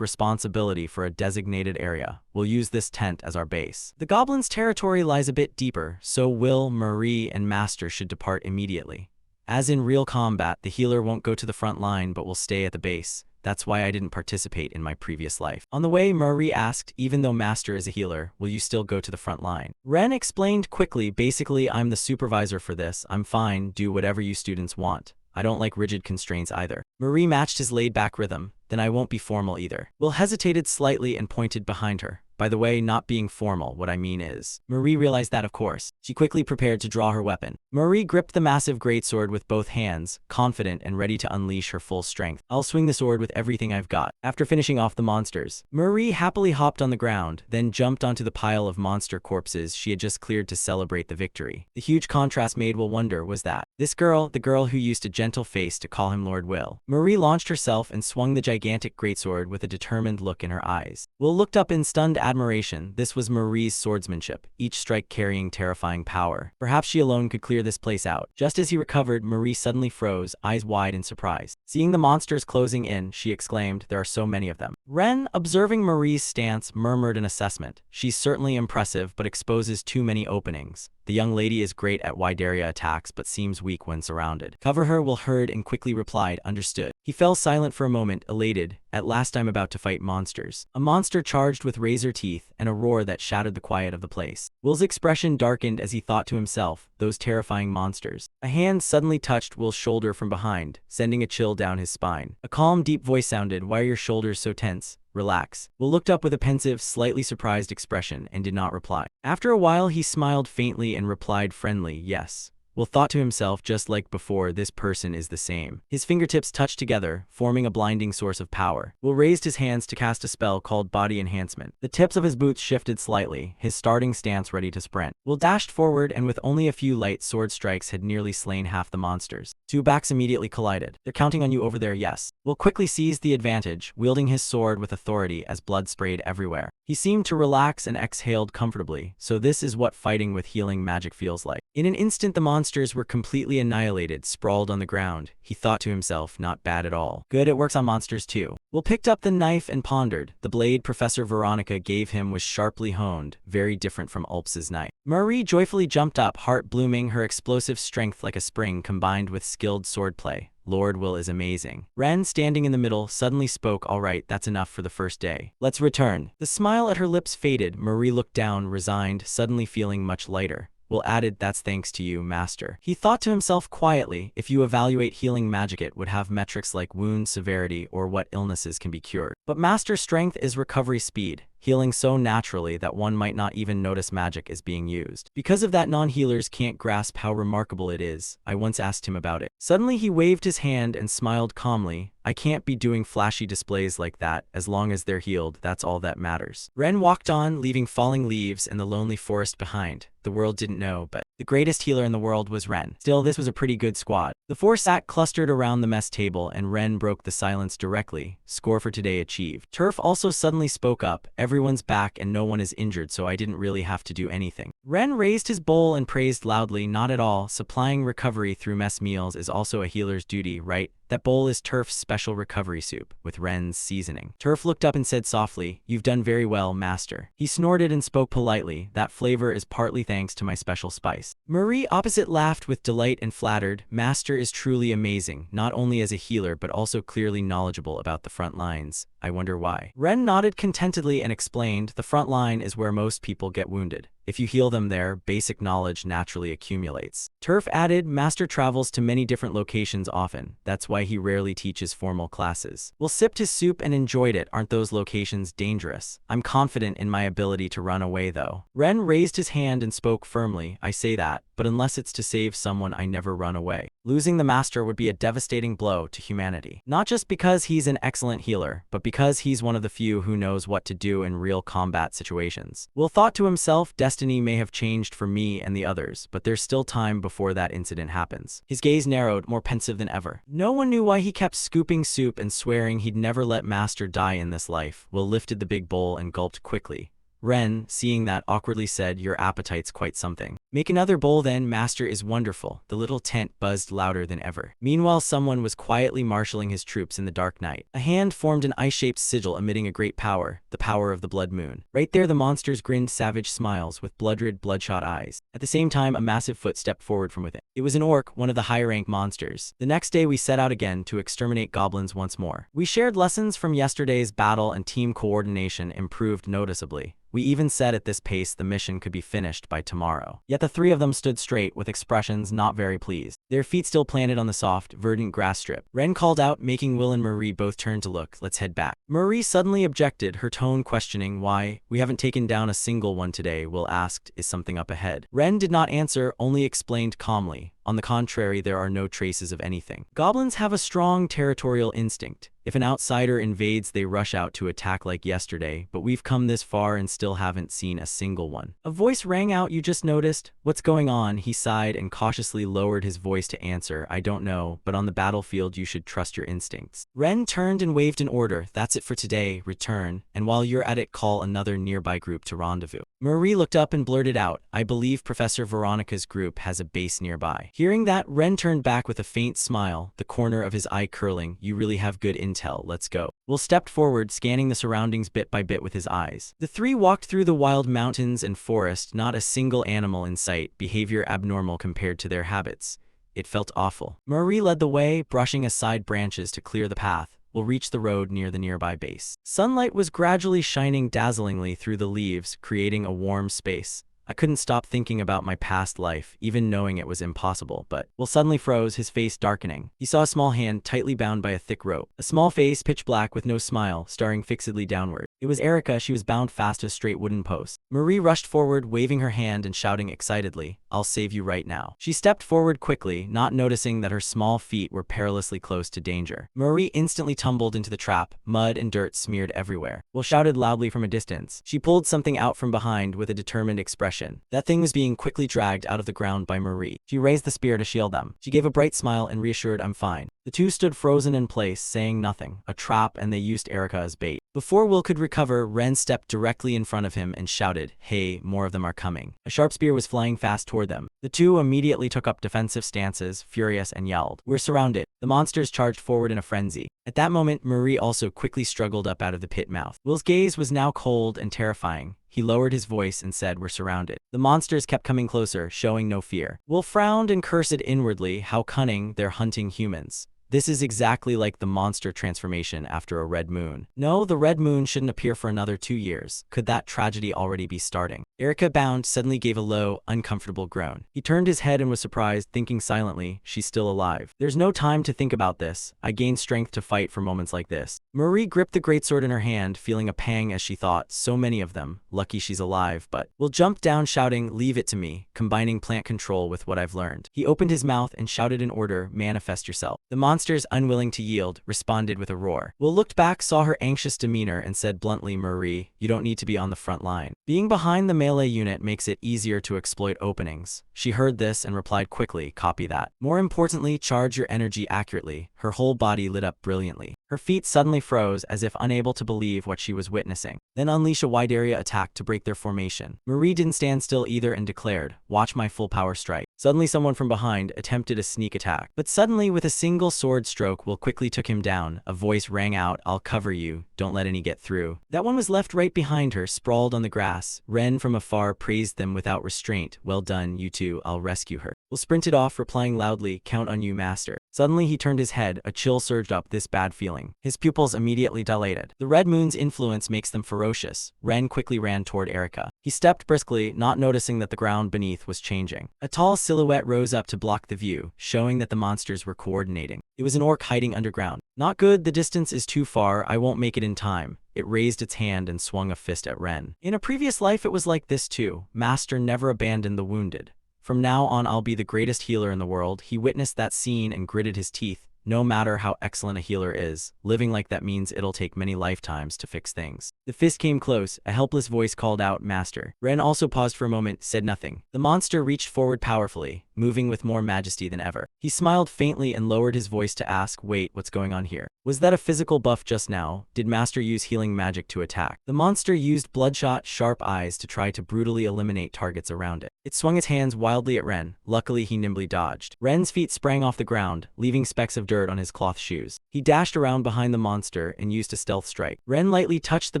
responsibility for a designated area. We'll use this tent as our base. The goblins' territory lies a bit deeper, so Will, Marie, and Master should depart immediately. As in real combat, the healer won't go to the front line but will stay at the base. That's why I didn't participate in my previous life. On the way, Marie asked, even though Master is a healer, will you still go to the front line? Ren explained quickly, basically I'm the supervisor for this, I'm fine, do whatever you students want. I don't like rigid constraints either. Marie matched his laid-back rhythm, then I won't be formal either. Will hesitated slightly and pointed behind her. By the way, not being formal, what I mean is. Marie realized that, of course. She quickly prepared to draw her weapon. Marie gripped the massive greatsword with both hands, confident and ready to unleash her full strength. I'll swing the sword with everything I've got. After finishing off the monsters, Marie happily hopped on the ground, then jumped onto the pile of monster corpses she had just cleared to celebrate the victory. The huge contrast made Will wonder was that this girl, the girl who used a gentle face to call him Lord Will. Marie launched herself and swung the gigantic greatsword with a determined look in her eyes. Will looked up in stunned admiration, this was Marie's swordsmanship, each strike carrying terrifying power. Perhaps she alone could clear this place out. Just as he recovered, Marie suddenly froze, eyes wide in surprise. Seeing the monsters closing in, she exclaimed, "There are so many of them." Ren, observing Marie's stance, murmured an assessment. "She's certainly impressive, but exposes too many openings. The young lady is great at wide area attacks but seems weak when surrounded. Cover her," Will heard and quickly replied, "Understood." He fell silent for a moment, elated. At last I'm about to fight monsters. A monster charged with razor teeth and a roar that shattered the quiet of the place. Will's expression darkened as he thought to himself, those terrifying monsters. A hand suddenly touched Will's shoulder from behind, sending a chill down his spine. A calm, deep voice sounded, "Why are your shoulders so tense? Relax." Will looked up with a pensive, slightly surprised expression and did not reply. After a while he smiled faintly and replied friendly, "Yes." Will thought to himself, just like before, this person is the same. His fingertips touched together, forming a blinding source of power. Will raised his hands to cast a spell called Body Enhancement. The tips of his boots shifted slightly, his starting stance ready to sprint. Will dashed forward and with only a few light sword strikes had nearly slain half the monsters. Two backs immediately collided. "They're counting on you over there, yes." Will quickly seized the advantage, wielding his sword with authority as blood sprayed everywhere. He seemed to relax and exhaled comfortably, so this is what fighting with healing magic feels like. In an instant the monsters were completely annihilated, sprawled on the ground. He thought to himself, not bad at all. Good, it works on monsters too. Will picked up the knife and pondered. The blade Professor Veronica gave him was sharply honed, very different from Ulps's knife. Marie joyfully jumped up, heart blooming, her explosive strength like a spring combined with skilled swordplay. Lord, Will is amazing. Ren, standing in the middle, suddenly spoke, "All right, that's enough for the first day. Let's return." The smile at her lips faded. Marie looked down, resigned, suddenly feeling much lighter. Will added, "That's thanks to you, Master." He thought to himself quietly, if you evaluate healing magic it would have metrics like wound severity or what illnesses can be cured. But Master strength is recovery speed, healing so naturally that one might not even notice magic is being used. Because of that non-healers can't grasp how remarkable it is. I once asked him about it. Suddenly he waved his hand and smiled calmly. "I can't be doing flashy displays like that. As long as they're healed, that's all that matters." Ren walked on, leaving falling leaves and the lonely forest behind. The world didn't know, but the greatest healer in the world was Ren. Still, this was a pretty good squad. The four sat clustered around the mess table and Ren broke the silence directly. "Score for today achieved." Turf also suddenly spoke up. "Everyone's back and no one is injured, so I didn't really have to do anything." Ren raised his bowl and praised loudly, "Not at all. Supplying recovery through mess meals is also a healer's duty, right? That bowl is Turf's special recovery soup, with Ren's seasoning." Turf looked up and said softly, "You've done very well, Master." He snorted and spoke politely, "That flavor is partly thanks to my special spice." Marie opposite laughed with delight and flattered, "Master is truly amazing, not only as a healer but also clearly knowledgeable about the front lines. I wonder why." Ren nodded contentedly and explained, "The front line is where most people get wounded. If you heal them there, basic knowledge naturally accumulates." Turf added, "Master travels to many different locations often. That's why he rarely teaches formal classes." Will sipped his soup and enjoyed it. "Aren't those locations dangerous? I'm confident in my ability to run away though." Ren raised his hand and spoke firmly, "I say that, but unless it's to save someone I never run away. Losing the Master would be a devastating blow to humanity. Not just because he's an excellent healer, but because he's one of the few who knows what to do in real combat situations." Will thought to himself, destiny may have changed for me and the others, but there's still time before that incident happens. His gaze narrowed, more pensive than ever. No one knew why he kept scooping soup and swearing he'd never let Master die in this life. Will lifted the big bowl and gulped quickly. Ren, seeing that, awkwardly said, "Your appetite's quite something." "Make another bowl then, Master is wonderful." The little tent buzzed louder than ever. Meanwhile someone was quietly marshalling his troops in the dark night. A hand formed an eye-shaped sigil emitting a great power, the power of the blood moon. Right there the monsters grinned savage smiles with blood-red, bloodshot eyes. At the same time a massive foot stepped forward from within. It was an orc, one of the high-rank monsters. The next day we set out again to exterminate goblins once more. We shared lessons from yesterday's battle and team coordination improved noticeably. We even said at this pace the mission could be finished by tomorrow. Yet the three of them stood straight with expressions not very pleased, their feet still planted on the soft, verdant grass strip. Ren called out, making Will and Marie both turn to look. "Let's head back." Marie suddenly objected, her tone questioning, "Why? We haven't taken down a single one today." Will asked, "Is something up ahead?" Ren did not answer, only explained calmly, On the contrary, there are no traces of anything. Goblins have a strong territorial instinct. If an outsider invades, they rush out to attack like yesterday, but we've come this far and still haven't seen a single one. A voice rang out. You just noticed? What's going on? He sighed and cautiously lowered his voice to answer. I don't know, but on the battlefield you should trust your instincts. Ren turned and waved an order. That's it for today. Return, and while you're at it, call another nearby group to rendezvous. Marie looked up and blurted out, I believe Professor Veronica's group has a base nearby. Hearing that, Ren turned back with a faint smile, the corner of his eye curling. You really have good intel. Let's go. Will stepped forward, scanning the surroundings bit by bit with his eyes. The three walked through the wild mountains and forest, not a single animal in sight, behavior abnormal compared to their habits. It felt awful. Marie led the way, brushing aside branches to clear the path. We'll reach the road near the nearby base. Sunlight was gradually shining dazzlingly through the leaves, creating a warm space. I couldn't stop thinking about my past life, even knowing it was impossible, but Will suddenly froze, his face darkening. He saw a small hand tightly bound by a thick rope. A small face, pitch black with no smile, staring fixedly downward. It was Erica. She was bound fast to a straight wooden post. Marie rushed forward, waving her hand and shouting excitedly, I'll save you right now. She stepped forward quickly, not noticing that her small feet were perilously close to danger. Marie instantly tumbled into the trap, mud and dirt smeared everywhere. Will shouted loudly from a distance. She pulled something out from behind with a determined expression. That thing was being quickly dragged out of the ground by Marie. She raised the spear to shield them. She gave a bright smile and reassured, I'm fine. The two stood frozen in place, saying nothing. A trap, and they used Erica as bait. Before Will could recover, Ren stepped directly in front of him and shouted, Hey, more of them are coming. A sharp spear was flying fast toward them. The two immediately took up defensive stances, furious, and yelled, We're surrounded. The monsters charged forward in a frenzy. At that moment, Marie also quickly struggled up out of the pit mouth. Will's gaze was now cold and terrifying. He lowered his voice and said, We're surrounded. The monsters kept coming closer, showing no fear. Will frowned and cursed inwardly. How cunning, they're hunting humans. This is exactly like the monster transformation after a red moon. No, the red moon shouldn't appear for another 2 years. Could that tragedy already be starting? Erica, bound, suddenly gave a low, uncomfortable groan. He turned his head and was surprised, thinking silently, she's still alive. There's no time to think about this. I gained strength to fight for moments like this. Marie gripped the greatsword in her hand, feeling a pang as she thought, so many of them. Lucky she's alive, but Will jumped down shouting, Leave it to me, combining plant control with what I've learned. He opened his mouth and shouted an order, Manifest yourself. The monsters, unwilling to yield, responded with a roar. Will looked back, saw her anxious demeanor, and said bluntly, Marie, you don't need to be on the front line. Being behind the melee unit makes it easier to exploit openings. She heard this and replied quickly, Copy that. More importantly, charge your energy accurately. Her whole body lit up brilliantly. Her feet suddenly froze, as if unable to believe what she was witnessing. Then unleash a wide area attack to break their formation. Marie didn't stand still either and declared, Watch my full power strike. Suddenly someone from behind attempted a sneak attack. But suddenly, with a single sword stroke, Will quickly took him down. A voice rang out, I'll cover you. Don't let any get through. That one was left right behind her, sprawled on the grass. Ren from afar praised them without restraint. Well done, you two. I'll rescue her. Will sprinted off, replying loudly, Count on you, master. Suddenly he turned his head, a chill surged up this bad feeling. His pupils immediately dilated. The red moon's influence makes them ferocious. Ren quickly ran toward Erica. He stepped briskly, not noticing that the ground beneath was changing. A tall silhouette rose up to block the view, showing that the monsters were coordinating. It was an orc hiding underground. Not good, the distance is too far, I won't make it in time. It raised its hand and swung a fist at Ren. In a previous life it was like this too. Master never abandoned the wounded. From now on I'll be the greatest healer in the world. He witnessed that scene and gritted his teeth. No matter how excellent a healer is, living like that means it'll take many lifetimes to fix things. The fist came close, a helpless voice called out, Master. Ren also paused for a moment, said nothing. The monster reached forward powerfully, moving with more majesty than ever. He smiled faintly and lowered his voice to ask, Wait, what's going on here? Was that a physical buff just now? Did Master use healing magic to attack? The monster used bloodshot, sharp eyes to try to brutally eliminate targets around it. It swung its hands wildly at Ren. Luckily, he nimbly dodged. Ren's feet sprang off the ground, leaving specks of dirt on his cloth shoes. He dashed around behind the monster and used a stealth strike. Ren lightly touched the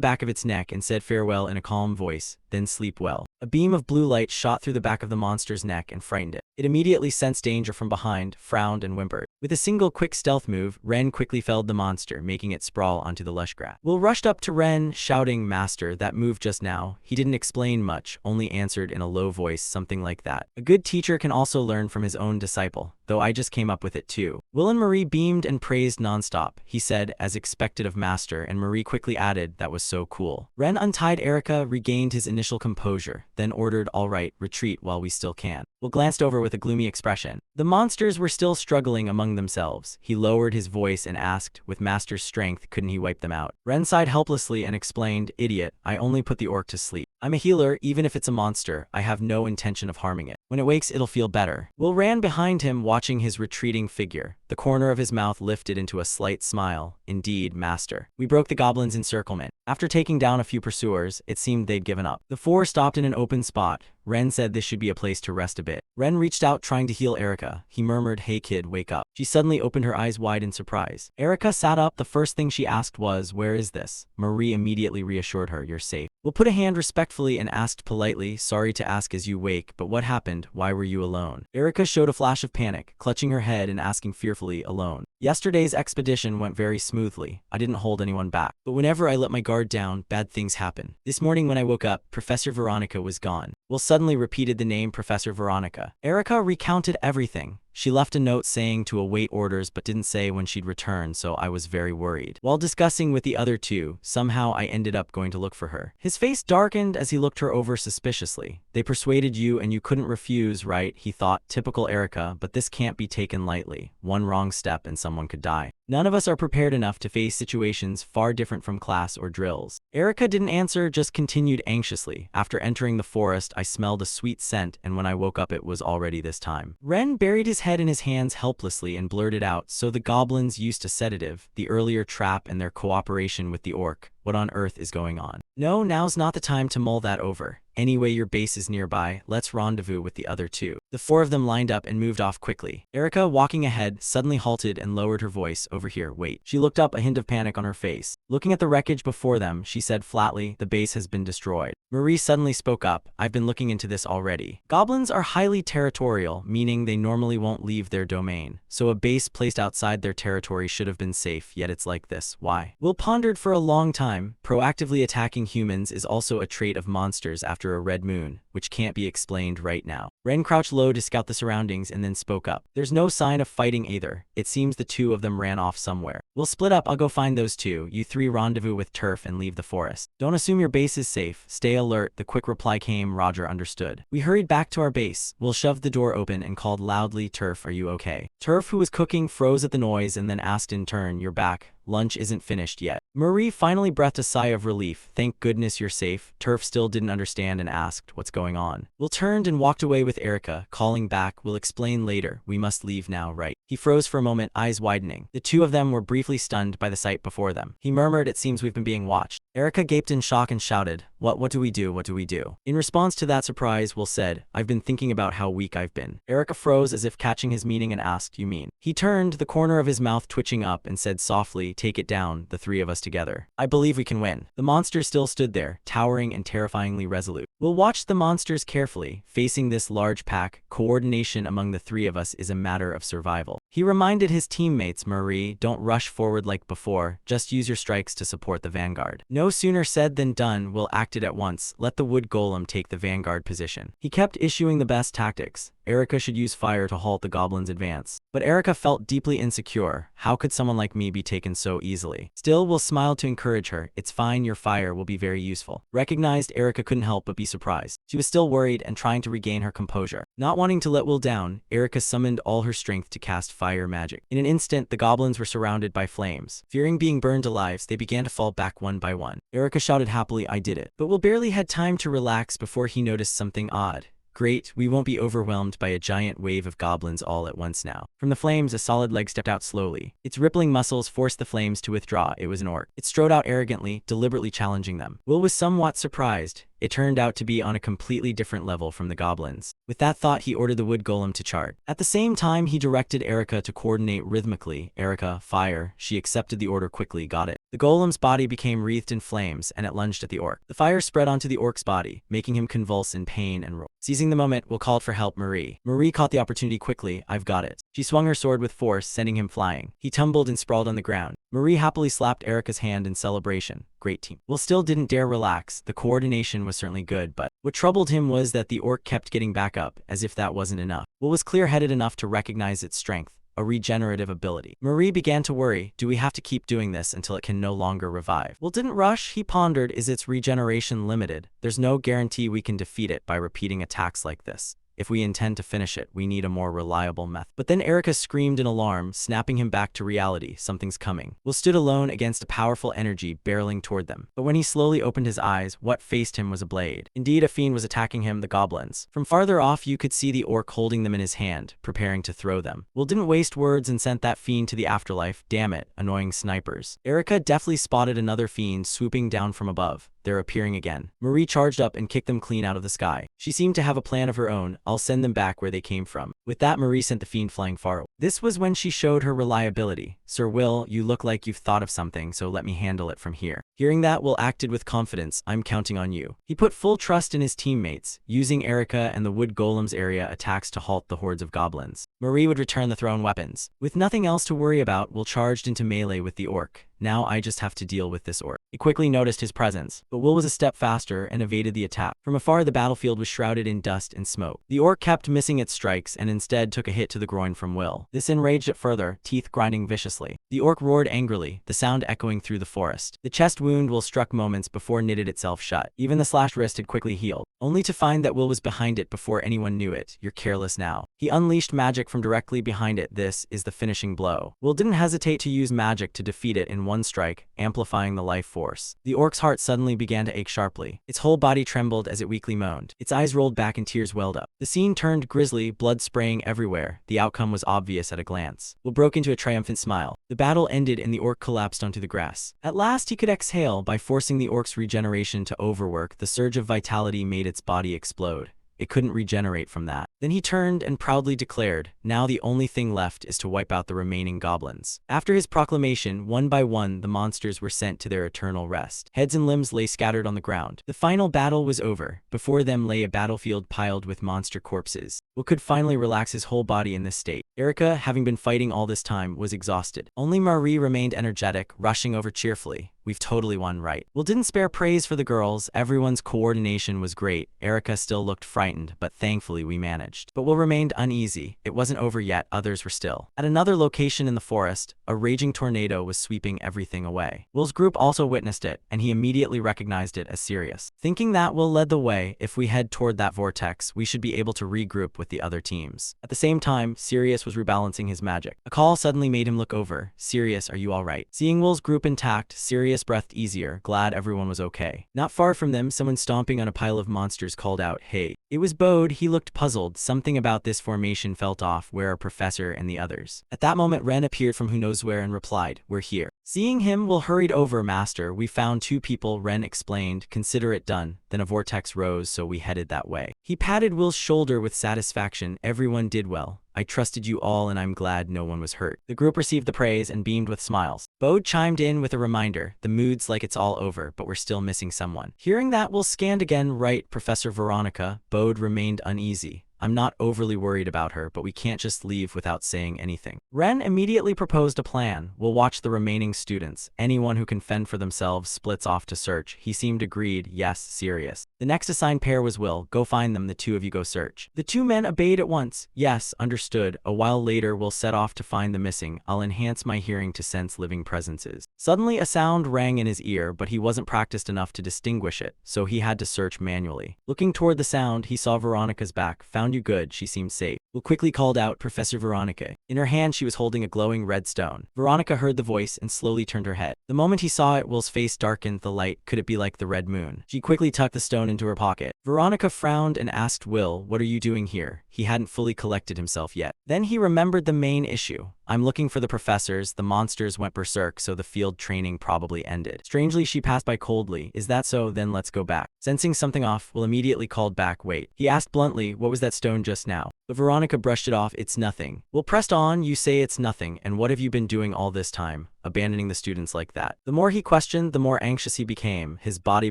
back of its neck and said farewell in a calm voice, then sleep well. A beam of blue light shot through the back of the monster's neck and frightened it. It immediately sensed danger from behind, frowned, and whimpered. With a single quick stealth move, Ren quickly felled the monster, making it sprawl onto the lush grass. Will rushed up to Ren, shouting, Master, that move just now. He didn't explain much, only answered in a low voice, something like that. A good teacher can also learn from his own disciple, though I just came up with it too. Will and Marie beamed and praised nonstop. He said, as expected of Master, and Marie quickly added, that was so cool. Ren untied Erica, regained his initial composure, then ordered, all right, retreat while we still can. Will glanced over with with a gloomy expression. The monsters were still struggling among themselves. He lowered his voice and asked, with Master's strength, couldn't he wipe them out? Ren sighed helplessly and explained, idiot, I only put the orc to sleep. I'm a healer, even if it's a monster, I have no intention of harming it. When it wakes, it'll feel better. Will ran behind him, watching his retreating figure. The corner of his mouth lifted into a slight smile. Indeed, Master. We broke the goblins' encirclement. After taking down a few pursuers, it seemed they'd given up. The four stopped in an open spot. Ren said this should be a place to rest a bit. Ren reached out, trying to heal Erica. He murmured, hey kid, wake up. She suddenly opened her eyes wide in surprise. Erica sat up. The first thing she asked was, where is this? Marie immediately reassured her, you're safe. Will put a hand respectfully and asked politely, sorry to ask as you wake, but what happened? Why were you alone? Erica showed a flash of panic, clutching her head and asking fearfully, alone. Yesterday's expedition went very smoothly. I didn't hold anyone back. But whenever I let my guard down, bad things happen. This morning when I woke up, Professor Veronica was gone. Will suddenly repeated the name Professor Veronica. Erica recounted everything. She left a note saying to await orders but didn't say when she'd return, so I was very worried. While discussing with the other two, somehow I ended up going to look for her. His face darkened as he looked her over suspiciously. They persuaded you and you couldn't refuse, right? He thought, typical Erica, but this can't be taken lightly. One wrong step and someone could die. None of us are prepared enough to face situations far different from class or drills. Erica didn't answer, just continued anxiously. After entering the forest, I smelled a sweet scent, and when I woke up it was already this time. Ren buried his head in his hands helplessly and blurted out, so the goblins used a sedative, the earlier trap and their cooperation with the orc. What on earth is going on? No, now's not the time to mull that over. Anyway, your base is nearby, let's rendezvous with the other two. The four of them lined up and moved off quickly. Erica, walking ahead, suddenly halted and lowered her voice, over here, wait. She looked up, a hint of panic on her face. Looking at the wreckage before them, she said flatly, the base has been destroyed. Marie suddenly spoke up, I've been looking into this already. Goblins are highly territorial, meaning they normally won't leave their domain. So a base placed outside their territory should have been safe, yet it's like this. Why? Will pondered for a long time. Proactively attacking humans is also a trait of monsters after a red moon, which can't be explained right now. Ren crouched low to scout the surroundings and then spoke up. There's no sign of fighting either. It seems the two of them ran off somewhere. We'll split up, I'll go find those two. You three rendezvous with Turf and leave the forest. Don't assume your base is safe. Stay alert. The quick reply came, Roger, understood. We hurried back to our base. Will shoved the door open and called loudly, Turf, are you okay? Turf, who was cooking, froze at the noise and then asked in turn, you're back. Lunch isn't finished yet. Marie finally breathed a sigh of relief. Thank goodness you're safe. Turf still didn't understand and asked, what's going on? Will turned and walked away with Erica, calling back, we'll explain later. We must leave now, right? He froze for a moment, eyes widening. The two of them were briefly stunned by the sight before them. He murmured, it seems we've been being watched. Erica gaped in shock and shouted, what do we do? What do we do? In response to that surprise, Will said, I've been thinking about how weak I've been. Erica froze as if catching his meaning and asked, you mean? He turned, the corner of his mouth twitching up, and said softly, take it down, the three of us together. I believe we can win. The monster still stood there, towering and terrifyingly resolute. Will watched the monsters carefully. Facing this large pack, coordination among the three of us is a matter of survival. He reminded his teammates, Marie, don't rush forward like before, just use your strikes to support the vanguard. No sooner said than done. Will acted at once. Let the wood golem take the vanguard position. He kept issuing the best tactics. Erica should use fire to halt the goblins' advance. But Erica felt deeply insecure. How could someone like me be taken so easily? Still, Will smiled to encourage her. It's fine, your fire will be very useful. Recognized, Erica couldn't help but be surprised. She was still worried and trying to regain her composure. Not wanting to let Will down, Erica summoned all her strength to cast fire magic. In an instant, the goblins were surrounded by flames. Fearing being burned alive, they began to fall back one by one. Erica shouted happily, I did it. But Will barely had time to relax before he noticed something odd. Great, we won't be overwhelmed by a giant wave of goblins all at once now. From the flames, a solid leg stepped out slowly. Its rippling muscles forced the flames to withdraw. It was an orc. It strode out arrogantly, deliberately challenging them. Will was somewhat surprised. It turned out to be on a completely different level from the goblins. With that thought, he ordered the wood golem to charge. At the same time, he directed Erica to coordinate rhythmically. Erica, fire. She accepted the order quickly, got it. The golem's body became wreathed in flames, and it lunged at the orc. The fire spread onto the orc's body, making him convulse in pain and roar. Seizing the moment, Will called for help. Marie. Marie caught the opportunity quickly. I've got it. She swung her sword with force, sending him flying. He tumbled and sprawled on the ground. Marie happily slapped Erica's hand in celebration. Great team. Will still didn't dare relax. The coordination was certainly good, but what troubled him was that the orc kept getting back up, as if that wasn't enough. Will was clear-headed enough to recognize its strength, a regenerative ability. Marie began to worry, do we have to keep doing this until it can no longer revive? Will didn't rush. He pondered, is its regeneration limited? There's no guarantee we can defeat it by repeating attacks like this. If we intend to finish it, we need a more reliable method. But then Erika screamed in alarm, snapping him back to reality. Something's coming. Will stood alone against a powerful energy barreling toward them. But when he slowly opened his eyes, what faced him was a blade. Indeed, a fiend was attacking him, the goblins. From farther off, you could see the orc holding them in his hand, preparing to throw them. Will didn't waste words and sent that fiend to the afterlife. Damn it, annoying snipers. Erika deftly spotted another fiend swooping down from above. They're appearing again. Marie charged up and kicked them clean out of the sky. She seemed to have a plan of her own. I'll send them back where they came from. With that, Marie sent the fiend flying far away. This was when she showed her reliability. Sir Will, you look like you've thought of something, so let me handle it from here. Hearing that, Will acted with confidence. I'm counting on you. He put full trust in his teammates, using Erika and the wood golem's area attacks to halt the hordes of goblins. Marie would return the thrown weapons. With nothing else to worry about, Will charged into melee with the orc. Now I just have to deal with this orc. He quickly noticed his presence, but Will was a step faster and evaded the attack. From afar, the battlefield was shrouded in dust and smoke. The orc kept missing its strikes and instead took a hit to the groin from Will. This enraged it further, teeth grinding viciously. The orc roared angrily, the sound echoing through the forest. The chest wound Will struck moments before knitted itself shut. Even the slashed wrist had quickly healed, only to find that Will was behind it before anyone knew it. You're careless now. He unleashed magic from directly behind it. This is the finishing blow. Will didn't hesitate to use magic to defeat it in one strike, amplifying the life force. The orc's heart suddenly began to ache sharply. Its whole body trembled as it weakly moaned. Its eyes rolled back and tears welled up. The scene turned grisly, blood spraying everywhere. The outcome was obvious at a glance. Will broke into a triumphant smile. The battle ended and the orc collapsed onto the grass. At last he could exhale. By forcing the orc's regeneration to overwork, the surge of vitality made its body explode. It couldn't regenerate from that. Then he turned and proudly declared, now the only thing left is to wipe out the remaining goblins. After his proclamation, one by one, the monsters were sent to their eternal rest. Heads and limbs lay scattered on the ground. The final battle was over. Before them lay a battlefield piled with monster corpses. Will could finally relax his whole body in this state. Erika, having been fighting all this time, was exhausted. Only Marie remained energetic, rushing over cheerfully. We've totally won, right? Will didn't spare praise for the girls. Everyone's coordination was great. Erika still looked frightened, but thankfully we managed. But Will remained uneasy. It wasn't over yet, others were still. At another location in the forest, a raging tornado was sweeping everything away. Will's group also witnessed it, and he immediately recognized it as Sirius. Thinking that Will led the way, if we head toward that vortex, we should be able to regroup with the other teams. At the same time, Sirius was rebalancing his magic. A call suddenly made him look over. Sirius, are you alright? Seeing Will's group intact, Sirius breathed easier, glad everyone was okay. Not far from them, someone stomping on a pile of monsters called out, hey. It was Bode. He looked puzzled. Something about this formation felt off. Where are Professor and the others? At that moment, Ren appeared from who knows where and replied, we're here. Seeing him, Will hurried over. Master, we found 2 people, Ren explained. Consider it done. Then a vortex rose, so we headed that way. He patted Will's shoulder with satisfaction. Everyone did well. I trusted you all and I'm glad no one was hurt. The group received the praise and beamed with smiles. Bode chimed in with a reminder. The mood's like it's all over, but we're still missing someone. Hearing that, Will scanned again. Right, Professor Veronica. Bode remained uneasy. I'm not overly worried about her, but we can't just leave without saying anything. Ren immediately proposed a plan. We'll watch the remaining students. Anyone who can fend for themselves splits off to search. He seemed agreed. Yes, serious. The next assigned pair was Will. Go find them, the 2 of you go search. The 2 men obeyed at once. Yes, understood. A while later, Will set off to find the missing. I'll enhance my hearing to sense living presences. Suddenly, a sound rang in his ear, but he wasn't practiced enough to distinguish it, so he had to search manually. Looking toward the sound, he saw Veronica's back. Found you good, she seemed safe. Will quickly called out, Professor Veronica. In her hand, she was holding a glowing red stone. Veronica heard the voice and slowly turned her head. The moment he saw it, Will's face darkened. The light, could it be like the red moon? She quickly tucked the stone into her pocket. Veronica frowned and asked Will, what are you doing here? He hadn't fully collected himself yet. Then he remembered the main issue. I'm looking for the professors. The monsters went berserk, so the field training probably ended. Strangely, she passed by coldly. Is that so? Then let's go back. Sensing something off, Will immediately called back. Wait. He asked bluntly, what was that stone just now? But Veronica brushed it off. It's nothing. Will pressed on. You say it's nothing, and what have you been doing all this time? Abandoning the students like that. The more he questioned, the more anxious he became, his body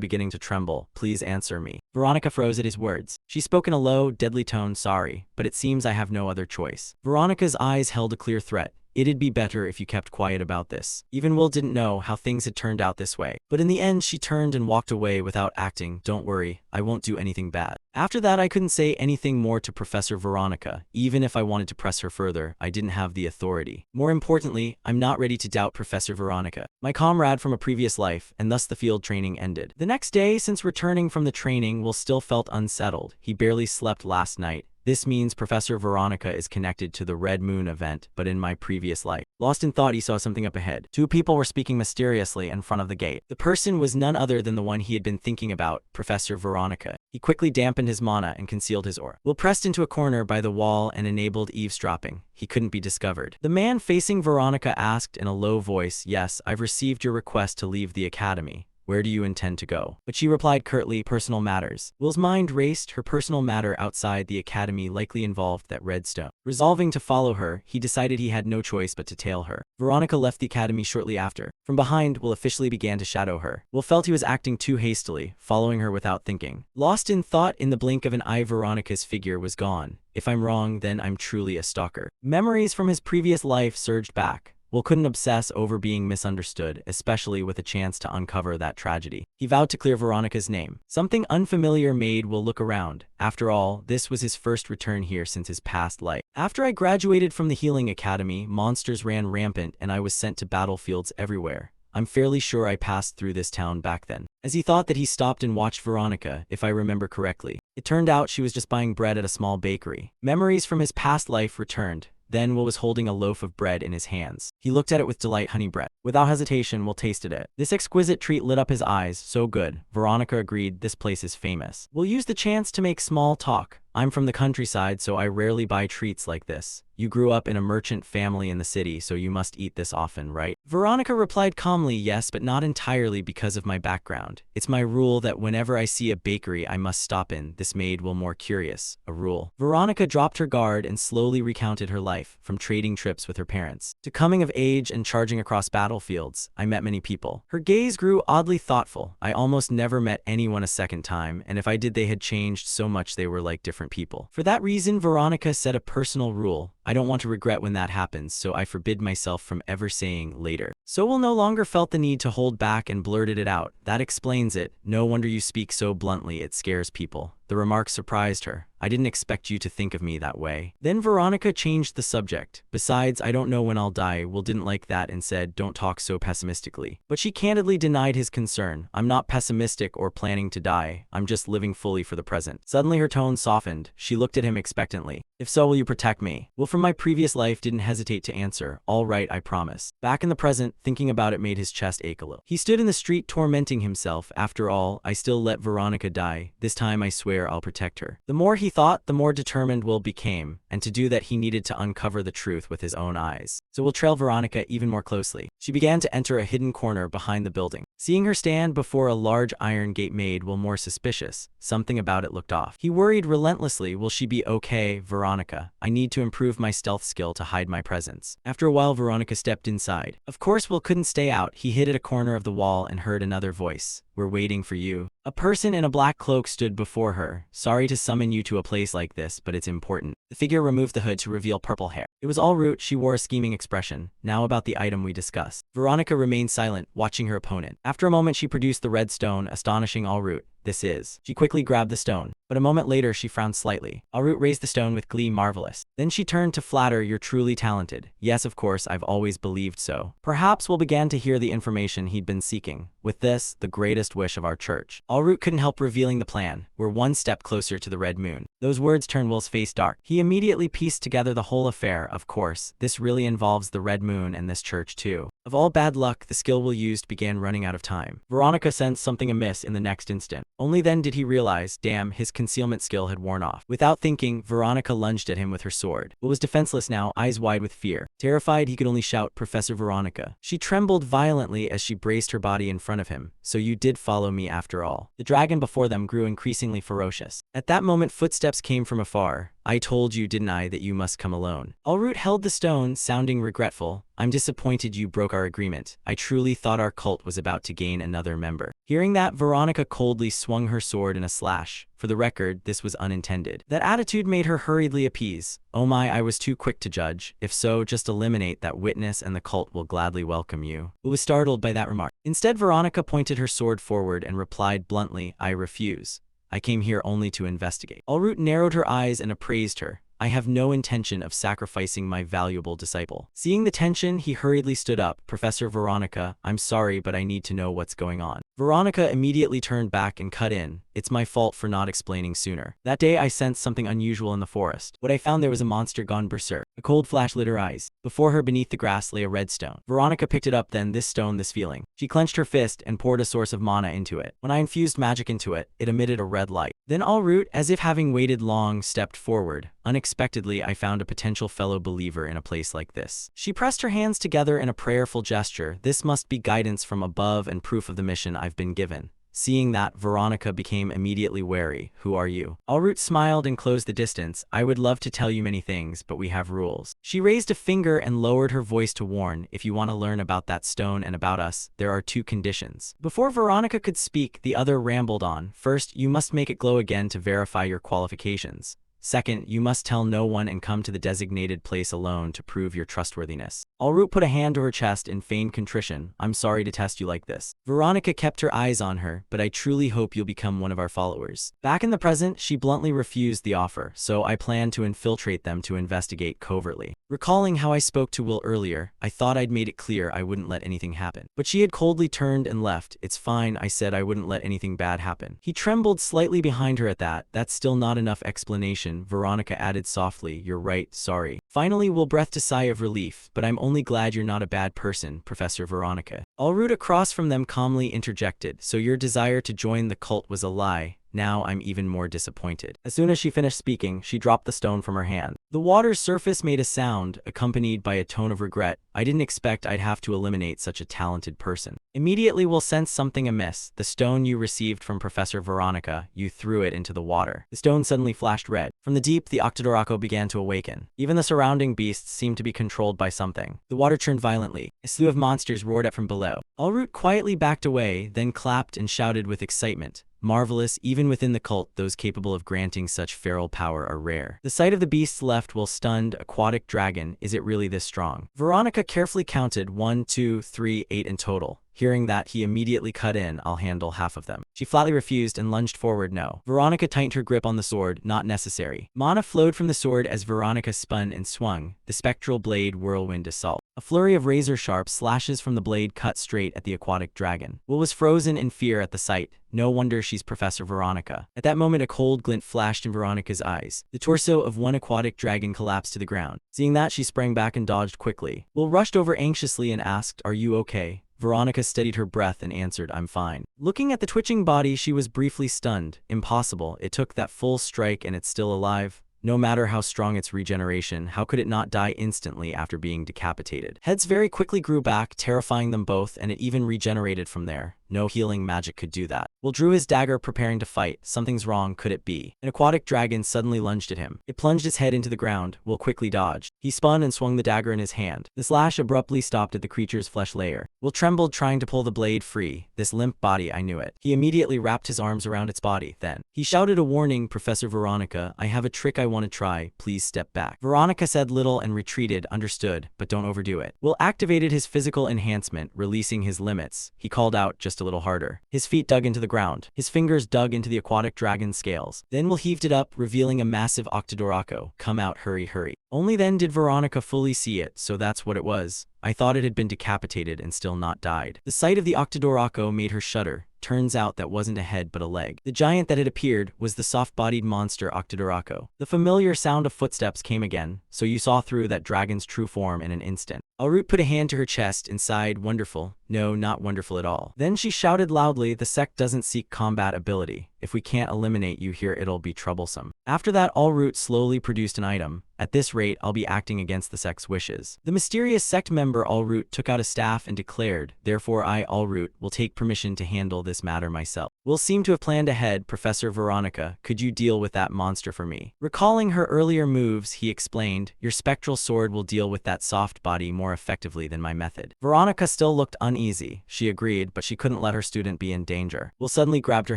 beginning to tremble. Please answer me. Veronica froze at his words. She spoke in a low, deadly tone. Sorry, but it seems I have no other choice. Veronica's eyes held a clear threat. It'd be better if you kept quiet about this. Even Will didn't know how things had turned out this way. But in the end, she turned and walked away without acting. Don't worry, I won't do anything bad. After that, I couldn't say anything more to Professor Veronica. Even if I wanted to press her further, I didn't have the authority. More importantly, I'm not ready to doubt Professor Veronica, my comrade from a previous life, and thus the field training ended. The next day, since returning from the training, Will still felt unsettled. He barely slept last night. This means Professor Veronica is connected to the Red Moon event, but in my previous life. Lost in thought, he saw something up ahead. Two people were speaking mysteriously in front of the gate. The person was none other than the one he had been thinking about, Professor Veronica. He quickly dampened his mana and concealed his aura. Will pressed into a corner by the wall and enabled eavesdropping. He couldn't be discovered. The man facing Veronica asked in a low voice, "Yes, I've received your request to leave the academy. Where do you intend to go?" But she replied curtly, "Personal matters." Will's mind raced. Her personal matter outside the academy likely involved that red stone. Resolving to follow her, he decided he had no choice but to tail her. Veronica left the academy shortly after. From behind, Will officially began to shadow her. Will felt he was acting too hastily, following her without thinking. Lost in thought, in the blink of an eye, Veronica's figure was gone. If I'm wrong, then I'm truly a stalker. Memories from his previous life surged back. Will couldn't obsess over being misunderstood, especially with a chance to uncover that tragedy. He vowed to clear Veronica's name. Something unfamiliar made Will look around. After all, this was his first return here since his past life. After I graduated from the Healing Academy, monsters ran rampant and I was sent to battlefields everywhere. I'm fairly sure I passed through this town back then. As he thought that, he stopped and watched Veronica, if I remember correctly. It turned out she was just buying bread at a small bakery. Memories from his past life returned. Then Will was holding a loaf of bread in his hands. He looked at it with delight. Honey bread. Without hesitation, Will tasted it. This exquisite treat lit up his eyes. So good. Veronica agreed. This place is famous. Will used the chance to make small talk. I'm from the countryside, so I rarely buy treats like this. You grew up in a merchant family in the city, so you must eat this often, right? Veronica replied calmly, yes, but not entirely because of my background. It's my rule that whenever I see a bakery, I must stop in. This made Will more curious. A rule. Veronica dropped her guard and slowly recounted her life, from trading trips with her parents to coming of age and charging across battlefields. I met many people. Her gaze grew oddly thoughtful. I almost never met anyone a second time, and if I did, they had changed so much they were like different people. For that reason, Veronica set a personal rule. I don't want to regret when that happens, so I forbid myself from ever saying later. So Will no longer felt the need to hold back and blurted it out. That explains it. No wonder you speak so bluntly, it scares people. The remark surprised her. I didn't expect you to think of me that way. Then Veronica changed the subject. Besides, I don't know when I'll die. Will didn't like that and said, don't talk so pessimistically. But she candidly denied his concern. I'm not pessimistic or planning to die. I'm just living fully for the present. Suddenly her tone softened. She looked at him expectantly. If so, will you protect me? Will from my previous life didn't hesitate to answer. All right, I promise. Back in the present, thinking about it made his chest ache a little. He stood in the street tormenting himself. After all, I still let Veronica die. This time I swear I'll protect her. The more he thought, the more determined Will became, and to do that he needed to uncover the truth with his own eyes. So Will trailed Veronica even more closely. She began to enter a hidden corner behind the building. Seeing her stand before a large iron gate made Will more suspicious. Something about it looked off. He worried relentlessly. Will she be okay, Veronica? I need to improve my stealth skill to hide my presence. After a while, Veronica stepped inside. Of course, Will couldn't stay out. He hid at a corner of the wall and heard another voice. We're waiting for you. A person in a black cloak stood before her. Sorry to summon you to a place like this, but it's important. The figure removed the hood to reveal purple hair. It was all Root. She wore a scheming expression. Now about the item we discussed. Veronica remained silent, watching her opponent. After a moment, she produced the red stone, astonishing all Root. This is. She quickly grabbed the stone, but a moment later she frowned slightly. Alroot raised the stone with glee. Marvelous. Then she turned to flatter, you're truly talented. Yes, of course, I've always believed so. Perhaps Will began to hear the information he'd been seeking. With this, the greatest wish of our church. Alroot couldn't help revealing the plan. We're one step closer to the red moon. Those words turned Will's face dark. He immediately pieced together the whole affair. Of course, this really involves the red moon and this church too. Of all bad luck, the skill Will used began running out of time. Veronica sensed something amiss in the next instant. Only then did he realize, damn, his concealment skill had worn off. Without thinking, Veronica lunged at him with her sword. Will was defenseless now, eyes wide with fear. Terrified, he could only shout, Professor Veronica. She trembled violently as she braced her body in front of him. So you did follow me after all. The dragon before them grew increasingly ferocious. At that moment, footsteps came from afar. I told you, didn't I, that you must come alone. Alroot held the stone, sounding regretful. I'm disappointed you broke our agreement. I truly thought our cult was about to gain another member. Hearing that, Veronica coldly swung her sword in a slash. For the record, this was unintended. That attitude made her hurriedly appease. Oh my, I was too quick to judge. If so, just eliminate that witness and the cult will gladly welcome you. Who was startled by that remark. Instead, Veronica pointed her sword forward and replied bluntly, I refuse. I came here only to investigate. Alroot narrowed her eyes and appraised her. I have no intention of sacrificing my valuable disciple. Seeing the tension, he hurriedly stood up. Professor Veronica, I'm sorry, but I need to know what's going on. Veronica immediately turned back and cut in. It's my fault for not explaining sooner. That day I sensed something unusual in the forest. What I found there was a monster gone berserk. A cold flash lit her eyes. Before her beneath the grass lay a red stone. Veronica picked it up then, this stone, this feeling. She clenched her fist and poured a source of mana into it. When I infused magic into it, it emitted a red light. Then Allroot, as if having waited long, stepped forward. Unexpectedly, I found a potential fellow believer in a place like this. She pressed her hands together in a prayerful gesture. This must be guidance from above and proof of the mission I've been given. Seeing that, Veronica became immediately wary. Who are you? Allroot smiled and closed the distance. I would love to tell you many things, but we have rules. She raised a finger and lowered her voice to warn, if you want to learn about that stone and about us, there are 2 conditions. Before Veronica could speak, the other rambled on. First, you must make it glow again to verify your qualifications. Second, you must tell no one and come to the designated place alone to prove your trustworthiness. Allroot put a hand to her chest in feigned contrition. I'm sorry to test you like this. Veronica kept her eyes on her, but I truly hope you'll become one of our followers. Back in the present, she bluntly refused the offer, so I plan to infiltrate them to investigate covertly. Recalling how I spoke to Will earlier, I thought I'd made it clear I wouldn't let anything happen. But she had coldly turned and left. It's fine, I said I wouldn't let anything bad happen. He trembled slightly behind her at that. That's still not enough explanation, Veronica added softly. You're right, sorry. Finally, Will breathed a sigh of relief, but I'm only glad you're not a bad person, Professor Veronica. Allroot across from them calmly interjected, so your desire to join the cult was a lie. Now I'm even more disappointed. As soon as she finished speaking, she dropped the stone from her hand. The water's surface made a sound, accompanied by a tone of regret. I didn't expect I'd have to eliminate such a talented person. Immediately we'll sense something amiss. The stone you received from Professor Veronica, you threw it into the water. The stone suddenly flashed red. From the deep, the Octodorako began to awaken. Even the surrounding beasts seemed to be controlled by something. The water churned violently. A slew of monsters roared up from below. Allroot quietly backed away, then clapped and shouted with excitement. Marvelous, even within the cult, those capable of granting such feral power are rare. The sight of the beasts left Will stunned. Aquatic dragon, is it really this strong? Veronica carefully counted 1, 2, 3, 8 in total. Hearing that, he immediately cut in. I'll handle half of them. She flatly refused and lunged forward. No. Veronica tightened her grip on the sword. Not necessary. Mana flowed from the sword as Veronica spun and swung, the spectral blade whirlwind assault. A flurry of razor-sharp slashes from the blade cut straight at the aquatic dragon. Will was frozen in fear at the sight. No wonder she's Professor Veronica. At that moment, a cold glint flashed in Veronica's eyes. The torso of one aquatic dragon collapsed to the ground. Seeing that, she sprang back and dodged quickly. Will rushed over anxiously and asked, Are you okay? Veronica steadied her breath and answered, I'm fine. Looking at the twitching body, she was briefly stunned. Impossible. It took that full strike and it's still alive. No matter how strong its regeneration, how could it not die instantly after being decapitated? Heads very quickly grew back, terrifying them both, and it even regenerated from there. No healing magic could do that. Will drew his dagger, preparing to fight. Something's wrong, could it be? An aquatic dragon suddenly lunged at him. It plunged its head into the ground. Will quickly dodged. He spun and swung the dagger in his hand. The slash abruptly stopped at the creature's flesh layer. Will trembled, trying to pull the blade free. This limp body, I knew it. He immediately wrapped his arms around its body. Then he shouted a warning, Professor Veronica, I have a trick I want to try. Please step back. Veronica said little and retreated. Understood, but don't overdo it. Will activated his physical enhancement, releasing his limits. He called out just a little harder. His feet dug into the ground. His fingers dug into the aquatic dragon's scales. Then Will heaved it up, revealing a massive Octodorako. Come out, hurry, hurry. Only then did Veronica fully see it, so that's what it was. I thought it had been decapitated and still not died. The sight of the Octodorako made her shudder. Turns out that wasn't a head but a leg. The giant that had appeared was the soft-bodied monster Octodorako. The familiar sound of footsteps came again, so you saw through that dragon's true form in an instant. Allroot put a hand to her chest and sighed, wonderful. No, not wonderful at all. Then she shouted loudly, the sect doesn't seek combat ability. If we can't eliminate you here, it'll be troublesome. After that, Allroot slowly produced an item. At this rate, I'll be acting against the sect's wishes. The mysterious sect member Allroot took out a staff and declared, therefore I, Allroot, will take permission to handle this matter myself. Will seem to have planned ahead. Professor Veronica, could you deal with that monster for me? Recalling her earlier moves, he explained, your spectral sword will deal with that soft body more effectively than my method. Veronica still looked uneasy. She agreed, but she couldn't let her student be in danger. Will suddenly grabbed her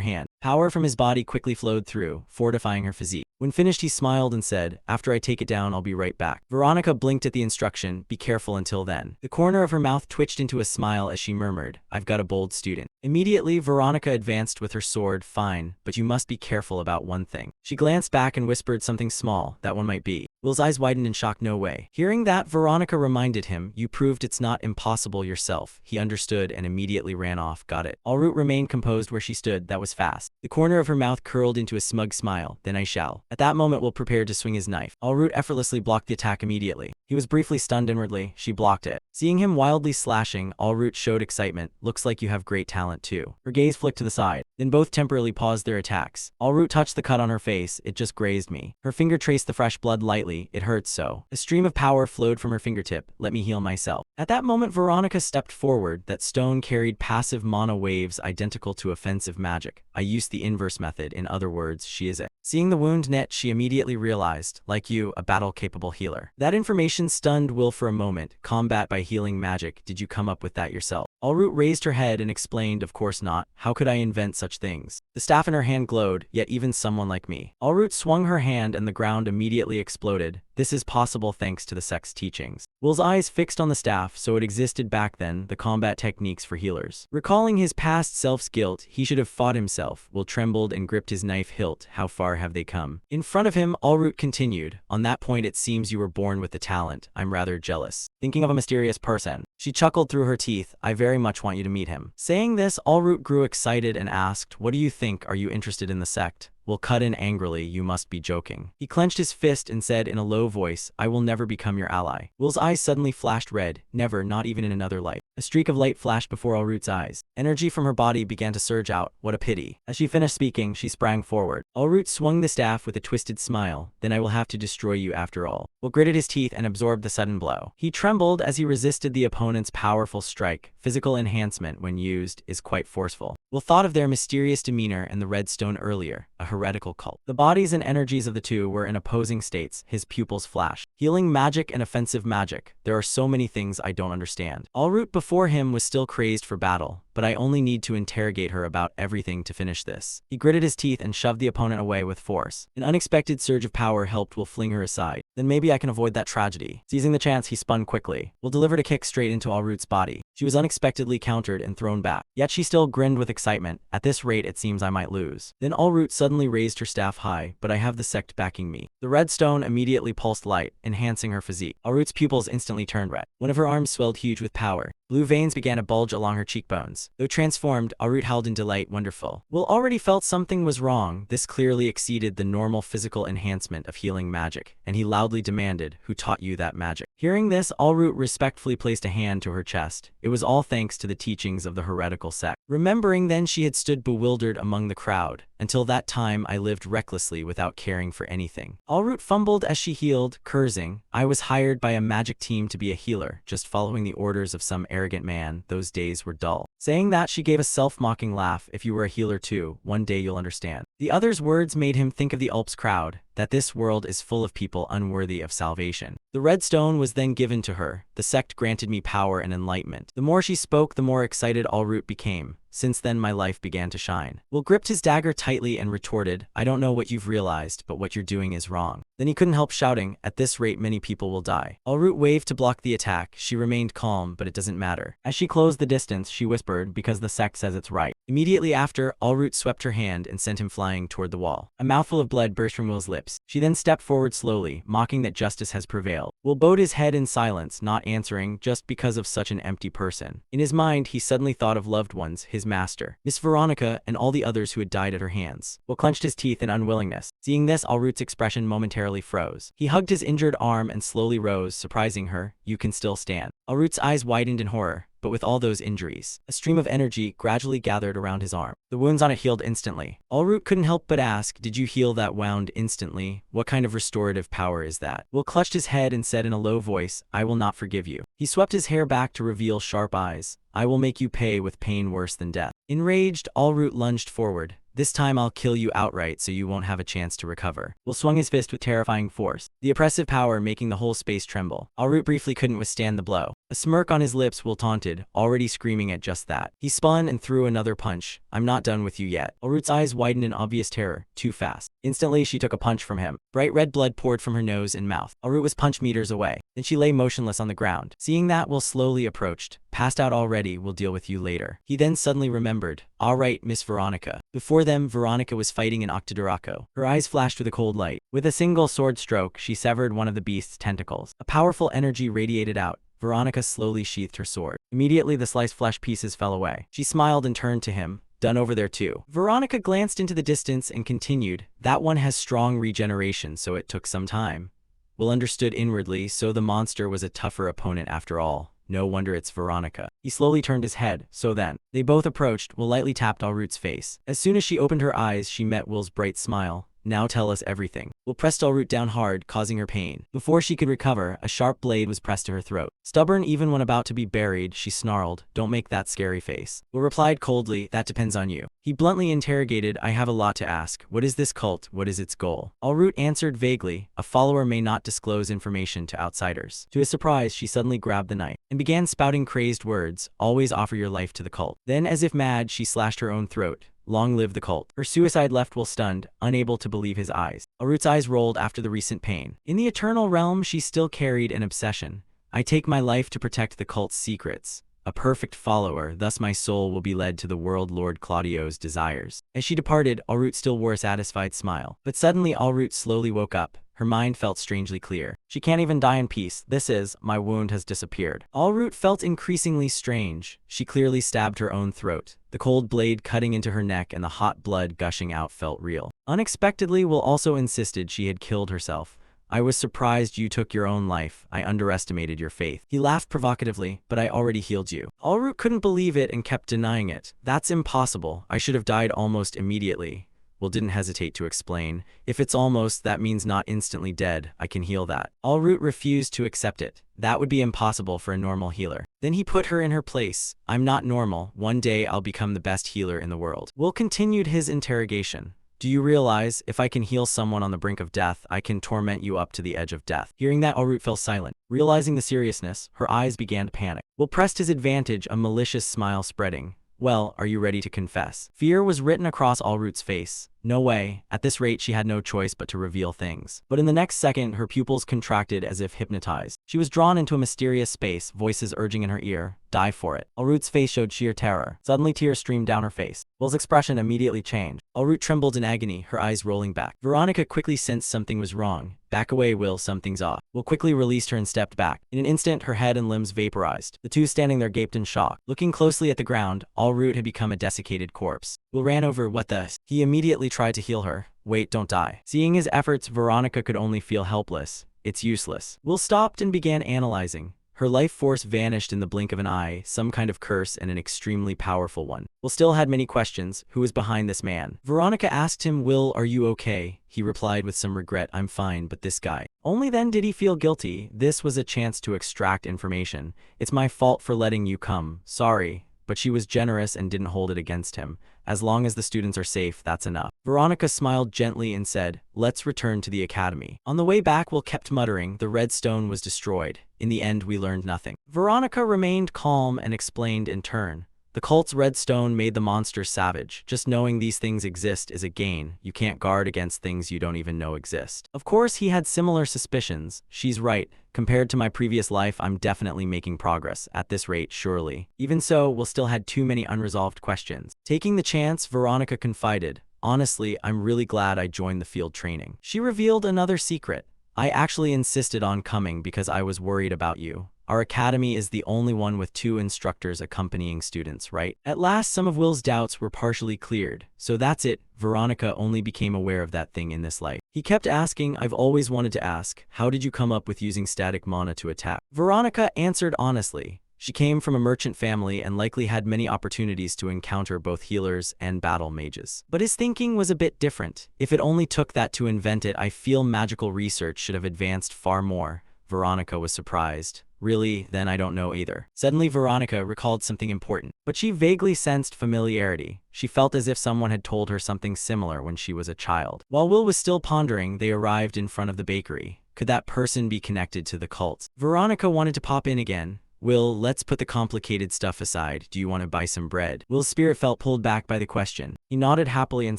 hand. Power from his body quickly flowed through, fortifying her physique. When finished, he smiled and said, "After I take it down, I'll be right back." Veronica blinked at the instruction, "Be careful until then." The corner of her mouth twitched into a smile as she murmured, "I've got a bold student." Immediately, Veronica advanced with her sword. "Fine, but you must be careful about one thing." She glanced back and whispered something small. "That one might be." Will's eyes widened in shock. "No way." Hearing that, Veronica reminded him, "You proved it's not impossible yourself." He understood and immediately ran off. "Got it." Allroot remained composed where she stood. That was fast. The corner of her mouth curled into a smug smile. "Then I shall." At that moment, Will prepared to swing his knife. Allroot effortlessly blocked the attack immediately. He was briefly stunned inwardly. She blocked it. Seeing him wildly slashing, Allroot showed excitement. "Looks like you have great talent too." Her gaze flicked to the side. Then both temporarily paused their attacks. Allroot touched the cut on her face. "It just grazed me." Her finger traced the fresh blood lightly. "It hurts so." A stream of power flowed from her fingertip. "Let me heal myself." At that moment, Veronica stepped forward. That stone carried passive mana waves identical to offensive magic. "I used the inverse method. In other words, she is it." Seeing the wound net, she immediately realized, "Like you, a battle-capable healer." That information stunned Will for a moment. "Combat by healing magic. Did you come up with that yourself?" Allroot raised her head and explained, "Of course not. How could I invent such things?" The staff in her hand glowed. "Yet even someone like me." Allroot swung her hand and the ground immediately exploded. "This is possible thanks to the sect's teachings." Will's eyes fixed on the staff. So it existed back then, the combat techniques for healers. Recalling his past self's guilt, he should have fought himself. Will trembled and gripped his knife hilt. "How far have they come?" In front of him, Allroot continued, "On that point, it seems you were born with the talent. I'm rather jealous." Thinking of a mysterious person, she chuckled through her teeth. "I very much want you to meet him." Saying this, Allroot grew excited and asked, "What do you think? Are you interested in the sect?" Will cut in angrily, "You must be joking." He clenched his fist and said in a low voice, "I will never become your ally." Will's eyes suddenly flashed red. "Never, not even in another life." A streak of light flashed before Allroot's eyes. Energy from her body began to surge out. "What a pity." As she finished speaking, she sprang forward. Allroot swung the staff with a twisted smile. "Then I will have to destroy you after all." Will gritted his teeth and absorbed the sudden blow. He trembled as he resisted the opponent's powerful strike. Physical enhancement, when used, is quite forceful. Will thought of their mysterious demeanor and the red stone earlier, a heretical cult. The bodies and energies of the two were in opposing states. His pupils flashed. Healing magic and offensive magic. There are so many things I don't understand. Allroot before him was still crazed for battle, but I only need to interrogate her about everything to finish this. He gritted his teeth and shoved the opponent away with force. An unexpected surge of power helped Will fling her aside. "Then maybe I can avoid that tragedy." Seizing the chance, he spun quickly. Will delivered a kick straight into Allroot's body. She was unexpectedly countered and thrown back. Yet she still grinned with excitement. "At this rate, it seems I might lose." Then Allroot suddenly raised her staff high. "But I have the sect backing me." The red stone immediately pulsed light, enhancing her physique. Allroot's pupils instantly turned red. One of her arms swelled huge with power. Blue veins began to bulge along her cheekbones. Though transformed, Allroot howled in delight. Wonderful. Will already felt something was wrong. This clearly exceeded the normal physical enhancement of healing magic, and he loudly demanded, "Who taught you that magic?" Hearing this, Allroot respectfully placed a hand to her chest. It was all thanks to the teachings of the heretical sect. Remembering then, she had stood bewildered among the crowd. "Until that time, I lived recklessly without caring for anything." Allroot fumbled as she healed, cursing, "I was hired by a magic team to be a healer, just following the orders of some arrogant man. Those days were dull." Saying that, she gave a self-mocking laugh. "If you were a healer too, one day you'll understand." The other's words made him think of the Alps crowd, that this world is full of people unworthy of salvation. The red stone was then given to her. "The sect granted me power and enlightenment." The more she spoke, the more excited Allroot became. "Since then my life began to shine." Will gripped his dagger tightly and retorted, "I don't know what you've realized, but what you're doing is wrong." Then he couldn't help shouting, "At this rate many people will die." Allroot waved to block the attack. She remained calm, but it doesn't matter. As she closed the distance, she whispered, "Because the sect says it's right." Immediately after, Allroot swept her hand and sent him flying toward the wall. A mouthful of blood burst from Will's lips. She then stepped forward slowly, mocking that justice has prevailed. Will bowed his head in silence, not answering, just because of such an empty person. In his mind, he suddenly thought of loved ones, his master, Miss Veronica, and all the others who had died at her hands. Will clenched his teeth in unwillingness. Seeing this, Allroot's expression momentarily froze. He hugged his injured arm and slowly rose, surprising her. "You can still stand." Allroot's eyes widened in horror. But with all those injuries, a stream of energy gradually gathered around his arm. The wounds on it healed instantly. Allroot couldn't help but ask, "Did you heal that wound instantly? What kind of restorative power is that?" Will clutched his head and said in a low voice, "I will not forgive you." He swept his hair back to reveal sharp eyes. "I will make you pay with pain worse than death." Enraged, Allroot lunged forward. "This time I'll kill you outright so you won't have a chance to recover." Will swung his fist with terrifying force, the oppressive power making the whole space tremble. Allroot briefly couldn't withstand the blow. A smirk on his lips, Will taunted, already screaming at just that. He spun and threw another punch. I'm not done with you yet. Ulrut's eyes widened in obvious terror. Too fast. Instantly, she took a punch from him. Bright red blood poured from her nose and mouth. Ulrut was punch meters away. Then she lay motionless on the ground. Seeing that, Will slowly approached. Passed out already, we'll deal with you later. He then suddenly remembered. All right, Miss Veronica. Before them, Veronica was fighting an Octodorako. Her eyes flashed with a cold light. With a single sword stroke, she severed one of the beast's tentacles. A powerful energy radiated out. Veronica slowly sheathed her sword. Immediately, the sliced flesh pieces fell away. She smiled and turned to him. Done over there too. Veronica glanced into the distance and continued. That one has strong regeneration, so it took some time. Will understood inwardly, so the monster was a tougher opponent after all. No wonder it's Veronica. He slowly turned his head, so then. They both approached. Will lightly tapped Ulrut's face. As soon as she opened her eyes, she met Will's bright smile. Now tell us everything. Will pressed Ulrut down hard, causing her pain. Before she could recover, a sharp blade was pressed to her throat. Stubborn even when about to be buried, she snarled, don't make that scary face. Will replied coldly, that depends on you. He bluntly interrogated, I have a lot to ask. What is this cult? What is its goal? Ulrut answered vaguely, a follower may not disclose information to outsiders. To his surprise, she suddenly grabbed the knife and began spouting crazed words, always offer your life to the cult. Then, as if mad, she slashed her own throat. Long live the cult. Her suicide left Will stunned, unable to believe his eyes. Ulrut's eyes rolled after the recent pain. In the eternal realm, she still carried an obsession. I take my life to protect the cult's secrets. A perfect follower, thus my soul will be led to the world Lord Claudio's desires. As she departed, Ulrut still wore a satisfied smile. But suddenly Ulrut slowly woke up. Her mind felt strangely clear. She can't even die in peace. This is, my wound has disappeared. Ulrut felt increasingly strange. She clearly stabbed her own throat. The cold blade cutting into her neck and the hot blood gushing out felt real. Unexpectedly, Will also insisted she had killed herself. I was surprised you took your own life. I underestimated your faith. He laughed provocatively, but I already healed you. Ulrut couldn't believe it and kept denying it. That's impossible. I should have died almost immediately. Will didn't hesitate to explain. If it's almost, that means not instantly dead. I can heal that. Ulrut refused to accept it. That would be impossible for a normal healer. Then he put her in her place. I'm not normal. One day I'll become the best healer in the world. Will continued his interrogation. Do you realize, if I can heal someone on the brink of death, I can torment you up to the edge of death? Hearing that, Ulrut fell silent. Realizing the seriousness, her eyes began to panic. Will pressed his advantage, a malicious smile spreading. Well, are you ready to confess? Fear was written across Ulrut's face. No way. At this rate, she had no choice but to reveal things. But in the next second, her pupils contracted as if hypnotized. She was drawn into a mysterious space, voices urging in her ear, die for it. Ulrut's face showed sheer terror. Suddenly, tears streamed down her face. Will's expression immediately changed. Ulrut trembled in agony, her eyes rolling back. Veronica quickly sensed something was wrong. Back away, Will, something's off. Will quickly released her and stepped back. In an instant, her head and limbs vaporized. The two standing there gaped in shock. Looking closely at the ground, Ulrut had become a desiccated corpse. Will ran over, what the? He immediately tried to heal her. Wait, don't die. Seeing his efforts, Veronica could only feel helpless. It's useless. Will stopped and began analyzing. Her life force vanished in the blink of an eye, some kind of curse and an extremely powerful one. Will still had many questions. Who was behind this man? Veronica asked him, Will, are you okay? He replied with some regret, I'm fine, but this guy. Only then did he feel guilty. This was a chance to extract information. It's my fault for letting you come. Sorry. But she was generous and didn't hold it against him. As long as the students are safe, that's enough. Veronica smiled gently and said, let's return to the academy. On the way back, Will kept muttering, the red stone was destroyed. In the end, we learned nothing. Veronica remained calm and explained in turn. The cult's red stone made the monsters savage. Just knowing these things exist is a gain. You can't guard against things you don't even know exist. Of course, he had similar suspicions. She's right. Compared to my previous life, I'm definitely making progress. At this rate, surely. Even so, Will still had too many unresolved questions. Taking the chance, Veronica confided, honestly, I'm really glad I joined the field training. She revealed another secret. I actually insisted on coming because I was worried about you. Our academy is the only one with 2 instructors accompanying students, right? At last, some of Will's doubts were partially cleared. So that's it. Veronica only became aware of that thing in this life. He kept asking, I've always wanted to ask, how did you come up with using static mana to attack? Veronica answered honestly. She came from a merchant family and likely had many opportunities to encounter both healers and battle mages. But his thinking was a bit different. If it only took that to invent it, I feel magical research should have advanced far more. Veronica was surprised. Really? Then I don't know either. Suddenly, Veronica recalled something important, but she vaguely sensed familiarity. She felt as if someone had told her something similar when she was a child. While Will was still pondering, they arrived in front of the bakery. Could that person be connected to the cult? Veronica wanted to pop in again, Will, let's put the complicated stuff aside. Do you want to buy some bread? Will's spirit felt pulled back by the question. He nodded happily and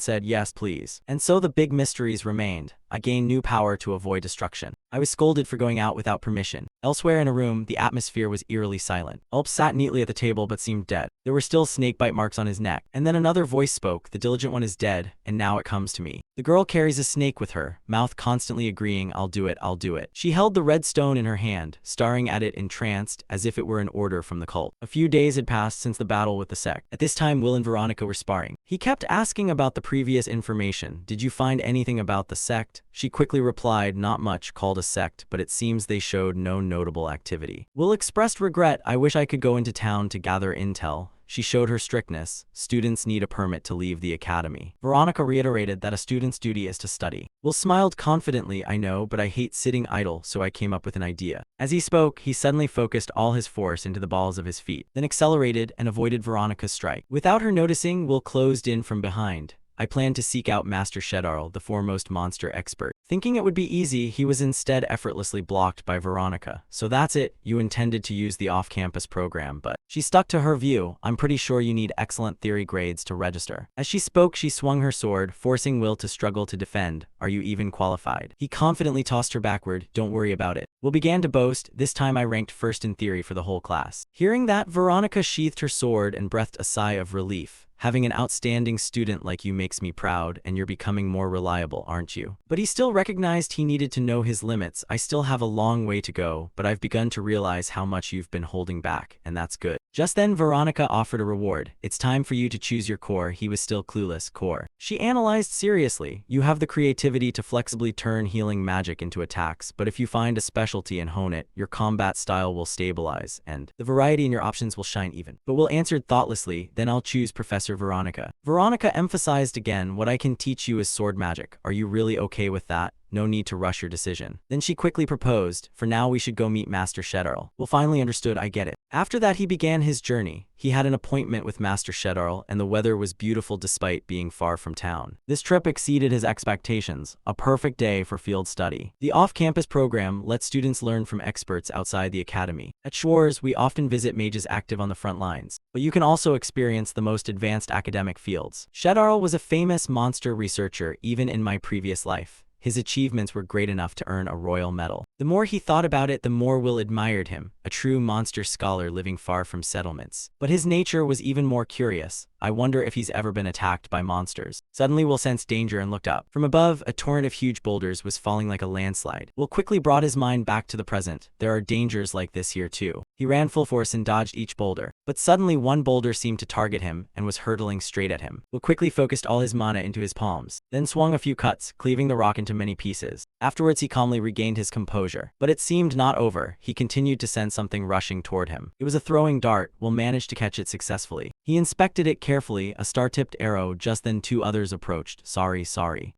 said, yes, please. And so the big mysteries remained. I gained new power to avoid destruction. I was scolded for going out without permission. Elsewhere in a room, the atmosphere was eerily silent. Ulp sat neatly at the table but seemed dead. There were still snakebite marks on his neck. And then another voice spoke, the diligent one is dead, and now it comes to me. The girl carries a snake with her, mouth constantly agreeing, I'll do it, I'll do it. She held the red stone in her hand, staring at it entranced, as if it were an order from the cult. A few days had passed since the battle with the sect. At this time, Will and Veronica were sparring. He kept asking about the previous information. Did you find anything about the sect? She quickly replied, not much, called a sect, but it seems they showed no notable activity. Will expressed regret, I wish I could go into town to gather intel. She showed her strictness. Students need a permit to leave the academy. Veronica reiterated that a student's duty is to study. Will smiled confidently, I know, but I hate sitting idle, so I came up with an idea. As he spoke, he suddenly focused all his force into the balls of his feet, then accelerated and avoided Veronica's strike. Without her noticing, Will closed in from behind. I planned to seek out Master Shedarl, the foremost monster expert. Thinking it would be easy, he was instead effortlessly blocked by Veronica. So that's it, you intended to use the off-campus program, but she stuck to her view. I'm pretty sure you need excellent theory grades to register. As she spoke, she swung her sword, forcing Will to struggle to defend. Are you even qualified? He confidently tossed her backward. Don't worry about it. Will began to boast, this time I ranked first in theory for the whole class. Hearing that, Veronica sheathed her sword and breathed a sigh of relief. Having an outstanding student like you makes me proud, and you're becoming more reliable, aren't you? But he still recognized he needed to know his limits. I still have a long way to go, but I've begun to realize how much you've been holding back, and that's good. Just then, Veronica offered a reward. It's time for you to choose your core. He was still clueless. Core. She analyzed seriously. You have the creativity to flexibly turn healing magic into attacks, but if you find a specialty and hone it, your combat style will stabilize, and the variety in your options will shine even. But Will answered thoughtlessly, then I'll choose Professor Veronica. Veronica emphasized again, what I can teach you is sword magic. Are you really okay with that? No need to rush your decision. Then she quickly proposed, for now we should go meet Master Shedarl. Will finally understood, I get it. After that he began his journey. He had an appointment with Master Shedarl, and the weather was beautiful despite being far from town. This trip exceeded his expectations, a perfect day for field study. The off-campus program lets students learn from experts outside the academy. At Schwarz, we often visit mages active on the front lines, but you can also experience the most advanced academic fields. Shedarl was a famous monster researcher even in my previous life. His achievements were great enough to earn a royal medal. The more he thought about it, the more Will admired him, a true monster scholar living far from settlements. But his nature was even more curious. I wonder if he's ever been attacked by monsters. Suddenly, Will sensed danger and looked up. From above, a torrent of huge boulders was falling like a landslide. Will quickly brought his mind back to the present. There are dangers like this here too. He ran full force and dodged each boulder. But suddenly, one boulder seemed to target him and was hurtling straight at him. Will quickly focused all his mana into his palms, then swung a few cuts, cleaving the rock into many pieces. Afterwards, he calmly regained his composure. But it seemed not over. He continued to sense something rushing toward him. It was a throwing dart. Will managed to catch it successfully. He inspected it carefully, a star-tipped arrow. Just then two others approached. Sorry.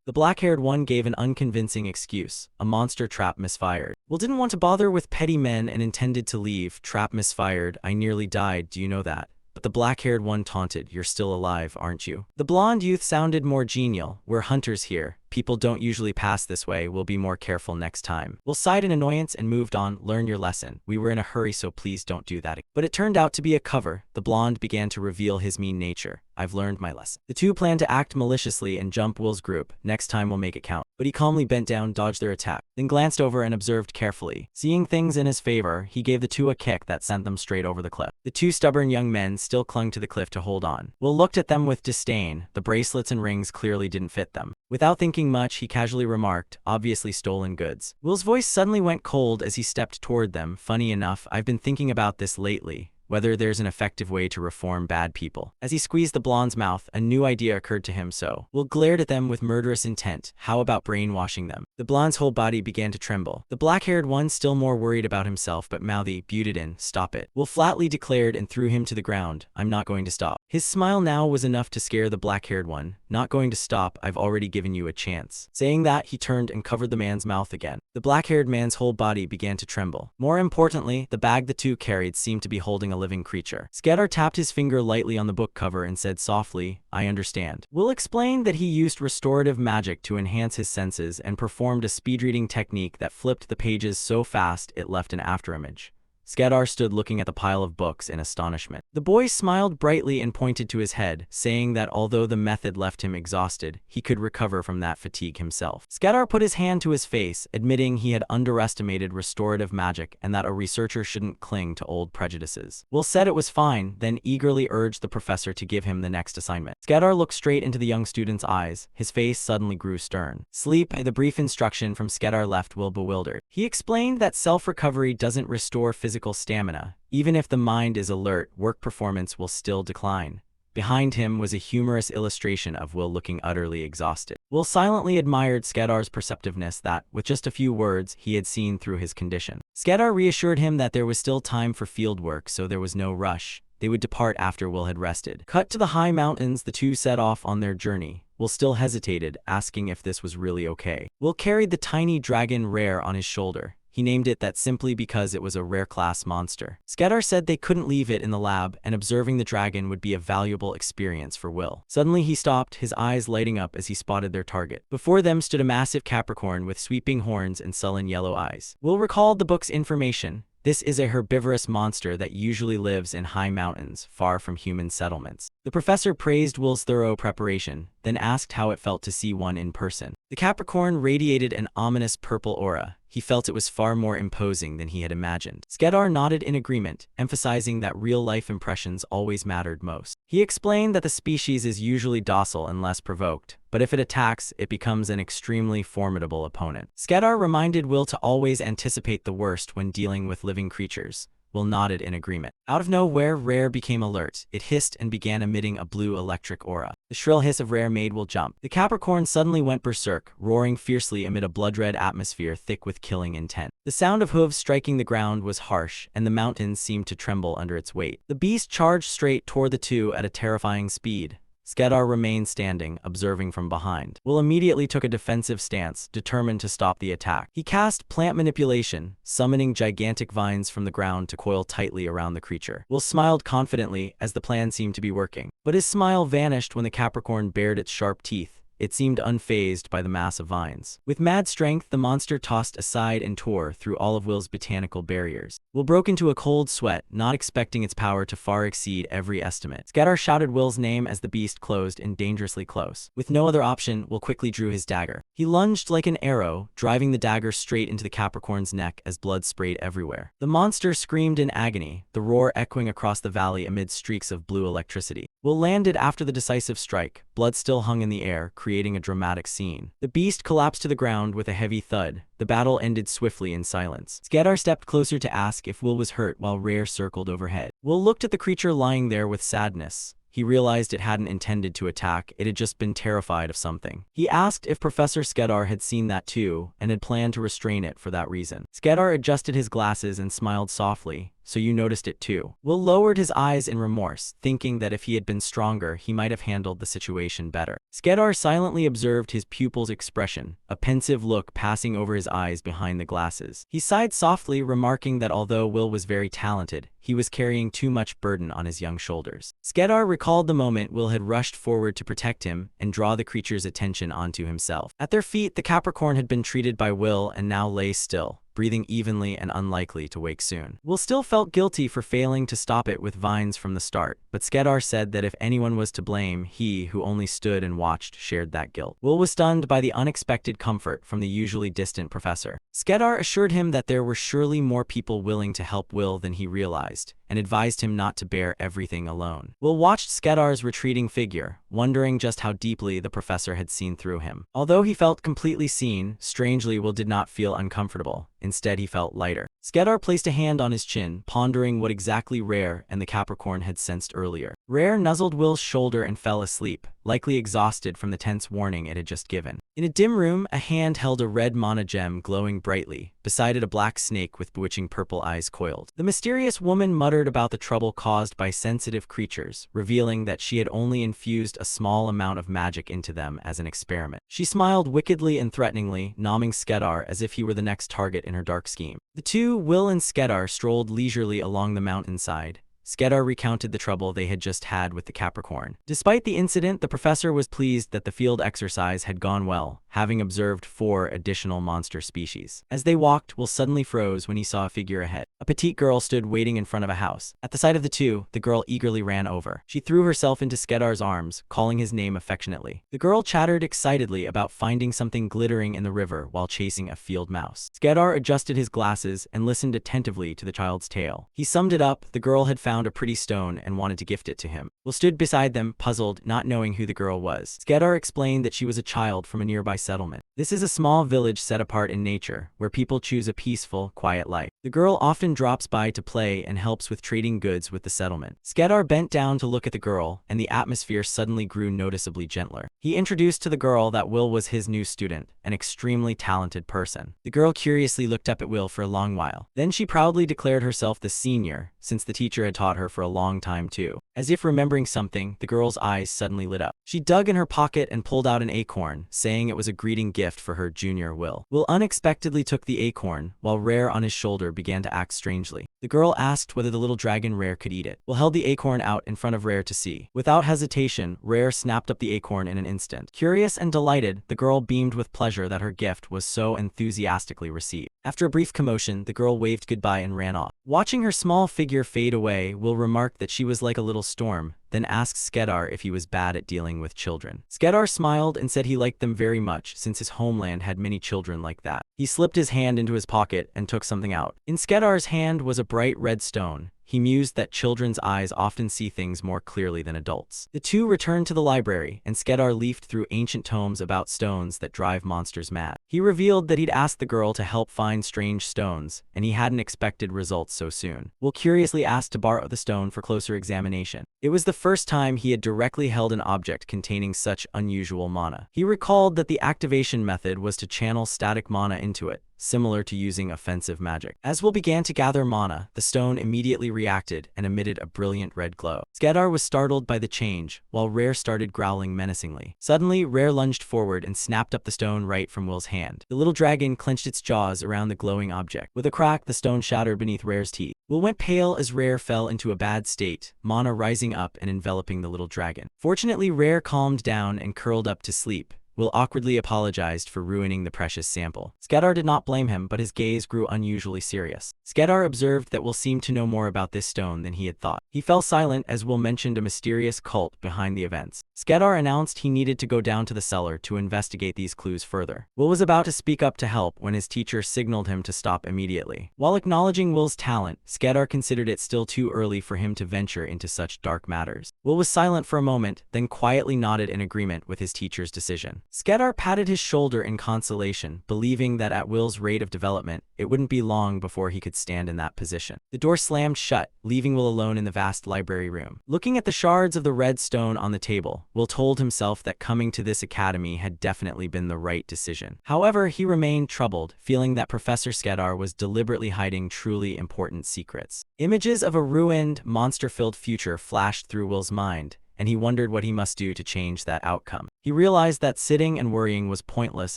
The black-haired one gave an unconvincing excuse. A monster trap misfired. Will didn't want to bother with petty men and intended to leave. Trap misfired. I nearly died, do you know that? But the black-haired one taunted, you're still alive, aren't you? The blonde youth sounded more genial. We're hunters here. People don't usually pass this way. We'll be more careful next time. Will sighed in annoyance and moved on. Learn your lesson. We were in a hurry, so please don't do that. But it turned out to be a cover. The blonde began to reveal his mean nature. I've learned my lesson. The two planned to act maliciously and jump Will's group. Next time we'll make it count. But he calmly bent down, dodged their attack, then glanced over and observed carefully. Seeing things in his favor, he gave the two a kick that sent them straight over the cliff. The two stubborn young men still clung to the cliff to hold on. Will looked at them with disdain. The bracelets and rings clearly didn't fit them. Without thinking much, he casually remarked, obviously stolen goods. Will's voice suddenly went cold as he stepped toward them. Funny enough, I've been thinking about this lately. Whether there's an effective way to reform bad people. As he squeezed the blonde's mouth, a new idea occurred to him. Will glared at them with murderous intent. How about brainwashing them? The blonde's whole body began to tremble. The black-haired one, still more worried about himself but mouthy, Butadin, stop it. Will flatly declared and threw him to the ground. I'm not going to stop. His smile now was enough to scare the black-haired one. Not going to stop, I've already given you a chance. Saying that, he turned and covered the man's mouth again. The black-haired man's whole body began to tremble. More importantly, the bag the two carried seemed to be holding a living creature. Skedar tapped his finger lightly on the book cover and said softly, I understand. Will explained that he used restorative magic to enhance his senses and performed a speed reading technique that flipped the pages so fast it left an afterimage. Skedar stood looking at the pile of books in astonishment. The boy smiled brightly and pointed to his head, saying that although the method left him exhausted, he could recover from that fatigue himself. Skedar put his hand to his face, admitting he had underestimated restorative magic and that a researcher shouldn't cling to old prejudices. Will said it was fine, then eagerly urged the professor to give him the next assignment. Skedar looked straight into the young student's eyes. His face suddenly grew stern. Sleep. The brief instruction from Skedar left Will bewildered. He explained that self-recovery doesn't restore physical stamina. Even if the mind is alert, work performance will still decline. Behind him was a humorous illustration of Will looking utterly exhausted. Will silently admired Skedar's perceptiveness that, with just a few words, he had seen through his condition. Skedar reassured him that there was still time for field work, so there was no rush. They would depart after Will had rested. Cut to the high mountains, the two set off on their journey. Will still hesitated, asking if this was really okay. Will carried the tiny dragon Rare on his shoulder. He named it that simply because it was a rare-class monster. Skedar said they couldn't leave it in the lab, and observing the dragon would be a valuable experience for Will. Suddenly he stopped, his eyes lighting up as he spotted their target. Before them stood a massive Capricorn with sweeping horns and sullen yellow eyes. Will recalled the book's information. This is a herbivorous monster that usually lives in high mountains, far from human settlements. The professor praised Will's thorough preparation, then asked how it felt to see one in person. The Capricorn radiated an ominous purple aura. He felt it was far more imposing than he had imagined. Skedar nodded in agreement, emphasizing that real-life impressions always mattered most. He explained that the species is usually docile and less provoked, but if it attacks, it becomes an extremely formidable opponent. Skedar reminded Will to always anticipate the worst when dealing with living creatures. Will nodded in agreement. Out of nowhere, Rare became alert. It hissed and began emitting a blue electric aura. The shrill hiss of Rare made Will jump. The Capricorn suddenly went berserk, roaring fiercely amid a blood-red atmosphere thick with killing intent. The sound of hooves striking the ground was harsh, and the mountains seemed to tremble under its weight. The beast charged straight toward the two at a terrifying speed. Skedar remained standing, observing from behind. Will immediately took a defensive stance, determined to stop the attack. He cast Plant Manipulation, summoning gigantic vines from the ground to coil tightly around the creature. Will smiled confidently as the plan seemed to be working. But his smile vanished when the Capricorn bared its sharp teeth. It seemed unfazed by the mass of vines. With mad strength, the monster tossed aside and tore through all of Will's botanical barriers. Will broke into a cold sweat, not expecting its power to far exceed every estimate. Skedar shouted Will's name as the beast closed in dangerously close. With no other option, Will quickly drew his dagger. He lunged like an arrow, driving the dagger straight into the Capricorn's neck as blood sprayed everywhere. The monster screamed in agony, the roar echoing across the valley amid streaks of blue electricity. Will landed after the decisive strike. Blood still hung in the air, creating a dramatic scene. The beast collapsed to the ground with a heavy thud. The battle ended swiftly in silence. Skedar stepped closer to ask if Will was hurt while Rare circled overhead. Will looked at the creature lying there with sadness. He realized it hadn't intended to attack, it had just been terrified of something. He asked if Professor Skedar had seen that too, and had planned to restrain it for that reason. Skedar adjusted his glasses and smiled softly. So you noticed it too. Will lowered his eyes in remorse, thinking that if he had been stronger, he might have handled the situation better. Skedar silently observed his pupil's expression, a pensive look passing over his eyes behind the glasses. He sighed softly, remarking that although Will was very talented, he was carrying too much burden on his young shoulders. Skedar recalled the moment Will had rushed forward to protect him and draw the creature's attention onto himself. At their feet, the Capricorn had been treated by Will and now lay still, breathing evenly and unlikely to wake soon. Will still felt guilty for failing to stop it with vines from the start, but Skedar said that if anyone was to blame, he, who only stood and watched, shared that guilt. Will was stunned by the unexpected comfort from the usually distant professor. Skedar assured him that there were surely more people willing to help Will than he realized, and advised him not to bear everything alone. Will watched Skedar's retreating figure, wondering just how deeply the professor had seen through him. Although he felt completely seen, strangely Will did not feel uncomfortable. Instead, he felt lighter. Skedar placed a hand on his chin, pondering what exactly Rare and the Capricorn had sensed earlier. Rare nuzzled Will's shoulder and fell asleep, likely exhausted from the tense warning it had just given. In a dim room, a hand held a red mana gem glowing brightly. Beside it, a black snake with bewitching purple eyes coiled. The mysterious woman muttered about the trouble caused by sensitive creatures, revealing that she had only infused a small amount of magic into them as an experiment. She smiled wickedly and threateningly, nomming Skedar as if he were the next target in her dark scheme. The two, Will and Skedar, strolled leisurely along the mountainside. Skedar recounted the trouble they had just had with the Capricorn. Despite the incident, the professor was pleased that the field exercise had gone well, having observed 4 additional monster species. As they walked, Will suddenly froze when he saw a figure ahead. A petite girl stood waiting in front of a house. At the sight of the two, the girl eagerly ran over. She threw herself into Skedar's arms, calling his name affectionately. The girl chattered excitedly about finding something glittering in the river while chasing a field mouse. Skedar adjusted his glasses and listened attentively to the child's tale. He summed it up: the girl had found a pretty stone and wanted to gift it to him. Will stood beside them, puzzled, not knowing who the girl was. Skedar explained that she was a child from a nearby settlement. This is a small village set apart in nature, where people choose a peaceful, quiet life. The girl often drops by to play and helps with trading goods with the settlement. Skedar bent down to look at the girl, and the atmosphere suddenly grew noticeably gentler. He introduced to the girl that Will was his new student, an extremely talented person. The girl curiously looked up at Will for a long while. Then she proudly declared herself the senior, since the teacher had taught her for a long time too. As if remembering something, the girl's eyes suddenly lit up. She dug in her pocket and pulled out an acorn, saying it was a greeting gift for her junior Will. Will unexpectedly took the acorn, while Rare on his shoulder began to act strangely. The girl asked whether the little dragon Rare could eat it. Will held the acorn out in front of Rare to see. Without hesitation, Rare snapped up the acorn in an instant. Curious and delighted, the girl beamed with pleasure that her gift was so enthusiastically received. After a brief commotion, the girl waved goodbye and ran off. Watching her small figure fade away, Will remarked that she was like a little storm, then asked Skedar if he was bad at dealing with children. Skedar smiled and said he liked them very much since his homeland had many children like that. He slipped his hand into his pocket and took something out. In Skedar's hand was a bright red stone. He mused that children's eyes often see things more clearly than adults. The two returned to the library, and Skedar leafed through ancient tomes about stones that drive monsters mad. He revealed that he'd asked the girl to help find strange stones, and he hadn't expected results so soon. Will curiously asked to borrow the stone for closer examination. It was the first time he had directly held an object containing such unusual mana. He recalled that the activation method was to channel static mana into it, similar to using offensive magic. As Will began to gather mana, the stone immediately reacted and emitted a brilliant red glow. Skedar was startled by the change, while Rare started growling menacingly. Suddenly, Rare lunged forward and snapped up the stone right from Will's hand. The little dragon clenched its jaws around the glowing object. With a crack, the stone shattered beneath Rare's teeth. Will went pale as Rare fell into a bad state, mana rising up and enveloping the little dragon. Fortunately, Rare calmed down and curled up to sleep. Will awkwardly apologized for ruining the precious sample. Skedar did not blame him, but his gaze grew unusually serious. Skedar observed that Will seemed to know more about this stone than he had thought. He fell silent as Will mentioned a mysterious cult behind the events. Skedar announced he needed to go down to the cellar to investigate these clues further. Will was about to speak up to help when his teacher signaled him to stop immediately. While acknowledging Will's talent, Skedar considered it still too early for him to venture into such dark matters. Will was silent for a moment, then quietly nodded in agreement with his teacher's decision. Skedar patted his shoulder in consolation, believing that at Will's rate of development, it wouldn't be long before he could stand in that position. The door slammed shut, leaving Will alone in the vast library room. Looking at the shards of the red stone on the table, Will told himself that coming to this academy had definitely been the right decision. However, he remained troubled, feeling that Professor Skedar was deliberately hiding truly important secrets. Images of a ruined, monster-filled future flashed through Will's mind, and he wondered what he must do to change that outcome. He realized that sitting and worrying was pointless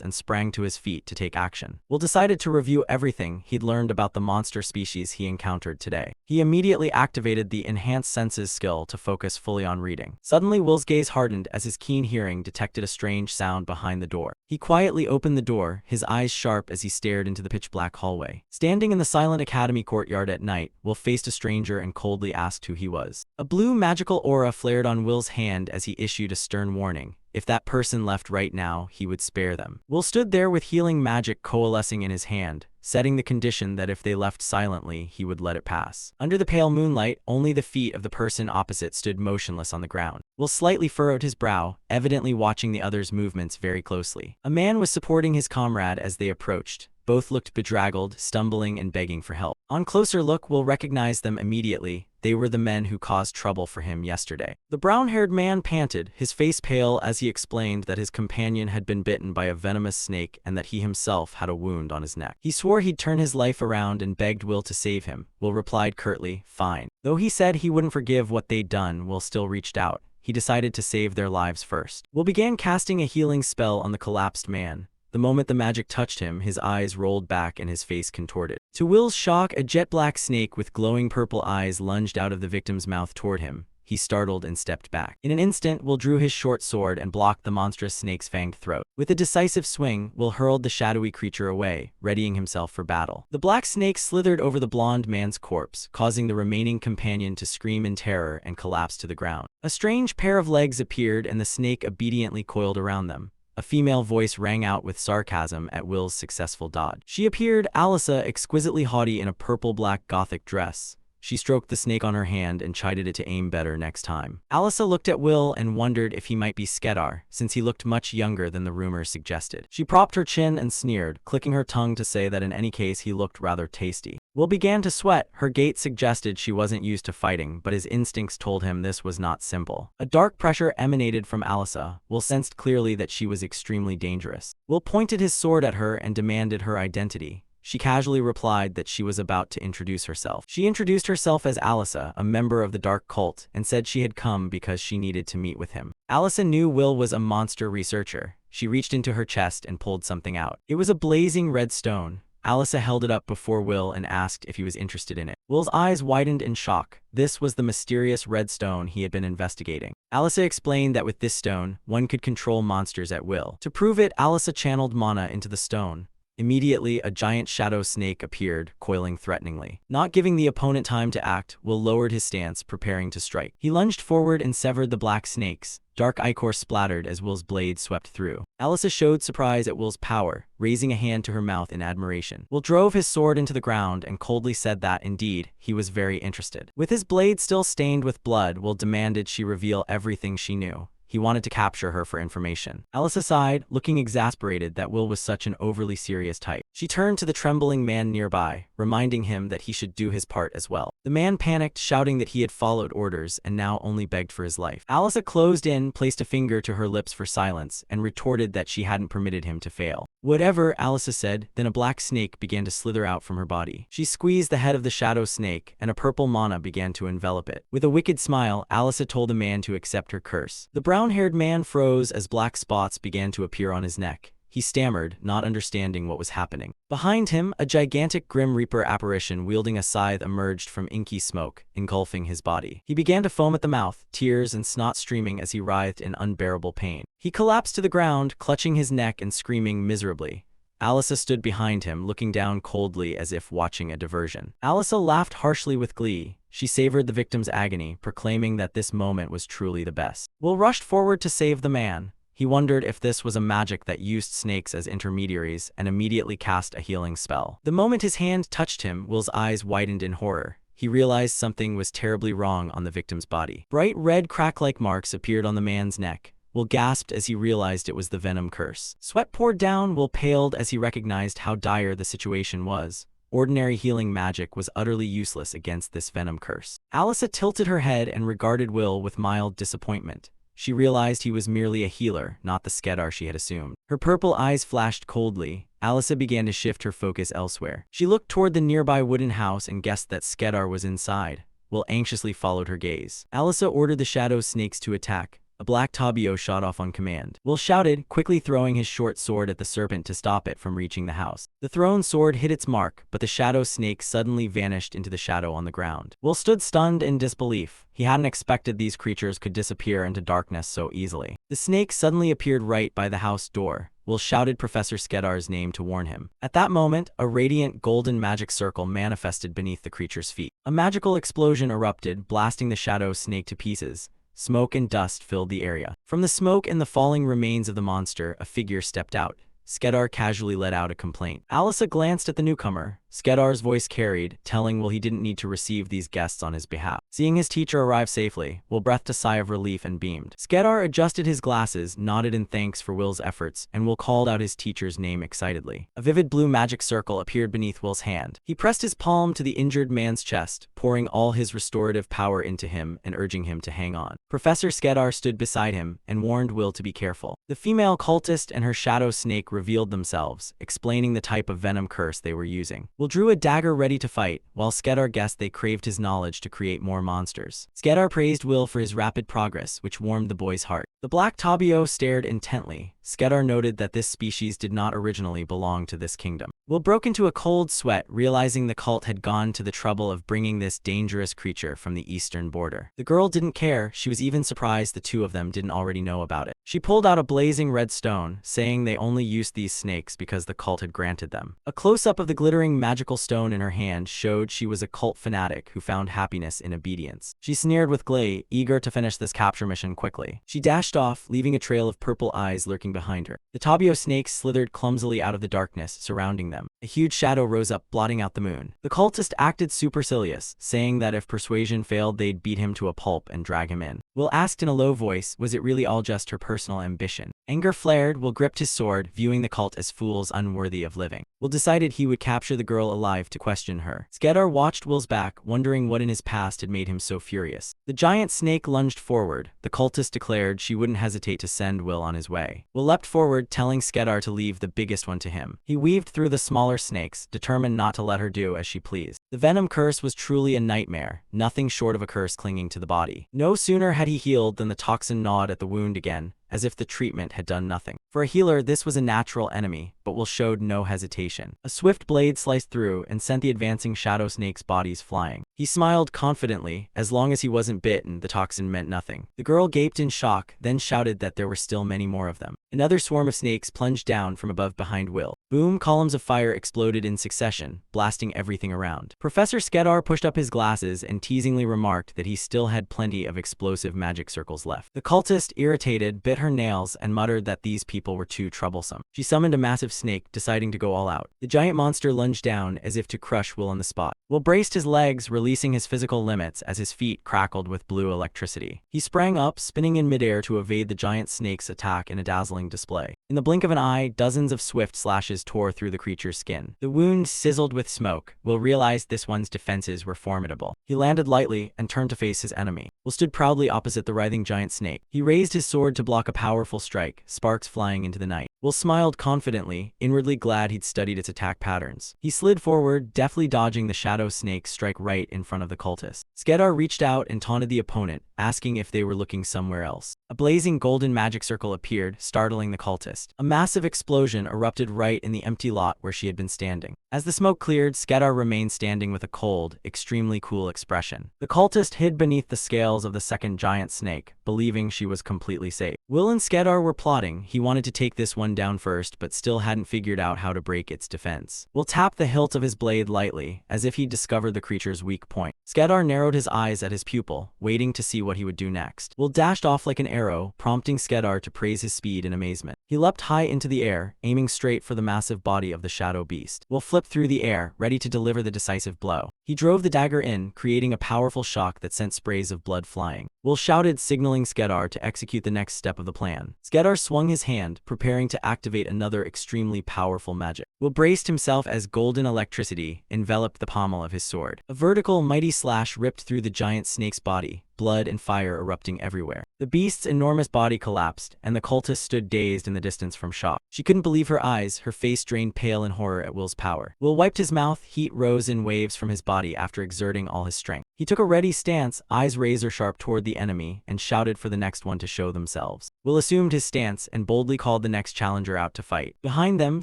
and sprang to his feet to take action. Will decided to review everything he'd learned about the monster species he encountered today. He immediately activated the Enhanced Senses skill to focus fully on reading. Suddenly, Will's gaze hardened as his keen hearing detected a strange sound behind the door. He quietly opened the door, his eyes sharp as he stared into the pitch-black hallway. Standing in the silent academy courtyard at night, Will faced a stranger and coldly asked who he was. A blue magical aura flared on Will's hand as he issued a stern warning. If that person left right now, he would spare them. Will stood there with healing magic coalescing in his hand, setting the condition that if they left silently, he would let it pass. Under the pale moonlight, only the feet of the person opposite stood motionless on the ground. Will slightly furrowed his brow, evidently watching the other's movements very closely. A man was supporting his comrade as they approached. Both looked bedraggled, stumbling and begging for help. On closer look, Will recognized them immediately. They were the men who caused trouble for him yesterday. The brown-haired man panted, his face pale as he explained that his companion had been bitten by a venomous snake and that he himself had a wound on his neck. He swore he'd turn his life around and begged Will to save him. Will replied curtly, "Fine." Though he said he wouldn't forgive what they'd done, Will still reached out. He decided to save their lives first. Will began casting a healing spell on the collapsed man. The moment the magic touched him, his eyes rolled back and his face contorted. To Will's shock, a jet-black snake with glowing purple eyes lunged out of the victim's mouth toward him. he startled and stepped back. In an instant, Will drew his short sword and blocked the monstrous snake's fanged throat. With a decisive swing, Will hurled the shadowy creature away, readying himself for battle. The black snake slithered over the blonde man's corpse, causing the remaining companion to scream in terror and collapse to the ground. A strange pair of legs appeared and the snake obediently coiled around them. A female voice rang out with sarcasm at Will's successful dodge. She appeared, Alyssa, exquisitely haughty in a purple-black gothic dress. She stroked the snake on her hand and chided it to aim better next time. Alyssa looked at Will and wondered if he might be Skedar, since he looked much younger than the rumors suggested. She propped her chin and sneered, clicking her tongue to say that in any case he looked rather tasty. Will began to sweat. Her gait suggested she wasn't used to fighting, but his instincts told him this was not simple. A dark pressure emanated from Alyssa. Will sensed clearly that she was extremely dangerous. Will pointed his sword at her and demanded her identity. She casually replied that she was about to introduce herself. She introduced herself as Alyssa, a member of the dark cult, and said she had come because she needed to meet with him. Alyssa knew Will was a monster researcher. She reached into her chest and pulled something out. It was a blazing red stone. Alyssa held it up before Will and asked if he was interested in it. Will's eyes widened in shock. This was the mysterious red stone he had been investigating. Alyssa explained that with this stone, one could control monsters at will. To prove it, Alyssa channeled mana into the stone. Immediately, a giant shadow snake appeared, coiling threateningly. Not giving the opponent time to act, Will lowered his stance, preparing to strike. He lunged forward and severed the black snakes. Dark ichor splattered as Will's blade swept through. Alyssa showed surprise at Will's power, raising a hand to her mouth in admiration. Will drove his sword into the ground and coldly said that, indeed, he was very interested. With his blade still stained with blood, Will demanded she reveal everything she knew. He wanted to capture her for information. Alyssa sighed, looking exasperated that Will was such an overly serious type. She turned to the trembling man nearby, reminding him that he should do his part as well. The man panicked, shouting that he had followed orders and now only begged for his life. Alyssa closed in, placed a finger to her lips for silence, and retorted that she hadn't permitted him to fail. Whatever, Alyssa said, then a black snake began to slither out from her body. She squeezed the head of the shadow snake, and a purple mana began to envelop it. With a wicked smile, Alyssa told the man to accept her curse. The brown-haired man froze as black spots began to appear on his neck. He stammered, not understanding what was happening. Behind him, a gigantic Grim Reaper apparition wielding a scythe emerged from inky smoke, engulfing his body. He began to foam at the mouth, tears and snot streaming as he writhed in unbearable pain. He collapsed to the ground, clutching his neck and screaming miserably. Alyssa stood behind him, looking down coldly as if watching a diversion. Alyssa laughed harshly with glee. She savored the victim's agony, proclaiming that this moment was truly the best. Will rushed forward to save the man. He wondered if this was a magic that used snakes as intermediaries and immediately cast a healing spell. The moment his hand touched him, Will's eyes widened in horror. He realized something was terribly wrong on the victim's body. Bright red crack-like marks appeared on the man's neck. Will gasped as he realized it was the venom curse. Sweat poured down. Will paled as he recognized how dire the situation was. Ordinary healing magic was utterly useless against this venom curse. Alyssa tilted her head and regarded Will with mild disappointment. She realized he was merely a healer, not the Skedar she had assumed. Her purple eyes flashed coldly. Alyssa began to shift her focus elsewhere. She looked toward the nearby wooden house and guessed that Skedar was inside. Will anxiously followed her gaze. Alyssa ordered the shadow snakes to attack. A black tabio shot off on command. Will shouted, quickly throwing his short sword at the serpent to stop it from reaching the house. The thrown sword hit its mark, but the shadow snake suddenly vanished into the shadow on the ground. Will stood stunned in disbelief. He hadn't expected these creatures could disappear into darkness so easily. The snake suddenly appeared right by the house door. Will shouted Professor Skedar's name to warn him. At that moment, a radiant golden magic circle manifested beneath the creature's feet. A magical explosion erupted, blasting the shadow snake to pieces. Smoke and dust filled the area. From the smoke and the falling remains of the monster, a figure stepped out. Skedar casually let out a complaint. Alyssa glanced at the newcomer. Skedar's voice carried, telling Will he didn't need to receive these guests on his behalf. Seeing his teacher arrive safely, Will breathed a sigh of relief and beamed. Skedar adjusted his glasses, nodded in thanks for Will's efforts, and Will called out his teacher's name excitedly. A vivid blue magic circle appeared beneath Will's hand. He pressed his palm to the injured man's chest, pouring all his restorative power into him and urging him to hang on. Professor Skedar stood beside him and warned Will to be careful. The female cultist and her shadow snake revealed themselves, explaining the type of venom curse they were using. Will drew a dagger ready to fight, while Skedar guessed they craved his knowledge to create more monsters. Skedar praised Will for his rapid progress, which warmed the boy's heart. The black tabio stared intently, Skedar noted that this species did not originally belong to this kingdom. Will broke into a cold sweat, realizing the cult had gone to the trouble of bringing this dangerous creature from the eastern border. The girl didn't care, she was even surprised the two of them didn't already know about it. She pulled out a blazing red stone, saying they only used these snakes because the cult had granted them. A close-up of the glittering magical stone in her hand showed she was a cult fanatic who found happiness in obedience. She sneered with glee, eager to finish this capture mission quickly. She dashed off, leaving a trail of purple eyes lurking behind her. The Tabio snakes slithered clumsily out of the darkness surrounding them. A huge shadow rose up, blotting out the moon. The cultist acted supercilious, saying that if persuasion failed, they'd beat him to a pulp and drag him in. Will asked in a low voice, was it really all just her personal ambition? Anger flared, Will gripped his sword, viewing the cult as fools unworthy of living. Will decided he would capture the girl alive to question her. Skedar watched Will's back, wondering what in his past had made him so furious. The giant snake lunged forward. The cultist declared she wouldn't hesitate to send Will on his way. Will leapt forward, telling Skedar to leave the biggest one to him. He weaved through the smaller snakes, determined not to let her do as she pleased. The venom curse was truly a nightmare, nothing short of a curse clinging to the body. No sooner had he healed than the toxin gnawed at the wound again, as if the treatment had done nothing. For a healer, this was a natural enemy, but Will showed no hesitation. A swift blade sliced through and sent the advancing shadow snakes' bodies flying. He smiled confidently. As long as he wasn't bitten, the toxin meant nothing. The girl gaped in shock, then shouted that there were still many more of them. Another swarm of snakes plunged down from above behind Will. Boom! Columns of fire exploded in succession, blasting everything around. Professor Skedar pushed up his glasses and teasingly remarked that he still had plenty of explosive magic circles left. The cultist, irritated, bit her nails and muttered that these people were too troublesome. She summoned a massive snake, deciding to go all out. The giant monster lunged down as if to crush Will on the spot. Will braced his legs, releasing his physical limits as his feet crackled with blue electricity. He sprang up, spinning in midair to evade the giant snake's attack in a dazzling display. In the blink of an eye, dozens of swift slashes tore through the creature's skin. The wound sizzled with smoke. Will realized this one's defenses were formidable. He landed lightly and turned to face his enemy. Will stood proudly opposite the writhing giant snake. He raised his sword to block a powerful strike, sparks flying into the night. Will smiled confidently, inwardly glad he'd studied its attack patterns. He slid forward, deftly dodging the shadow snake's strike right in front of the cultist. Skedar reached out and taunted the opponent, asking if they were looking somewhere else. A blazing golden magic circle appeared, startling the cultist. A massive explosion erupted right in the empty lot where she had been standing. As the smoke cleared, Skedar remained standing with a cold, extremely cool expression. The cultist hid beneath the scales of the second giant snake, believing she was completely safe. Will and Skedar were plotting. He wanted to take this one down first, but still hadn't figured out how to break its defense. Will tapped the hilt of his blade lightly, as if he'd discovered the creature's weak point. Skedar narrowed his eyes at his pupil, waiting to see what he would do next. Will dashed off like an arrow, prompting Skedar to praise his speed in amazement. He leapt high into the air, aiming straight for the massive body of the shadow beast. Will flipped through the air, ready to deliver the decisive blow. He drove the dagger in, creating a powerful shock that sent sprays of blood flying. Will shouted, signaling Skedar to execute the next step of the plan. Skedar swung his hand, preparing to activate another extremely powerful magic. Will braced himself as golden electricity enveloped the pommel of his sword. A vertical, mighty slash ripped through the giant snake's body, blood and fire erupting everywhere. The beast's enormous body collapsed, and the cultist stood dazed in the distance from shock. She couldn't believe her eyes, her face drained pale in horror at Will's power. Will wiped his mouth, heat rose in waves from his body after exerting all his strength. He took a ready stance, eyes razor-sharp toward the enemy, and shouted for the next one to show themselves. Will assumed his stance and boldly called the next challenger out to fight. Behind them,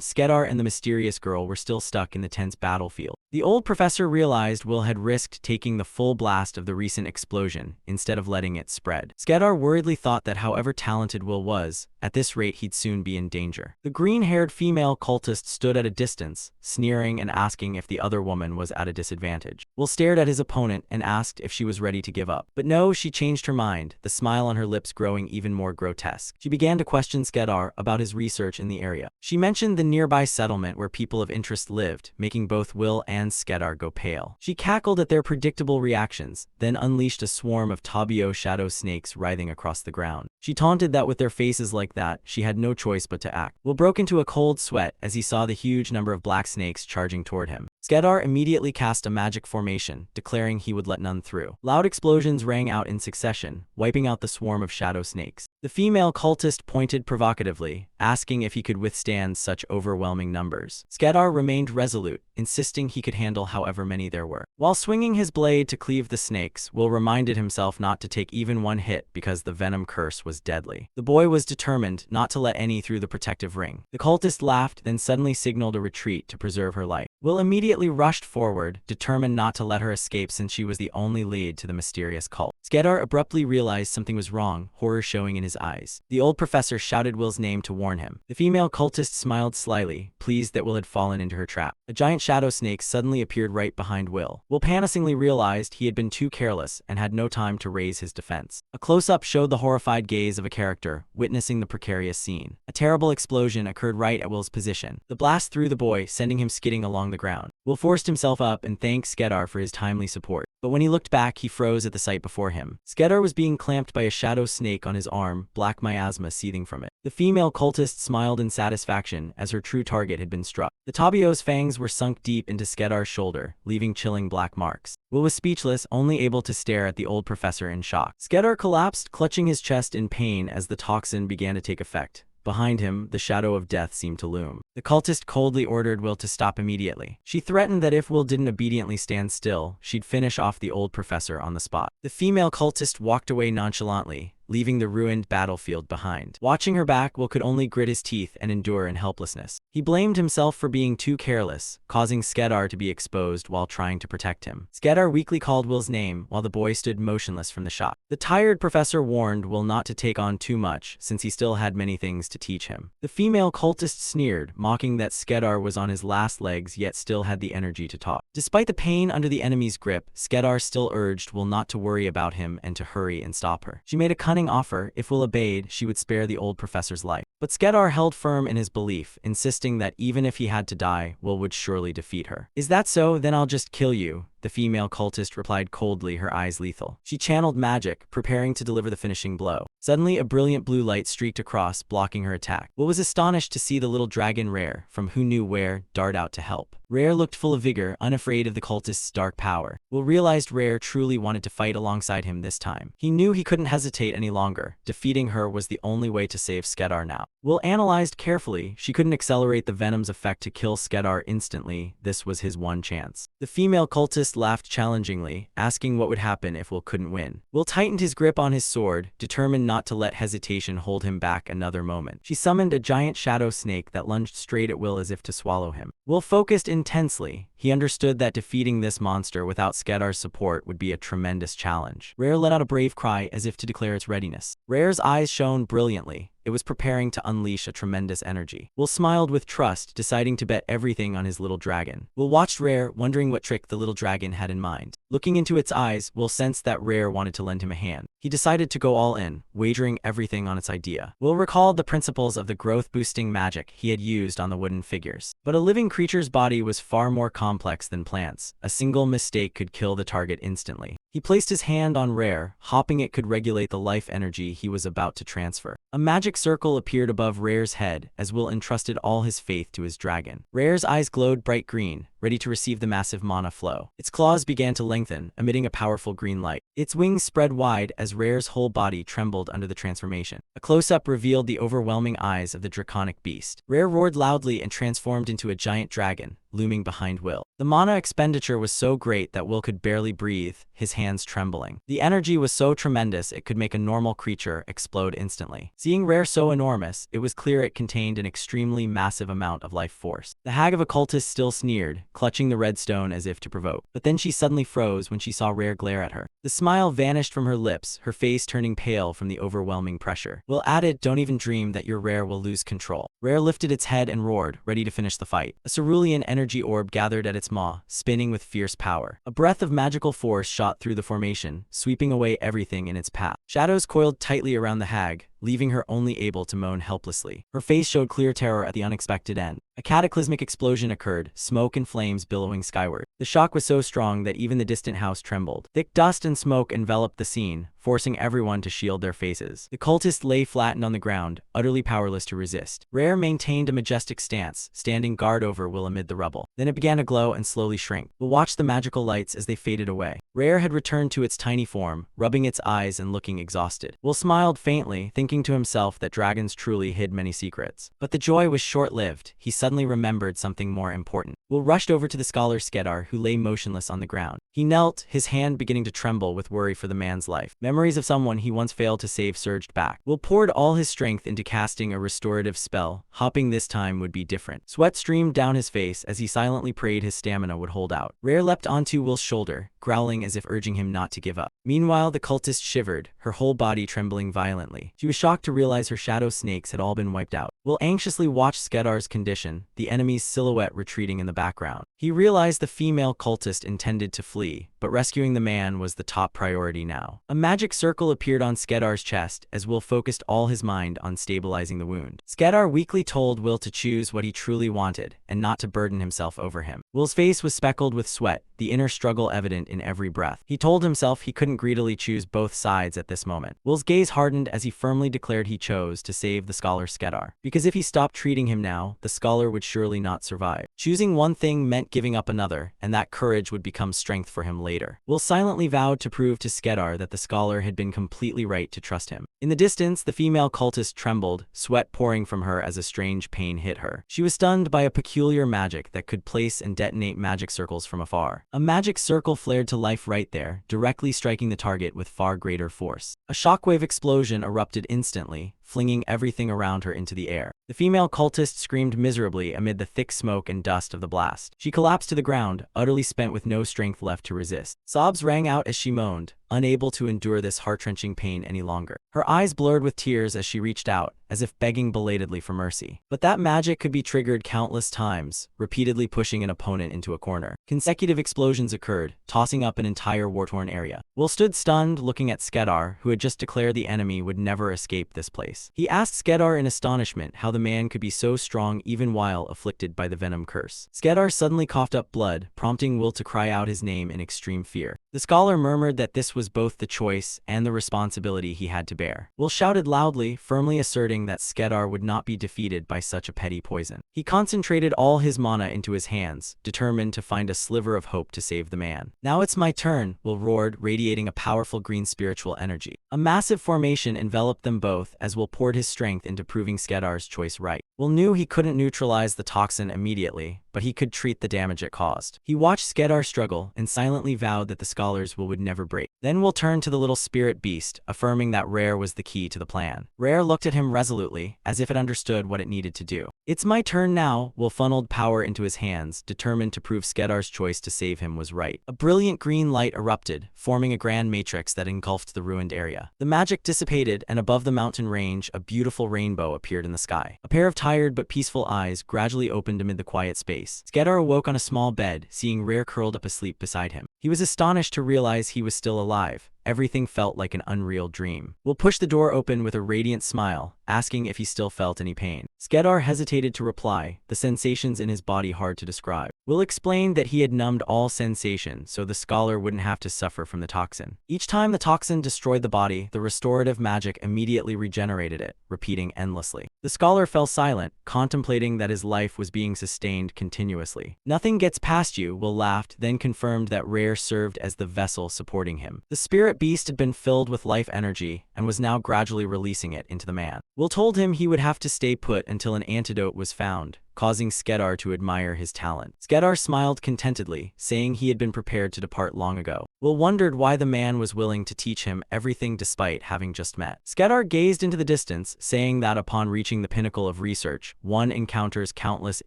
Skedar and the mysterious girl were still stuck in the tense battlefield. The old professor realized Will had risked taking the full blast of the recent explosion, instead of letting it spread. Skedar worriedly thought that however talented Will was, at this rate he'd soon be in danger. The green-haired female cultist stood at a distance, sneering and asking if the other woman was at a disadvantage. Will stared at his opponent and asked if she was ready to give up. But no, she changed her mind, the smile on her lips growing even more grotesque. She began to question Skedar about his research in the area. She mentioned the nearby settlement where people of interest lived, making both Will and Skedar go pale. She cackled at their predictable reactions, then unleashed a swarm of Tabio shadow snakes writhing across the ground. She taunted that with their faces like that, she had no choice but to act. Will broke into a cold sweat as he saw the huge number of black snakes charging toward him. Skedar immediately cast a magic formation, declaring he would let none through. Loud explosions rang out in succession, wiping out the swarm of shadow snakes. The female cultist pointed provocatively, asking if he could withstand such overwhelming numbers. Skedar remained resolute, insisting he could handle however many there were. While swinging his blade to cleave the snakes, Will reminded himself not to take even one hit because the venom curse was deadly. The boy was determined not to let any through the protective ring. The cultist laughed, then suddenly signaled a retreat to preserve her life. Will immediately rushed forward, determined not to let her escape since she was the only lead to the mysterious cult. Skedar abruptly realized something was wrong, horror showing in his eyes. The old professor shouted Will's name to warn him. The female cultist smiled slyly, pleased that Will had fallen into her trap. A giant shadow snake suddenly appeared right behind Will. Will panickingly realized he had been too careless and had no time to raise his defense. A close-up showed the horrified gaze of a character, witnessing the precarious scene. A terrible explosion occurred right at Will's position. The blast threw the boy, sending him skidding along the ground. Will forced himself up and thanked Skedar for his timely support. But when he looked back, he froze at the sight before him. Skedar was being clamped by a shadow snake on his arm, black miasma seething from it. The female cultist smiled in satisfaction as her true target had been struck. The Tabio's fangs were sunk deep into Skedar's shoulder, leaving chilling black marks. Will was speechless, only able to stare at the old professor in shock. Skedar collapsed, clutching his chest in pain as the toxin began to take effect. Behind him, the shadow of death seemed to loom. The cultist coldly ordered Will to stop immediately. She threatened that if Will didn't obediently stand still, she'd finish off the old professor on the spot. The female cultist walked away nonchalantly, leaving the ruined battlefield behind. Watching her back, Will could only grit his teeth and endure in helplessness. He blamed himself for being too careless, causing Skedar to be exposed while trying to protect him. Skedar weakly called Will's name while the boy stood motionless from the shock. The tired professor warned Will not to take on too much, since he still had many things to teach him. The female cultist sneered, mocking that Skedar was on his last legs yet still had the energy to talk. Despite the pain under the enemy's grip, Skedar still urged Will not to worry about him and to hurry and stop her. She made a cunning offer. If Will obeyed, she would spare the old professor's life. But Skedar held firm in his belief, insisting that even if he had to die, Will would surely defeat her. "Is that so? Then I'll just kill you," the female cultist replied coldly, her eyes lethal. She channeled magic, preparing to deliver the finishing blow. Suddenly, a brilliant blue light streaked across, blocking her attack. Will was astonished to see the little dragon Rare, from who knew where, dart out to help. Rare looked full of vigor, unafraid of the cultist's dark power. Will realized Rare truly wanted to fight alongside him this time. He knew he couldn't hesitate any longer. Defeating her was the only way to save Skedar now. Will analyzed carefully. She couldn't accelerate the venom's effect to kill Skedar instantly. This was his one chance. The female cultist laughed challengingly, asking what would happen if Will couldn't win. Will tightened his grip on his sword, determined not to let hesitation hold him back another moment. She summoned a giant shadow snake that lunged straight at Will as if to swallow him. Will focused intensely. He understood that defeating this monster without Skedar's support would be a tremendous challenge. Rare let out a brave cry as if to declare its readiness. Rare's eyes shone brilliantly. It was preparing to unleash a tremendous energy. Will smiled with trust, deciding to bet everything on his little dragon. Will watched Rare, wondering what trick the little dragon had in mind. Looking into its eyes, Will sensed that Rare wanted to lend him a hand. He decided to go all in, wagering everything on its idea. Will recalled the principles of the growth-boosting magic he had used on the wooden figures. But a living creature's body was far more complex than plants. A single mistake could kill the target instantly. He placed his hand on Rare, hoping it could regulate the life energy he was about to transfer. A magic circle appeared above Rare's head as Will entrusted all his faith to his dragon. Rare's eyes glowed bright green, ready to receive the massive mana flow. Its claws began to lengthen, emitting a powerful green light. Its wings spread wide as Rare's whole body trembled under the transformation. A close-up revealed the overwhelming eyes of the draconic beast. Rare roared loudly and transformed into a giant dragon, looming behind Will. The mana expenditure was so great that Will could barely breathe, his hands trembling. The energy was so tremendous it could make a normal creature explode instantly. Seeing Rare so enormous, it was clear it contained an extremely massive amount of life force. The hag of occultist still sneered, clutching the red stone as if to provoke. But then she suddenly froze when she saw Rare glare at her. The smile vanished from her lips, her face turning pale from the overwhelming pressure. Will added, "Don't even dream that your Rare will lose control." Rare lifted its head and roared, ready to finish the fight. A cerulean energy orb gathered at its maw, spinning with fierce power. A breath of magical force shot through the formation, sweeping away everything in its path. Shadows coiled tightly around the hag, leaving her only able to moan helplessly. Her face showed clear terror at the unexpected end. A cataclysmic explosion occurred, smoke and flames billowing skyward. The shock was so strong that even the distant house trembled. Thick dust and smoke enveloped the scene, forcing everyone to shield their faces. The cultist lay flattened on the ground, utterly powerless to resist. Rare maintained a majestic stance, standing guard over Will amid the rubble. Then it began to glow and slowly shrink. Will watched the magical lights as they faded away. Rare had returned to its tiny form, rubbing its eyes and looking exhausted. Will smiled faintly, thinking to himself that dragons truly hid many secrets. But the joy was short-lived. He suddenly remembered something more important. Will rushed over to the scholar Skedar, who lay motionless on the ground. He knelt, his hand beginning to tremble with worry for the man's life. Memories of someone he once failed to save surged back. Will poured all his strength into casting a restorative spell, hoping this time would be different. Sweat streamed down his face as he silently prayed his stamina would hold out. Rare leapt onto Will's shoulder, growling as if urging him not to give up. Meanwhile, the cultist shivered, her whole body trembling violently. She was shocked to realize her shadow snakes had all been wiped out. Will anxiously watched Skedar's condition, the enemy's silhouette retreating in the background. He realized the female cultist intended to flee, but rescuing the man was the top priority now. A magic circle appeared on Skedar's chest as Will focused all his mind on stabilizing the wound. Skedar weakly told Will to choose what he truly wanted, and not to burden himself over him. Will's face was speckled with sweat, the inner struggle evident in every breath. He told himself he couldn't greedily choose both sides at this moment. Will's gaze hardened as he firmly declared he chose to save the scholar Skedar. Because if he stopped treating him now, the scholar would surely not survive. Choosing one thing meant giving up another, and that courage would become strength for him later. Will silently vowed to prove to Skedar that the scholar had been completely right to trust him. In the distance, the female cultist trembled, sweat pouring from her as a strange pain hit her. She was stunned by a peculiar magic that could place and detonate magic circles from afar. A magic circle flared to life right there, directly striking the target with far greater force. A shockwave explosion erupted instantly, flinging everything around her into the air. The female cultist screamed miserably amid the thick smoke and dust of the blast. She collapsed to the ground, utterly spent with no strength left to resist. Sobs rang out as she moaned, unable to endure this heart-wrenching pain any longer. Her eyes blurred with tears as she reached out, as if begging belatedly for mercy. But that magic could be triggered countless times, repeatedly pushing an opponent into a corner. Consecutive explosions occurred, tossing up an entire war-torn area. Will stood stunned, looking at Skedar, who had just declared the enemy would never escape this place. He asked Skedar in astonishment how the man could be so strong even while afflicted by the venom curse. Skedar suddenly coughed up blood, prompting Will to cry out his name in extreme fear. The scholar murmured that this was both the choice and the responsibility he had to bear. Will shouted loudly, firmly asserting that Skedar would not be defeated by such a petty poison. He concentrated all his mana into his hands, determined to find a sliver of hope to save the man. "Now it's my turn," Will roared, radiating a powerful green spiritual energy. A massive formation enveloped them both as Will poured his strength into proving Skedar's choice right. Will knew he couldn't neutralize the toxin immediately, but he could treat the damage it caused. He watched Skedar struggle and silently vowed that the scholar's will would never break. Then Will turned to the little spirit beast, affirming that Rare was the key to the plan. Rare looked at him resolutely, as if it understood what it needed to do. "It's my turn now," Will funneled power into his hands, determined to prove Skedar's choice to save him was right. A brilliant green light erupted, forming a grand matrix that engulfed the ruined area. The magic dissipated, and above the mountain range, a beautiful rainbow appeared in the sky. A pair of tired but peaceful eyes gradually opened amid the quiet space. Skedar awoke on a small bed, seeing Rare curled up asleep beside him. He was astonished to realize he was still alive. Everything felt like an unreal dream. Will pushed the door open with a radiant smile, asking if he still felt any pain. Skedar hesitated to reply, the sensations in his body hard to describe. Will explained that he had numbed all sensation so the scholar wouldn't have to suffer from the toxin. Each time the toxin destroyed the body, the restorative magic immediately regenerated it, repeating endlessly. The scholar fell silent, contemplating that his life was being sustained continuously. "Nothing gets past you," Will laughed, then confirmed that Rare served as the vessel supporting him. The spirit beast had been filled with life energy and was now gradually releasing it into the man. Will told him he would have to stay put until an antidote was found, causing Skedar to admire his talent. Skedar smiled contentedly, saying he had been prepared to depart long ago. Will wondered why the man was willing to teach him everything despite having just met. Skedar gazed into the distance, saying that upon reaching the pinnacle of research, one encounters countless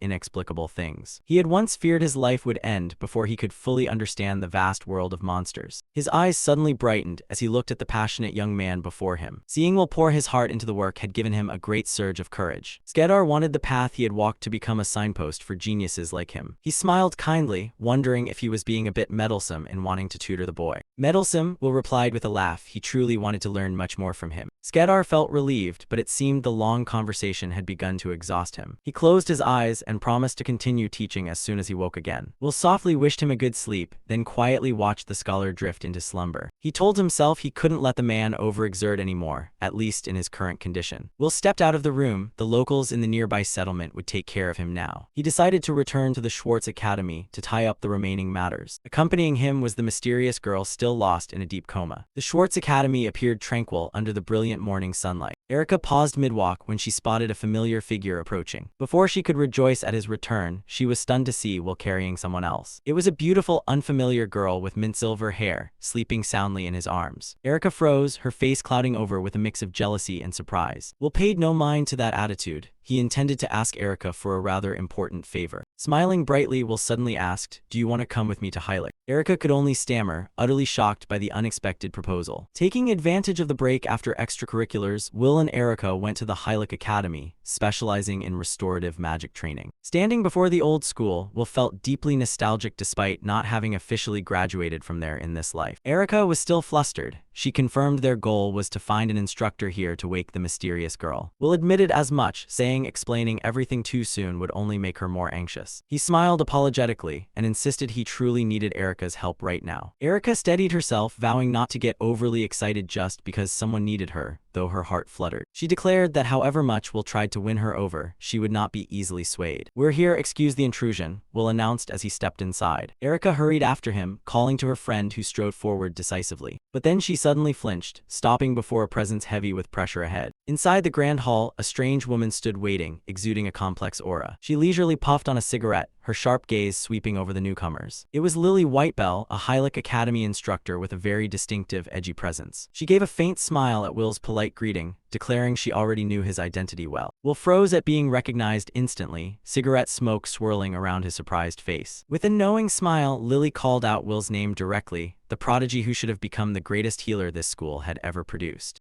inexplicable things. He had once feared his life would end before he could fully understand the vast world of monsters. His eyes suddenly brightened as he looked at the passionate young man before him. Seeing Will pour his heart into the work had given him a great surge of courage. Skedar wanted the path he had walked to become a signpost for geniuses like him. He smiled kindly, wondering if he was being a bit meddlesome in wanting to tutor the boy. Meddlesome, Will replied with a laugh. He truly wanted to learn much more from him. Skedar felt relieved, but it seemed the long conversation had begun to exhaust him. He closed his eyes and promised to continue teaching as soon as he woke again. Will softly wished him a good sleep, then quietly watched the scholar drift into slumber. He told himself he couldn't let the man overexert anymore, at least in his current condition. Will stepped out of the room. The locals in the nearby settlement would take care of him now. He decided to return to the Schwartz Academy to tie up the remaining matters. Accompanying him was the mysterious girl still lost in a deep coma. The Schwartz Academy appeared tranquil under the brilliant morning sunlight. Erica paused mid-walk when she spotted a familiar figure approaching. Before she could rejoice at his return, she was stunned to see Will carrying someone else. It was a beautiful, unfamiliar girl with mint-silver hair, sleeping soundly in his arms. Erica froze, her face clouding over with a mix of jealousy and surprise. Will paid no mind to that attitude. He intended to ask Erica for a rather important favor. Smiling brightly, Will suddenly asked, "Do you want to come with me to Hylic?" Erica could only stammer, utterly shocked by the unexpected proposal. Taking advantage of the break after extracurriculars, Will and Erica went to the Hylic Academy, specializing in restorative magic training. Standing before the old school, Will felt deeply nostalgic despite not having officially graduated from there in this life. Erica was still flustered. She confirmed their goal was to find an instructor here to wake the mysterious girl. Will admitted as much, saying explaining everything too soon would only make her more anxious. He smiled apologetically and insisted he truly needed Erica's help right now. Erica steadied herself, vowing not to get overly excited just because someone needed her, though her heart fluttered. She declared that however much Will tried to win her over, she would not be easily swayed. "We're here, excuse the intrusion," Will announced as he stepped inside. Erica hurried after him, calling to her friend who strode forward decisively. But then she suddenly flinched, stopping before a presence heavy with pressure ahead. Inside the grand hall, a strange woman stood waiting, exuding a complex aura. She leisurely puffed on a cigarette, her sharp gaze sweeping over the newcomers. It was Lily Whitebell, a Hylic Academy instructor with a very distinctive, edgy presence. She gave a faint smile at Will's polite greeting, declaring she already knew his identity well. Will froze at being recognized instantly, cigarette smoke swirling around his surprised face. With a knowing smile, Lily called out Will's name directly, the prodigy who should have become the greatest healer this school had ever produced.